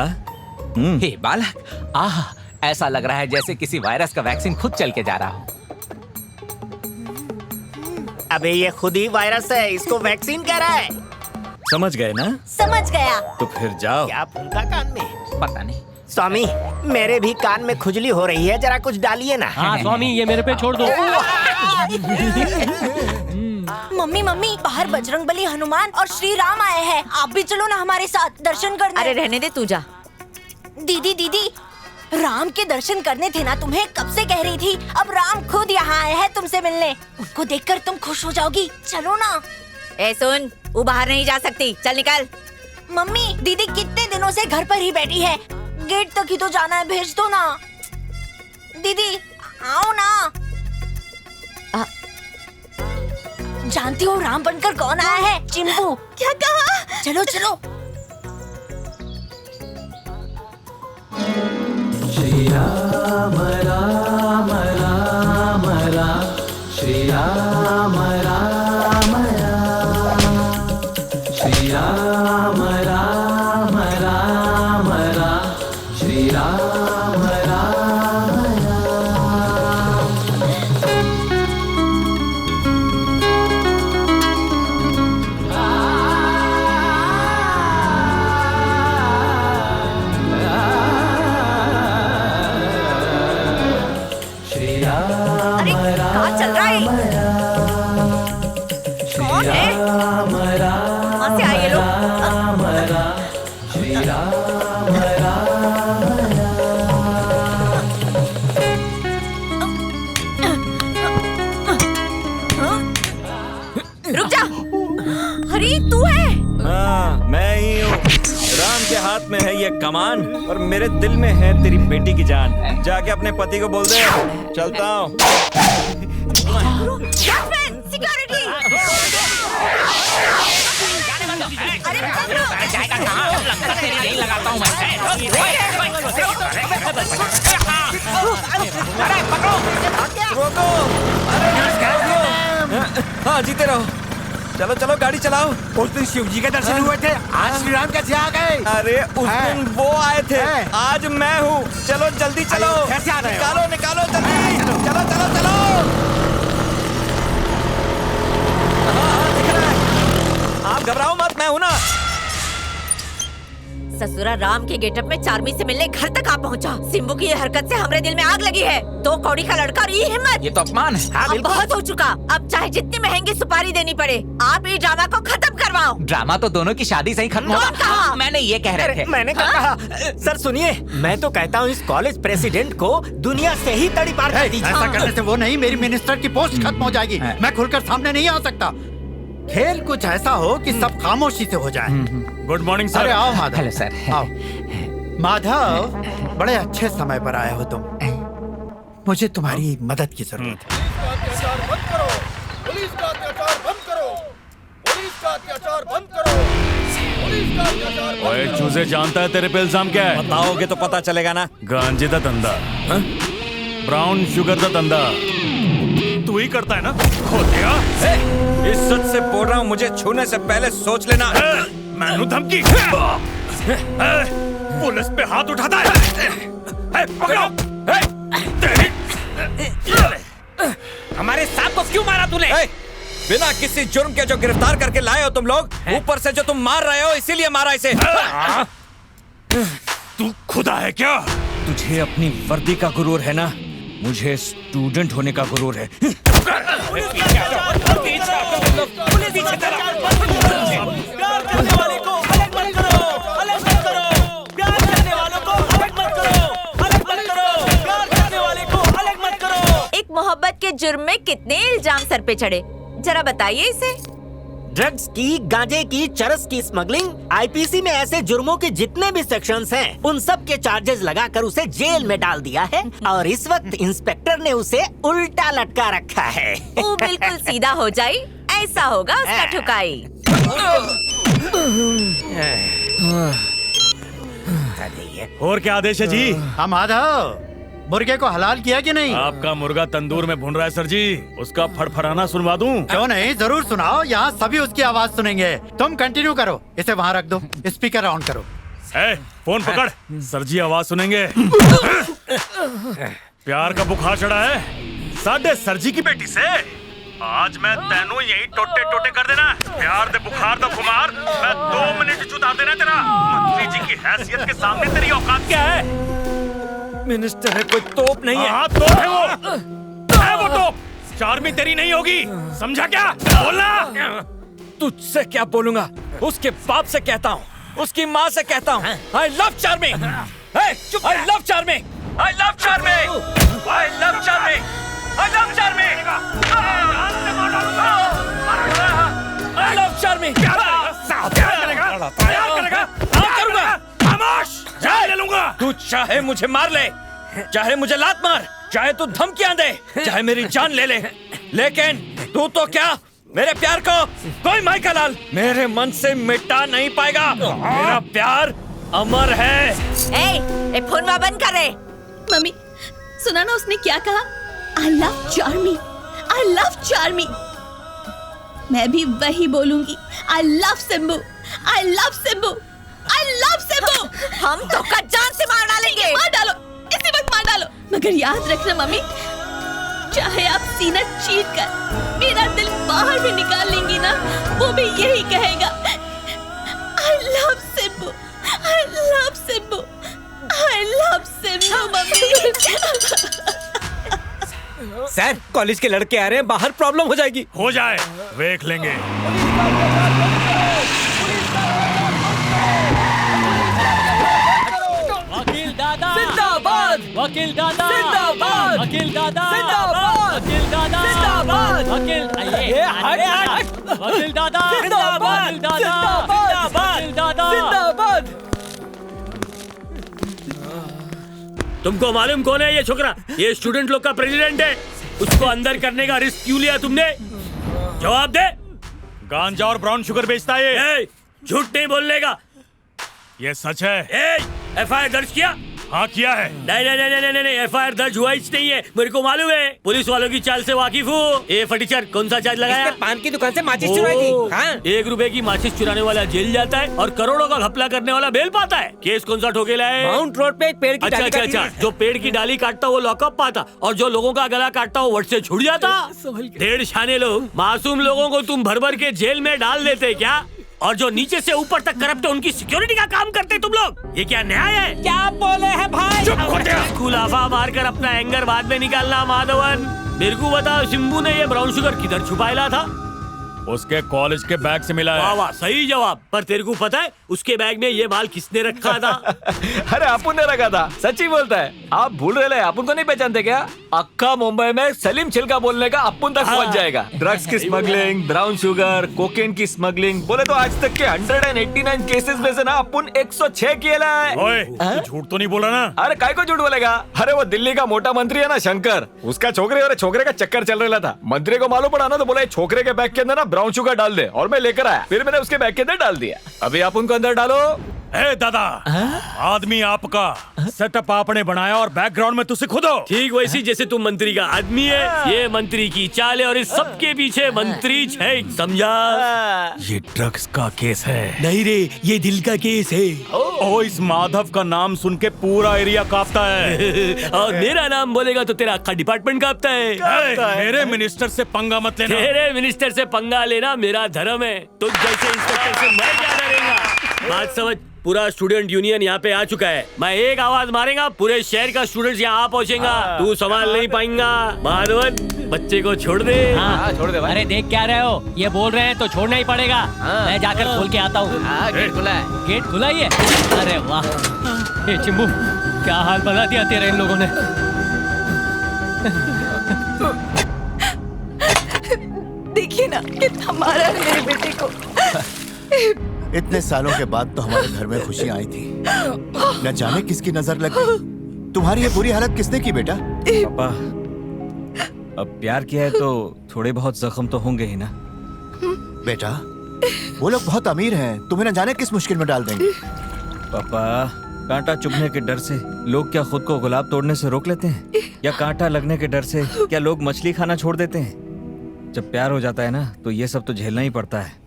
हे बालक, आह, ऐसा लग रहा है जैसे किसी वायरस का वैक्सीन खुद चल के जा रहा हो।
अबे ये खुद ही वायरस है, इसको वैक्सीन कह रहा है।
समझ गए ना?
समझ गया।
तो फिर जाओ।
क्या फूंका कान में?
पता नहीं।
स्वामी, मेरे भी कान में खुजली हो रही है, जरा कुछ डालिए ना।
हाँ स्वामी, ये मेरे पे छोड़ दो।
मम्मी मम्मी, बाहर बजरंगबली, हनुमान और श्री राम आए हैं। आप भी चलो ना हमारे साथ दर्शन करने।
अरे रहने दे, तू जा।
दीदी दीदी, राम के दर्शन करने थे ना तुम्हें, कब से कह रही थी। अब राम खुद यहाँ आए हैं तुमसे मिलने। उनको देखकर तुम खुश हो जाओगी। चलो ना।
ए सुन, वो बाहर नहीं जा सकती, चल निकल।
मम्मी, दीदी कितने दिनों से घर पर ही बैठी है, गेट तक ही तो जाना है, भेज दो ना। दीदी आओ ना। जानती हो राम बनकर कौन आया है? चिंपू।
क्या कहा?
चलो चलो।
श्री राम राम राम राम, श्री राम राम राम, श्री राम राम राम राम, श्री राम राम राम।
अरे कहाँ चल रहा है? कौन है? कहाँ से आए ये लोग?
श्री राम राम
रुक जा। अरे तू है?
हाँ, मैं ही हूँ। राम के हाथ में है ये कमान और मेरे दिल में है तेरी बेटी की जान। जाके अपने पति को बोल दे, चलता हूँ।
सिक्योरिटी।
जाएगा कहाँ? लगता तेरी यही लगाता हूँ मैं। अरे पकड़ो!
रोको! हाँ, जीते रहो। चलो चलो गाड़ी चलाओ।
उस दिन शिव जी के दर्शन हुए थे, आज श्री राम कैसे आ गए?
अरे उस दिन वो आए थे, आज मैं हूँ। चलो जल्दी चलो।
कैसे आ रहे हो?
निकालो निकालो जल्दी। चलो चलो चलो। हाँ, दिख रहा है। आप घबराओ मत, मैं हूँ ना।
ससुरा राम के गेटअप में चार्मी से मिलने घर तक आ पहुँचा। सिंबू की ये हरकत से हमारे दिल में आग लगी है। दो कौड़ी का लड़का और ये हिम्मत।
ये तो अपमान है।
अब बहुत हो चुका। अब चाहे जितनी महंगी सुपारी देनी पड़े, आप ये ड्रामा को खत्म करवाओ।
ड्रामा तो दोनों की शादी से ही खत्म होगा। मैंने ये कह रहे थे।
मैंने कहा। सर सुनिए, मैं तो कहता हूँ इस कॉलेज प्रेसिडेंट को दुनिया से ही तड़ी पार कर दीजिए।
ऐसा करने से वो नहीं, मेरी मिनिस्टर की पोस्ट खत्म हो जाएगी। मैं खुलकर सामने नहीं आ सकता। खेल कुछ ऐसा हो कि सब खामोशी से हो जाए।
Good morning sir.
अरे आओ माधव।
Hello sir.
आओ माधव, बड़े अच्छे समय पर आए हो तुम। मुझे तुम्हारी मदद की जरूरत है।
पुलिस का अत्याचार बंद करो, पुलिस का अत्याचार बंद करो, पुलिस का अत्याचार बंद करो।
ओए चूजे, जानता है तेरे पे इल्जाम क्या है?
बताओगे तो पता चलेगा ना।
गांजे का धंधा, ब्राउन शुगर का धंधा तू ही करता है ना? खोतेगा।
इज्जत से बोल रहा हूँ, मुझे छूने से पहले सोच लेना।
मैनू धमकी। पुलिस पे हाथ उठाता है। पकड़ो।
हमारे साथ को क्यों मारा तूने?
बिना किसी जुर्म के जो गिरफ्तार करके लाए हो तुम लोग, ऊपर से जो तुम मार रहे हो इसीलिए मारा इसे।
तू खुदा है क्या?
तुझे अपनी वर्दी का गुरूर है ना, मुझे स्टूडेंट होने का गुरूर है।
एक मोहब्बत के जुर्म में कितने इल्जाम सर पे चढ़े, जरा बताइए इसे।
ड्रग्स की, गांजे की, चरस की स्मगलिंग, आईपीसी में ऐसे जुर्मों के जितने भी सेक्शंस हैं, उन सब के चार्जेस लगाकर उसे जेल में डाल दिया है। और इस वक्त इंस्पेक्टर ने उसे उल्टा लटका रखा है।
वो बिल्कुल सीधा हो जाए, ऐसा होगा उसका ठुकाई।
और क्या आदेश है जी?
हाँ माधव, मुर्गे को हलाल किया कि नहीं?
आपका मुर्गा तंदूर में भुन रहा है सर जी, उसका फड़फड़ाना सुनवा दूं?
क्यों नहीं, जरूर सुनाओ। यहाँ सभी उसकी आवाज सुनेंगे। तुम कंटिन्यू करो, इसे वहाँ रख दो, स्पीकर ऑन करो।
फोन पकड़, सर जी आवाज सुनेंगे। प्यार का बुखार चढ़ा है साढ़े सर जी की बेटी से।
आज मैं तेनू यही टोटे टोटे कर देना। प्यार दे बुखार दा खुमार मैं 2 मिनट चुता देना तेरा। मंत्री जी की हैसियत के सामने तेरी औकात क्या है?
मिनिस्टर है, कोई तोप नहीं है।
हाँ तोप है वो तोप। चार्मी तेरी नहीं होगी, समझा क्या? बोलना।
तुझसे क्या बोलूंगा, उसके बाप से कहता हूँ, उसकी माँ से कहता हूँ। I love Charming. I love Charming. I love Charming. I love Charming. I love Charming. I love Charming.
प्यार करेगा?
हाँ करूँगा।
खामोश, जान ले लूंगा।
तू चाहे मुझे मार ले, चाहे मुझे लात मार, चाहे तू धमकियां दे, चाहे मेरी जान ले ले, लेकिन तू तो क्या मेरे प्यार को कोई माइका लाल मेरे मन से मिटा नहीं पाएगा। मेरा प्यार अमर है।
ए, फोन बंद कर रहे।
मम्मी सुना ना उसने क्या कहा? I love Charmy. I love Charmy. मैं भी वही बोलूंगी। I love Simbu. I love Simbu. I love Simbu.
हम तो जान से मार डालेंगे।
मार डालो, इसी वक्त मार डालो। मगर याद रखना मम्मी, चाहे आप सीना चीर कर मेरा दिल बाहर भी निकाल लेंगी ना, वो भी यही कहेगा I love Simbu. I love Simbu. I love Simbu mummy.
Sir college के लड़के आ रहे हैं, बाहर प्रॉब्लम हो जाएगी।
हो जाए, देख लेंगे।
वकील दादा जिंदाबाद, वकील दादा जिंदाबाद, वकील दादा जिंदाबाद, वकील दादा जिंदाबाद, वकील वकील दादा जिंदाबाद, वकील दादा जिंदाबाद।
तुमको मालूम कौन है ये छोकरा? ये स्टूडेंट लोग का प्रेसिडेंट है। उसको अंदर करने का रिस्क क्यों लिया तुमने? जवाब दे।
गांजा और ब्राउन शुगर बेचता है ये।
झूठ नहीं बोलने का।
ये सच है।
एफआईआर दर्ज किया?
हाँ किया है।
नहीं, एफआईआर दर्ज हुआ ही नहीं है। मेरे को मालूम है, पुलिस वालों की चाल से वाकिफ हूँ। ये फटीचर कौन सा चार्ज लगाया?
पान की दुकान से माचिस चुराई थी। हाँ?
1 रुपए की माचिस चुराने वाला जेल जाता है और करोड़ों का घपला करने वाला बेल पाता है। केस कौन सा ठोकेला है?
माउंट रोड पे एक पेड़ की डाली काटी
अच्छा, जो पेड़ की डाली काटता वो लॉकअप पाता और जो लोगों का गला काटता वो वट से छुट जाता। 1.5 शाने लोग, मासूम लोगों को तुम भर भर के जेल में डाल देते क्या? और जो नीचे से ऊपर तक करप्ट है उनकी सिक्योरिटी का काम करते तुम लोग। ये क्या न्याय है?
क्या बोले हैं भाई?
स्कूल आफा मारकर अपना एंगर बाद में निकालना। माधवन, मेरे को बताओ, सिंबू ने ये ब्राउन शुगर किधर छुपाया था?
उसके कॉलेज के बैग से मिला है।
वाह वाह, सही जवाब। पर तेरे को पता है उसके बैग में ये माल किसने रखा था?
अरे अपुन ने रखा था। सच्ची बोलता है। आप भूल रहे हैं, अपुन को नहीं पहचानते क्या? अक्का मुंबई में सलीम छिलका बोलने का अपुन तक पहुंच जाएगा। ड्रग्स की स्मगलिंग, ब्राउन शुगर, कोकेन की स्मगलिंग, बोले तो आज तक के 189 केसेस में से ना अपुन 106 किया है।
झूठ तो नहीं बोल रहा ना?
अरे काय को झूठ बोलेगा? अरे वो दिल्ली का मोटा मंत्री है ना शंकर, उसका छोकरे और छोकरे का चक्कर चल रहा था। मंत्री को मालूम पड़ा ना, तो बोला छोकरे के बैग के अंदर ना ब्राउन शुगर डाल दे, और मैं लेकर आया। फिर मैंने उसके बैग के अंदर डाल दिया। अभी आप उनको अंदर डालो।
ए दादा, आदमी आपका सेटअप आपने बनाया और बैकग्राउंड में तुझसे खुद हो।
ठीक वैसी जैसे तुम मंत्री का आदमी है, ये मंत्री की चाल है और इस सब के पीछे मंत्री है, समझा?
ये ड्रग्स का केस है।
नहीं रे, ये दिल का केस है।
ओ, इस माधव का नाम सुन के पूरा एरिया कांपता है।
और मेरा नाम बोलेगा तो तेरा अक्का डिपार्टमेंट कांपता है।
मेरे मिनिस्टर से पंगा मत लेना।
तेरे मिनिस्टर से पंगा लेना मेरा धर्म है। तो जैसे इंस्पेक्टर से मैं क्या डरेगा? बात समझ। पूरा स्टूडेंट यूनियन यहाँ पे आ चुका है। मैं एक आवाज मारेगा, पूरे शहर का स्टूडेंट्स यहाँ पहुँचेगा। तू संभाल नहीं पाएगा। माधवन, बच्चे को छोड़ दे।
हाँ, छोड़ दे भाई। अरे देख क्या रहे हो, ये बोल रहे हैं तो छोड़ना ही पड़ेगा। मैं जाकर खोल के आता हूँ।
गेट खुला है।
गेट खुला ही है? अरे वाह, ये चिंबू क्या हाल बना दिया तेरे इन लोगों ने।
देखिए ना कितना मारा है मेरे बेटे को।
इतने सालों के बाद तो हमारे घर में खुशियां आई थी, न जाने किसकी नजर लग गई। तुम्हारी ये बुरी हालत किसने की बेटा?
पापा, अब प्यार किया है तो थोड़े बहुत जख्म तो होंगे ही ना।
बेटा, वो लोग बहुत अमीर हैं, तुम्हें न जाने किस मुश्किल में डाल देंगे।
पापा, कांटा चुभने के डर से लोग क्या खुद को गुलाब तोड़ने से रोक लेते हैं? या कांटा लगने के डर से क्या लोग मछली खाना छोड़ देते हैं? जब प्यार हो जाता है ना, तो ये सब तो झेलना ही पड़ता है।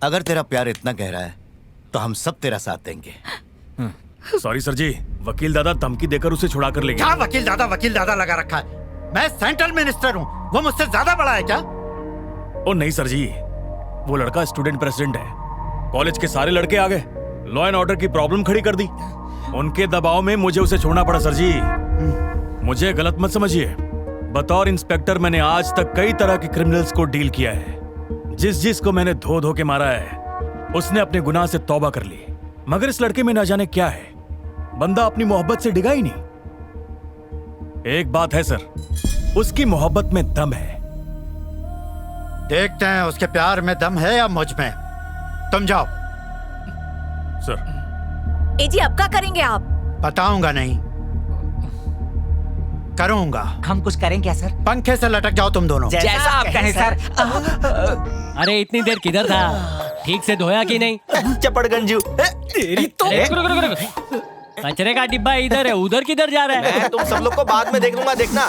अगर तेरा प्यार इतना गहरा है तो हम सब तेरा साथ देंगे।
सॉरी सर जी, वकील दादा धमकी देकर उसे छुड़ा कर ले गए।
क्या वकील दादा लगा रखा है? मैं सेंट्रल मिनिस्टर हूँ, वो मुझसे ज्यादा बड़ा है क्या?
ओ नहीं सर जी, वो लड़का स्टूडेंट प्रेसिडेंट है। कॉलेज के सारे लड़के आ गए, लॉ एंड ऑर्डर की प्रॉब्लम खड़ी कर दी। उनके दबाव में मुझे उसे छोड़ना पड़ा सर जी। मुझे गलत मत समझिए, बतौर इंस्पेक्टर मैंने आज तक कई तरह के क्रिमिनल्स को डील किया है। जिस को मैंने धो धो के मारा है, उसने अपने गुनाह से तौबा कर ली। मगर इस लड़के में ना जाने क्या है, बंदा अपनी मोहब्बत से डिगा ही नहीं। एक बात है सर, उसकी मोहब्बत में दम है।
देखते हैं उसके प्यार में दम है या मुझ में। तुम जाओ।
सर।
ए जी, अब क्या करेंगे आप?
बताऊंगा नहीं, करूंगा।
हम कुछ करें क्या सर?
पंखे से लटक जाओ तुम दोनों।
जैसा आप कहें सर।
अरे इतनी देर किधर था? ठीक से धोया कि नहीं?
चपड़गंजू
तेरी तो। कचरे का डिब्बा इधर है, उधर किधर जा रहा है?
मैं तुम सब लोग को बाद में देख लूंगा, देखना।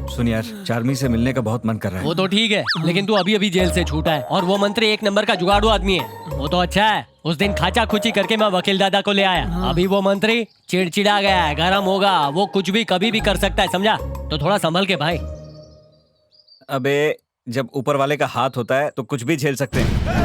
सुन यार, चार्मी से मिलने का बहुत मन कर रहा है।
वो तो ठीक है, लेकिन तू अभी अभी जेल से छूटा है और वो मंत्री एक नंबर का जुगाड़ू आदमी है। वो तो अच्छा है, उस दिन खाचा खुची करके मैं वकील दादा को ले आया। अभी वो मंत्री चिड़चिड़ा गया है, गरम होगा, वो कुछ भी कभी भी कर सकता है, समझा? तो थोड़ा संभल के भाई।
अबे जब ऊपर वाले का हाथ होता है तो कुछ भी झेल सकते हैं।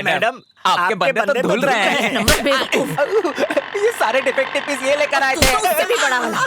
मैडम आपके बंदे तो धुल रहे हैं। ये सारे डिफेक्टिव पीस ये लेकर आए थे।
उससे भी बड़ा वाला।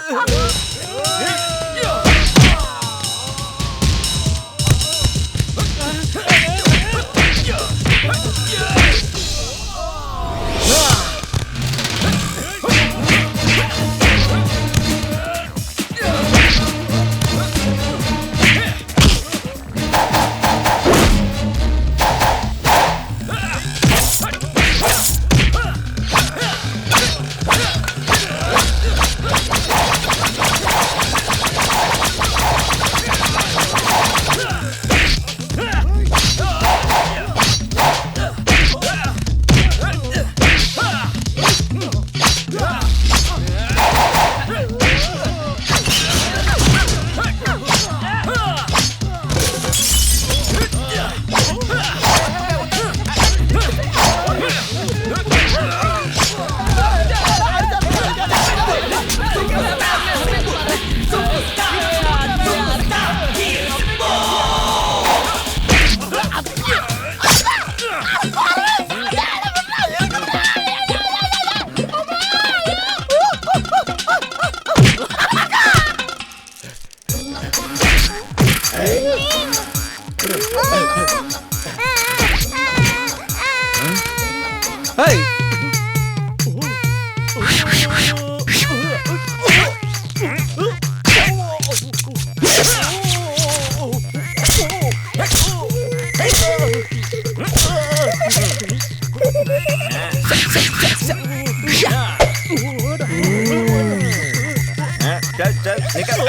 चल चल निकल।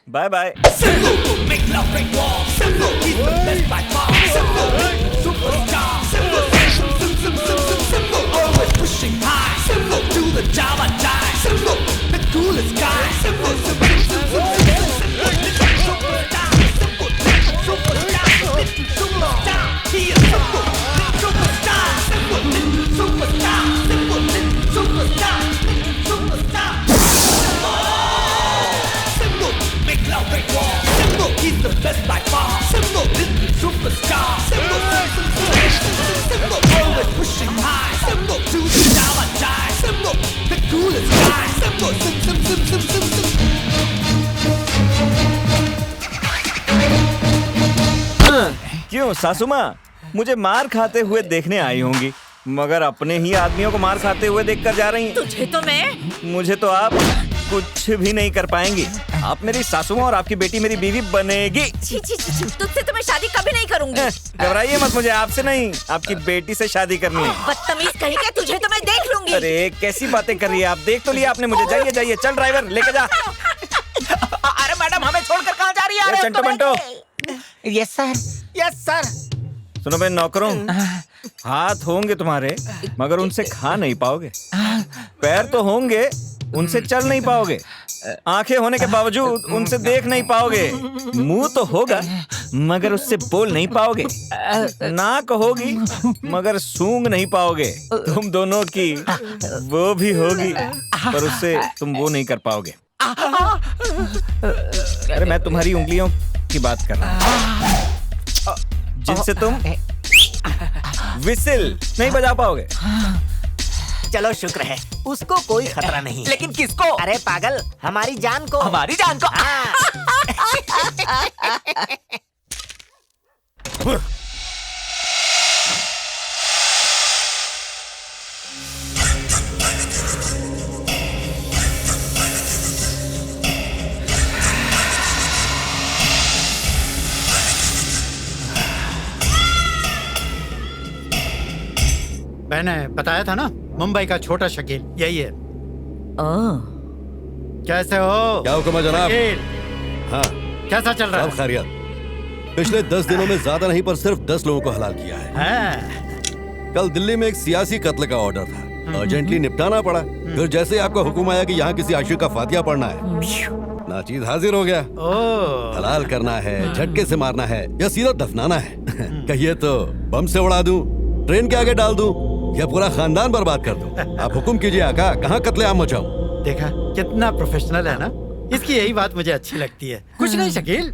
Bye bye. क्यों सासू माँ, मुझे मार खाते हुए देखने आई होंगी, मगर अपने ही आदमियों को मार खाते हुए देखकर जा रही हैं।
तुझे तो मैं
मुझे तो आप कुछ भी नहीं कर पाएंगी। आप मेरी सासू माँ और आपकी बेटी मेरी बीवी बनेगी।
छी छी छी छी, तुझसे तो मैं शादी कभी नहीं करूंगी।
घबराइए मत, मुझे आपसे नहीं आपकी बेटी से शादी करनी है।
बदतमीज कहीं का, तुझे तो मैं देख लूंगी।
अरे कैसी बातें कर रही है आप, देख तो लिया आपने मुझे। जाइए जाइए, चल ड्राइवर लेके जा।
अरे मैडम, हमें छोड़कर कहाँ जा रही है?
अरे Chanto Banto.
Yes sir.
Yes sir.
सुनो बे नौकरों, हाथ होंगे तुम्हारे मगर उनसे खा नहीं पाओगे। पैर तो होंगे, उनसे चल नहीं पाओगे। आंखें होने के बावजूद उनसे देख नहीं पाओगे। मुंह तो होगा मगर उससे बोल नहीं पाओगे। नाक होगी मगर सूंघ नहीं पाओगे। तुम दोनों की वो भी होगी पर उससे तुम वो नहीं कर पाओगे। अरे मैं तुम्हारी उंगलियों की बात कर रहा हूँ, जिनसे तुम विसिल नहीं बजा पाओगे।
चलो शुक्र है, उसको कोई खतरा नहीं।
लेकिन किसको?
अरे पागल, हमारी जान को।
हमारी जान को?
मैंने बताया था ना, मुंबई का छोटा शकील यही है। कैसे हो?
क्या हुक्म है जनाब? हाँ,
कैसा चल रहा है?
सब खैरियत। पिछले 10 दिनों में ज्यादा नहीं पर सिर्फ 10 लोगों को हलाल किया है। कल दिल्ली में एक सियासी कत्ल का ऑर्डर था, अर्जेंटली निपटाना पड़ा। फिर जैसे ही आपका हुक्म आया कि यहाँ किसी आशिक का फातिया पढ़ना है, नाचीज हाजिर हो गया। हलाल करना है, झटके से मारना है या सीधा दफनाना है। कहिए तो बम से उड़ा दूं, ट्रेन के आगे डाल दूं या पूरा खानदान बर्बाद कर दूं। आप हुक्म कीजिए आका, कहाँ कत्लेआम मचाऊं?
देखा कितना प्रोफेशनल है ना, इसकी यही बात मुझे अच्छी लगती है। कुछ नहीं शकील,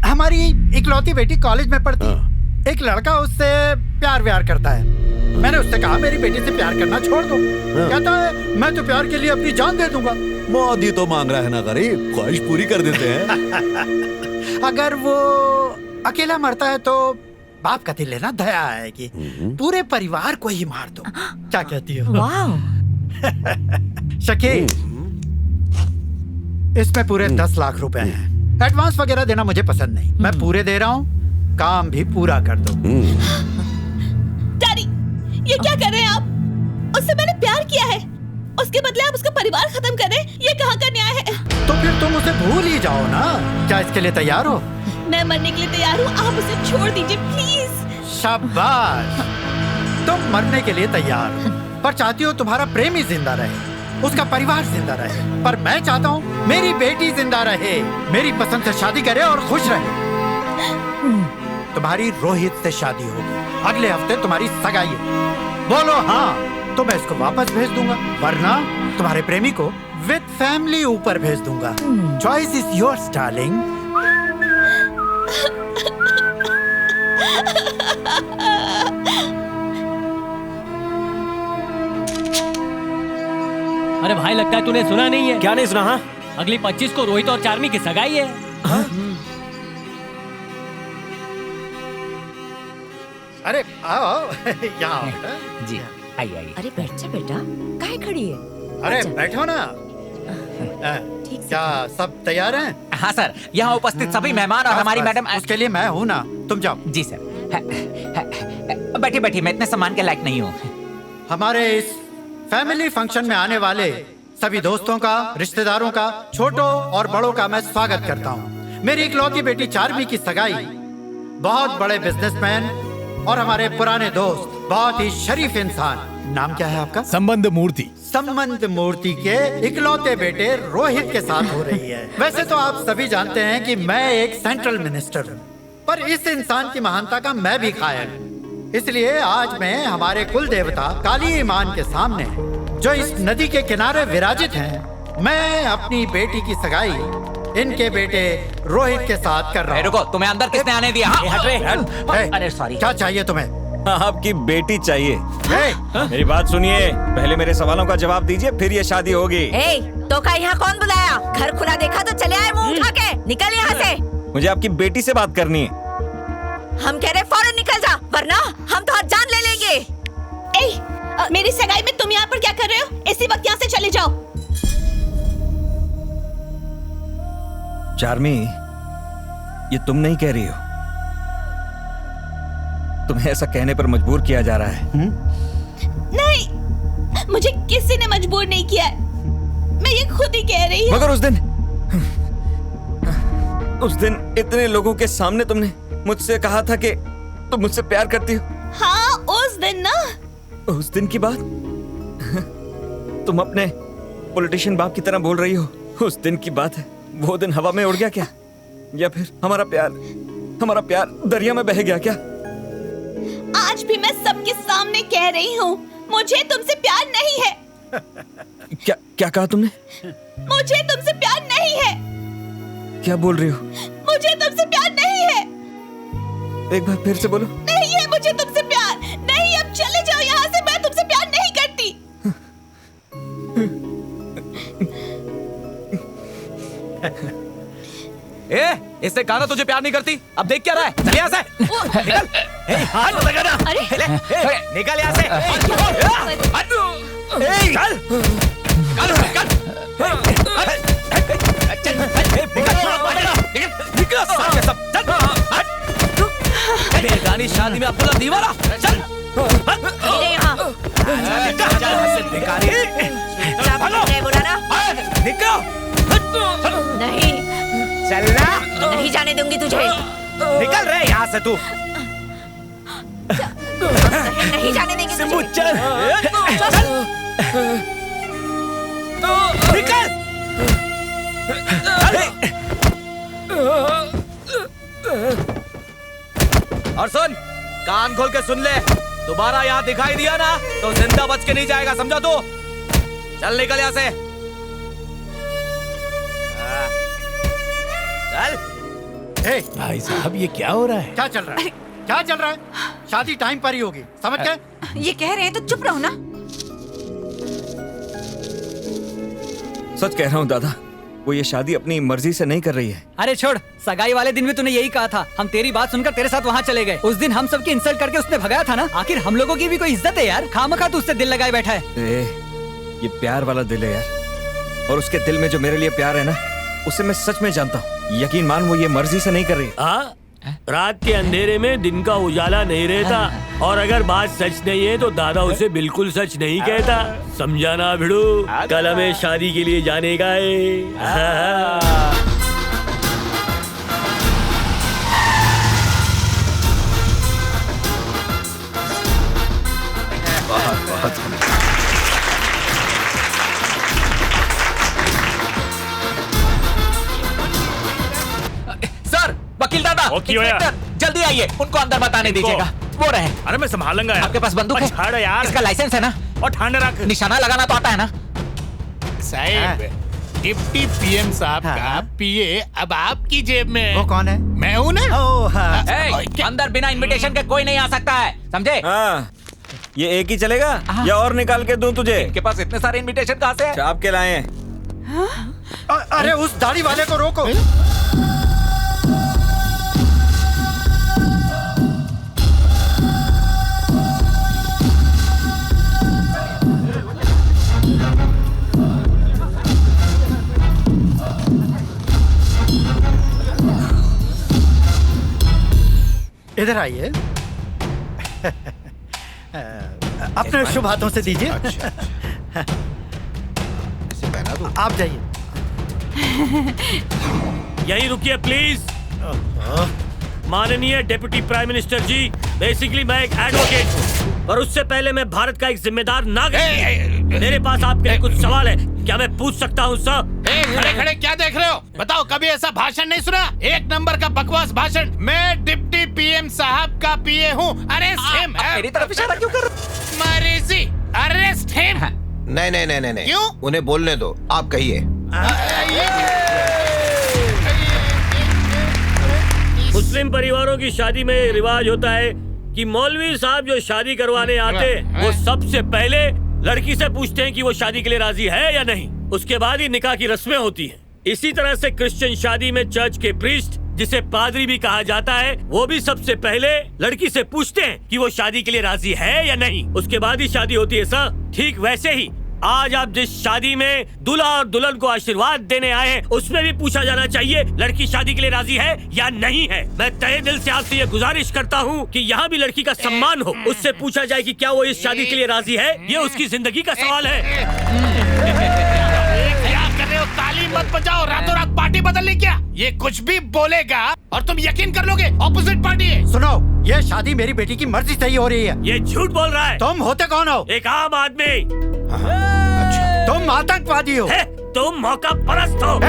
हमारी इकलौती बेटी कॉलेज में पढ़ती। एक लड़का उससे प्यार व्यार करता है। मैंने उससे कहा मेरी बेटी से प्यार करना छोड़ दो। कहता है मैं तो प्यार के लिए अपनी जान दे दूंगा।
मौत ही तो मांग रहा है ना गरीब, ख्वाहिश पूरी कर देते हैं।
अगर वो अकेला मरता है तो बाप का दिल लेना दया आएगी। पूरे परिवार को ही मार दो। क्या कहती हो? शकील, इसमें पूरे 10 लाख रुपए हैं। एडवांस वगैरह देना मुझे पसंद नहीं, मैं पूरे दे रहा हूँ, काम भी पूरा कर दो।
डैडी, ये क्या कर रहे हैं आप? उससे मैंने प्यार किया है, उसके बदले आप उसका परिवार खत्म कर रहे हैं। ये कहाँ का न्याय है?
तो फिर तुम उसे भूल ही जाओ ना। क्या इसके लिए तैयार हो?
मैं मरने के लिए तैयार हूँ, आप उसे छोड़ दीजिए प्लीज।
शाबाश, तुम मरने के लिए तैयार हो, पर चाहती हो तुम्हारा प्रेमी जिंदा रहे, उसका परिवार जिंदा रहे। पर मैं चाहता हूँ मेरी बेटी जिंदा रहे, मेरी पसंद से शादी करे और खुश रहे। तुम्हारी रोहित से शादी होगी, अगले हफ्ते तुम्हारी सगाई है। बोलो हाँ तो मैं इसको वापस भेज दूंगा, वरना तुम्हारे प्रेमी को विद फैमिली ऊपर भेज दूंगा। Choice is yours darling.
अरे भाई, लगता है तूने सुना नहीं है।
क्या नहीं सुना? हाँ,
अगली 25 को रोहित और चार्मी की सगाई है।
अरे आओ यहाँ आओ।
जी आइए आइए।
अरे बैठ जा बेटा, काहे खड़ी है?
अरे बैठो ना। क्या सब तैयार हैं?
हाँ सर, यहाँ उपस्थित सभी मेहमान और हमारी मैडम।
उसके लिए मैं हूँ ना, तुम जाओ।
जी सर। बैठिए बैठिए, मैं इतने सम्मान के लायक नहीं हूँ।
हमारे इस फैमिली फंक्शन में आने वाले सभी दोस्तों का, रिश्तेदारों का, छोटों और बड़ों का मैं स्वागत करता हूँ। मेरी इकलौती बेटी चार्मी की सगाई बहुत बड़े बिजनेसमैन और हमारे पुराने दोस्त, बहुत ही शरीफ इंसान, नाम क्या है आपका?
संबंध मूर्ति।
संबंध मूर्ति के इकलौते बेटे रोहित के साथ हो रही है। वैसे तो आप सभी जानते हैं कि मैं एक सेंट्रल मिनिस्टर हूँ, पर इस इंसान की महानता का मैं भी कायल हूँ। इसलिए आज मैं हमारे कुल देवता काली ईमान के सामने, जो इस नदी के किनारे विराजित हैं, मैं अपनी बेटी की सगाई इनके बेटे रोहित के साथ कर रहा हूँ।
रुको, तुम्हें अंदर किसने आने दिया?
अरे सॉरी, क्या चाहिए तुम्हें?
आपकी बेटी चाहिए। मेरी बात सुनिए, पहले मेरे सवालों का जवाब दीजिए, फिर ये शादी होगी।
तो का यहाँ कौन बुलाया? घर खुला देखा तो चले आए मुंह उठा के। निकल यहाँ से।
मुझे आपकी बेटी से बात करनी है।
हम कह रहे फौरन निकल जा, वरना हम तो जान ले लेंगे।
मेरी सगाई में तुम यहाँ पर क्या कर रहे हो? इसी वक्त यहाँ से चले जाओ।
चार्मी, ये तुम नहीं कह रही हो, तुम्हें ऐसा कहने पर मजबूर किया जा रहा है।
नहीं, मुझे किसी ने मजबूर नहीं किया है, मैं ये खुद ही कह रही हूँ।
मगर उस दिन इतने लोगों के सामने तुमने मुझसे कहा था कि तुम मुझसे प्यार करती हो।
हाँ, उस दिन ना।
उस दिन की बात तुम अपने पॉलिटिशियन बाप की तरह बोल रही हो। उस दिन की बात है, वो दिन हवा में उड़ गया क्या? या फिर हमारा प्यार दरिया में बह गया क्या?
आज भी मैं सबके सामने कह रही हूँ, मुझे तुमसे प्यार नहीं है।
क्या कहा तुमने?
मुझे तुमसे प्यार नहीं है।
क्या बोल रही हो?
मुझे तुमसे प्यार नहीं है।
एक बार फिर से बोलो।
नहीं है मुझे तुमसे प्यार। नहीं, अब चले जाओ यहाँ से, मैं तुमसे प्यार नहीं करती।
इससे कहा ना तुझे प्यार नहीं करती, अब देख क्या रहा है? चल यहाँ से। निकल। हाथ लगा ना। निकल यहाँ से। बेगानी शादी में अब्दुल्ला दीवाना। चल
नहीं,
चलना
नहीं जाने दूंगी तुझे।
निकल रहे यहाँ से तू।
नहीं जाने देंगे
सिम्बू, चल। निकल। और सुन, कान खोल के सुन ले, दोबारा यहाँ दिखाई दिया ना तो जिंदा बच के नहीं जाएगा, समझा तू? चल निकल यहाँ से। चल।
भाई साहब, ये क्या हो रहा है?
क्या चल रहा है? क्या चल रहा है? शादी टाइम पर ही होगी, समझ गए?
ये कह रहे हैं तो चुप रहो ना।
सच कह रहा हूँ दादा, वो ये शादी अपनी मर्जी से नहीं कर रही है।
अरे छोड़, सगाई वाले दिन भी तूने यही कहा था। हम तेरी बात सुनकर तेरे साथ वहाँ चले गए। उस दिन हम सबकी इंसल्ट करके उसने भगाया था ना। आखिर हम लोगों की भी कोई इज्जत है यार। खामखा तू उससे दिल लगाए बैठा है।
ये प्यार वाला दिल है यार, और उसके दिल में जो मेरे लिए प्यार है ना, उसे मैं सच में जानता हूँ। यकीन मान, वो ये मर्जी से नहीं कर रही।
हाँ, रात के अंधेरे में दिन का उजाला नहीं रहता, और अगर बात सच नहीं है तो दादा उसे बिल्कुल सच नहीं कहता। समझाना भिड़ू, कल हमें शादी के लिए जाने का है।
सर, वकील दादा, इंस्पेक्टर, जल्दी आइए, उनको अंदर बताने दीजिएगा। वो रहे।
अरे मैं संभालूंगा यार।
आपके पास बंदूक है?
छाड़ यार।
इसका लाइसेंस है ना?
और ठांडा रख।
निशाना लगाना तो आता है ना?
साहब, डिप्टी पीएम साहब का पीए अब आपकी जेब में।
वो कौन है?
मैं हूँ ना।
अंदर बिना इनविटेशन के कोई नहीं आ सकता है, समझे?
हाँ, ये एक ही चलेगा या और निकाल के दूं तुझे?
इनके पास इतने सारे इनविटेशन कहाँ से हैं?
छाप के लाए हैं।
अरे उस दाढ़ी वाले को रोको। इधर आइए। अपने शुभ हाथों से दीजिए। आप जाइए।
यहीं रुकिए प्लीज। माननीय डिप्टी प्राइम मिनिस्टर जी, बेसिकली मैं एक एडवोकेट हूँ और उससे पहले मैं भारत का एक जिम्मेदार नागरिक। मेरे पास आपके लिए कुछ सवाल है, क्या मैं पूछ सकता हूँ सर?
खड़े खड़े क्या देख रहे हो? बताओ, कभी ऐसा भाषण नहीं सुना? एक नंबर का बकवास भाषण। मैं डिप्टी पीएम साहब का पीए हूँ। Arrest him.
मेरी तरफ इशारा क्यों कर?
मरीजी, अरेस्ट हिम।
नहीं नहीं नहीं नहीं,
क्यों?
उन्हें बोलने दो, आप कहिए।
मुस्लिम परिवारों की शादी में रिवाज होता है कि मौलवी साहब जो शादी करवाने आते वो सबसे पहले लड़की से पूछते हैं कि वो शादी के लिए राजी है या नहीं। उसके बाद ही निकाह की रस्में होती हैं। इसी तरह से क्रिश्चियन शादी में चर्च के प्रीस्ट, जिसे पादरी भी कहा जाता है, वो भी सबसे पहले लड़की से पूछते हैं कि वो शादी के लिए राजी है या नहीं। उसके बाद ही शादी होती है सर। ठीक वैसे ही आज आप जिस शादी में दूल्हा और दुल्हन को आशीर्वाद देने आए हैं, उसमें भी पूछा जाना चाहिए लड़की शादी के लिए राजी है या नहीं है। मैं तहे दिल से आपसे ये गुजारिश करता हूँ कि यहाँ भी लड़की का सम्मान हो। उससे पूछा जाए कि क्या वो इस शादी के लिए राजी है। ये उसकी जिंदगी का सवाल है।
क्या कर रहे हो? ताली मत बजाओ, रातों रात पार्टी बदल ली क्या? ये कुछ भी बोलेगा और तुम यकीन कर लोगे ऑपोजिट पार्टी है।
सुनो, ये शादी मेरी बेटी की मर्जी से ही हो रही है।
ये झूठ बोल रहा है।
तुम होते कौन हो?
एक आम आदमी।
तुम आतंकवादी हो।
तुम मौका परस्त हो।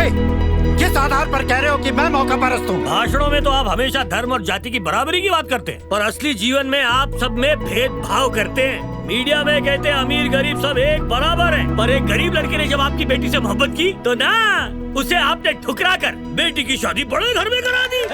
किस आधार पर कह रहे हो कि मैं मौका परस्त हूँ?
भाषणों में तो आप हमेशा धर्म और जाति की बराबरी की बात करते हैं, पर असली जीवन में आप सब में भेदभाव करते हैं। मीडिया में कहते हैं अमीर गरीब सब एक बराबर है, पर एक गरीब लड़के ने जब आपकी बेटी से मोहब्बत की तो ना, उसे आपने ठुकरा कर बेटी की शादी बड़े घर में करा दी।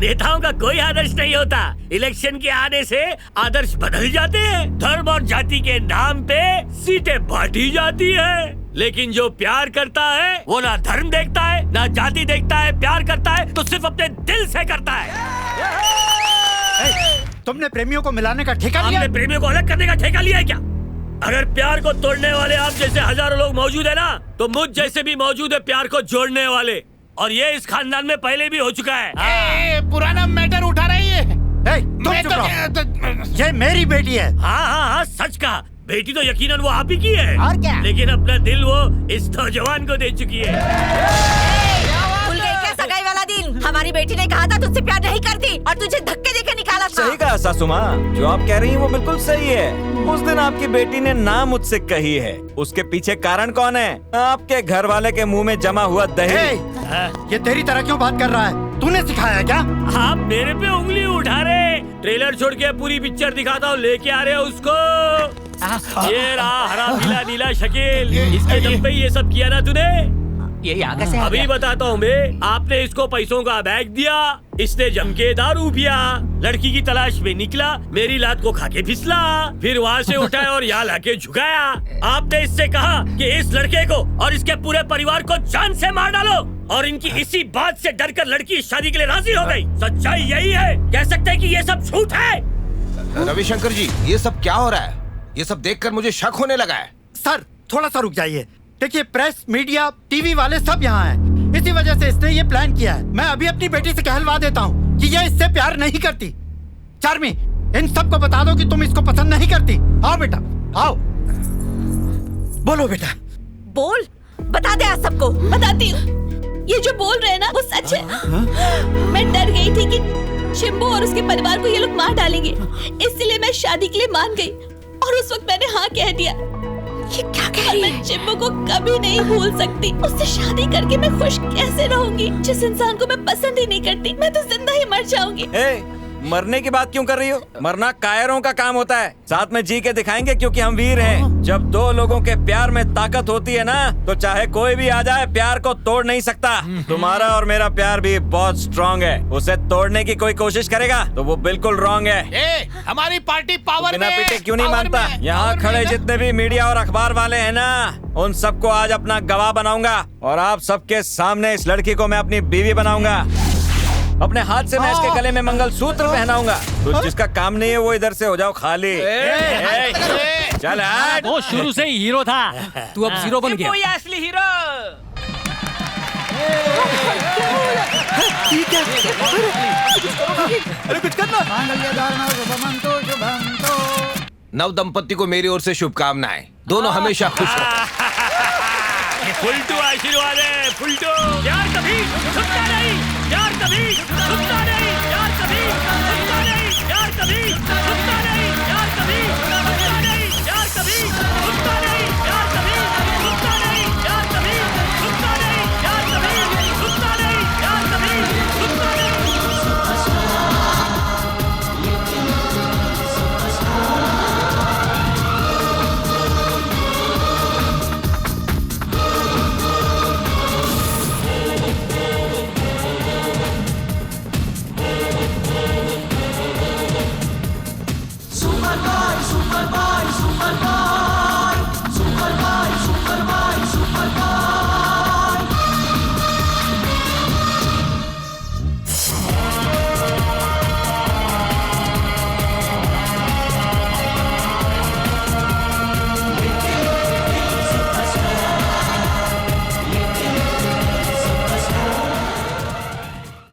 नेताओं का कोई आदर्श नहीं होता। इलेक्शन के आने से आदर्श बदल जाते हैं। धर्म और जाति के नाम पे सीटें बांटी जाती है, लेकिन जो प्यार करता है वो ना धर्म देखता है ना जाति देखता है। प्यार करता है तो सिर्फ अपने दिल से करता है।
तुमने प्रेमियों को मिलाने का ठेका लिया?
आपने प्रेमियों को अलग करने का ठेका लिया है क्या? अगर प्यार को तोड़ने वाले आप जैसे हजारों लोग मौजूद है ना, तो मुझ जैसे भी मौजूद है प्यार को जोड़ने वाले, और ये इस खानदान में पहले भी हो चुका है।
पुराना मैटर उठा रही है।
तुम चुप रहो। ये मेरी बेटी है।
हाँ, सच कहा। बेटी तो यकीनन वो आप ही की है,
और क्या?
लेकिन अपना दिल वो इस नौजवान को दे चुकी है।
भूल गई क्या सगाई वाला दिन? हमारी बेटी ने कहा था तुझसे प्यार नहीं करती और तुझे धक्के देके निकाला था।
सही कहा सासू माँ, जो आप कह रही हैं वो बिल्कुल सही है। उस दिन आपकी बेटी ने ना मुझसे कही है, उसके पीछे कारण कौन है? आपके घर वाले के मुंह में जमा हुआ दहेज।
ये तेरी तरह क्यों बात कर रहा है? तूने सिखाया क्या?
आप मेरे पे उंगली उठा रहे। ट्रेलर छोड़ के पूरी पिक्चर दिखाता हूँ, लेके आ रहे हो उसको। ये रहा हरा पीला नीला शकील, इसके दम पे ये सब किया ना तूने?
ये यहाँ कैसे आ
अभी
गया?
बताता हूँ मैं। आपने इसको पैसों का बैग दिया, इसने जम के दारू पिया, लड़की की तलाश में निकला, मेरी लात को खा के फिसला, फिर वहाँ से उठाया और यहाँ लाके झुकाया। आपने इससे कहा कि इस लड़के को और इसके पूरे परिवार को जान से मार डालो, और इनकी इसी बात से डरकर लड़की इस शादी के लिए राजी हो गई। सच्चाई यही है। कह सकते हैं कि ये सब झूठ है।
रविशंकर जी, ये सब क्या हो रहा है? ये सब देखकर मुझे शक होने लगा है।
सर, थोड़ा सा रुक जाइए। देखिए, प्रेस, मीडिया, टीवी वाले सब यहाँ हैं। इसी वजह से इसने ये प्लान किया है। मैं अभी अपनी बेटी से कहलवा देता हूँ कि ये इससे प्यार नहीं करती। चार्मी, इन सबको बता दो कि तुम इसको पसंद नहीं करती। आओ बेटा, आओ। बोलो बेटा।
बोल, बता दे आज सबको। बताती हूँ। ये जो बोल रहे हैं ना वो सच है। मैं डर गई थी कि चिंबू और उसके परिवार को ये लोग मार डालेंगे, इसलिए मैं शादी के लिए मान गई और उस वक्त मैंने हाँ कह दिया। ये क्या कह रही है? मैं चिंबू को कभी नहीं भूल सकती। उससे शादी करके मैं खुश कैसे रहूंगी? जिस इंसान को मैं पसंद ही नहीं करती, मैं तो जिंदा ही मर जाऊंगी।
मरने की बात क्यों कर रही हो? मरना कायरों का काम होता है। साथ में जी के दिखाएंगे, क्योंकि हम वीर हैं। जब दो लोगों के प्यार में ताकत होती है ना, तो चाहे कोई भी आ जाए, प्यार को तोड़ नहीं सकता। तुम्हारा और मेरा प्यार भी बहुत स्ट्रॉन्ग है। उसे तोड़ने की कोई कोशिश करेगा तो वो बिल्कुल रॉन्ग है।
हमारी पार्टी पावर
बिना
में।
पीटे क्यों नहीं मानता? यहाँ खड़े जितने भी मीडिया और अखबार वाले हैं ना, उन सबको आज अपना गवाह बनाऊंगा, और आप सबके सामने इस लड़की को मैं अपनी बीवी बनाऊंगा। अपने हाथ से मैं इसके गले में मंगलसूत्र पहनाऊंगा। तो जिसका काम नहीं है वो इधर से हो जाओ खाली। चल हट।
वो शुरू से ही हीरो था, तू अब जीरो बन गया।
ये असली हीरो।
ठीक है।
नव दंपति को मेरी ओर से शुभकामनाएं। दोनों हमेशा खुश रहो।
फुलटू आशीर्वाद है, फुलटू। प्यार कभी छूटता नहीं, प्यार कभी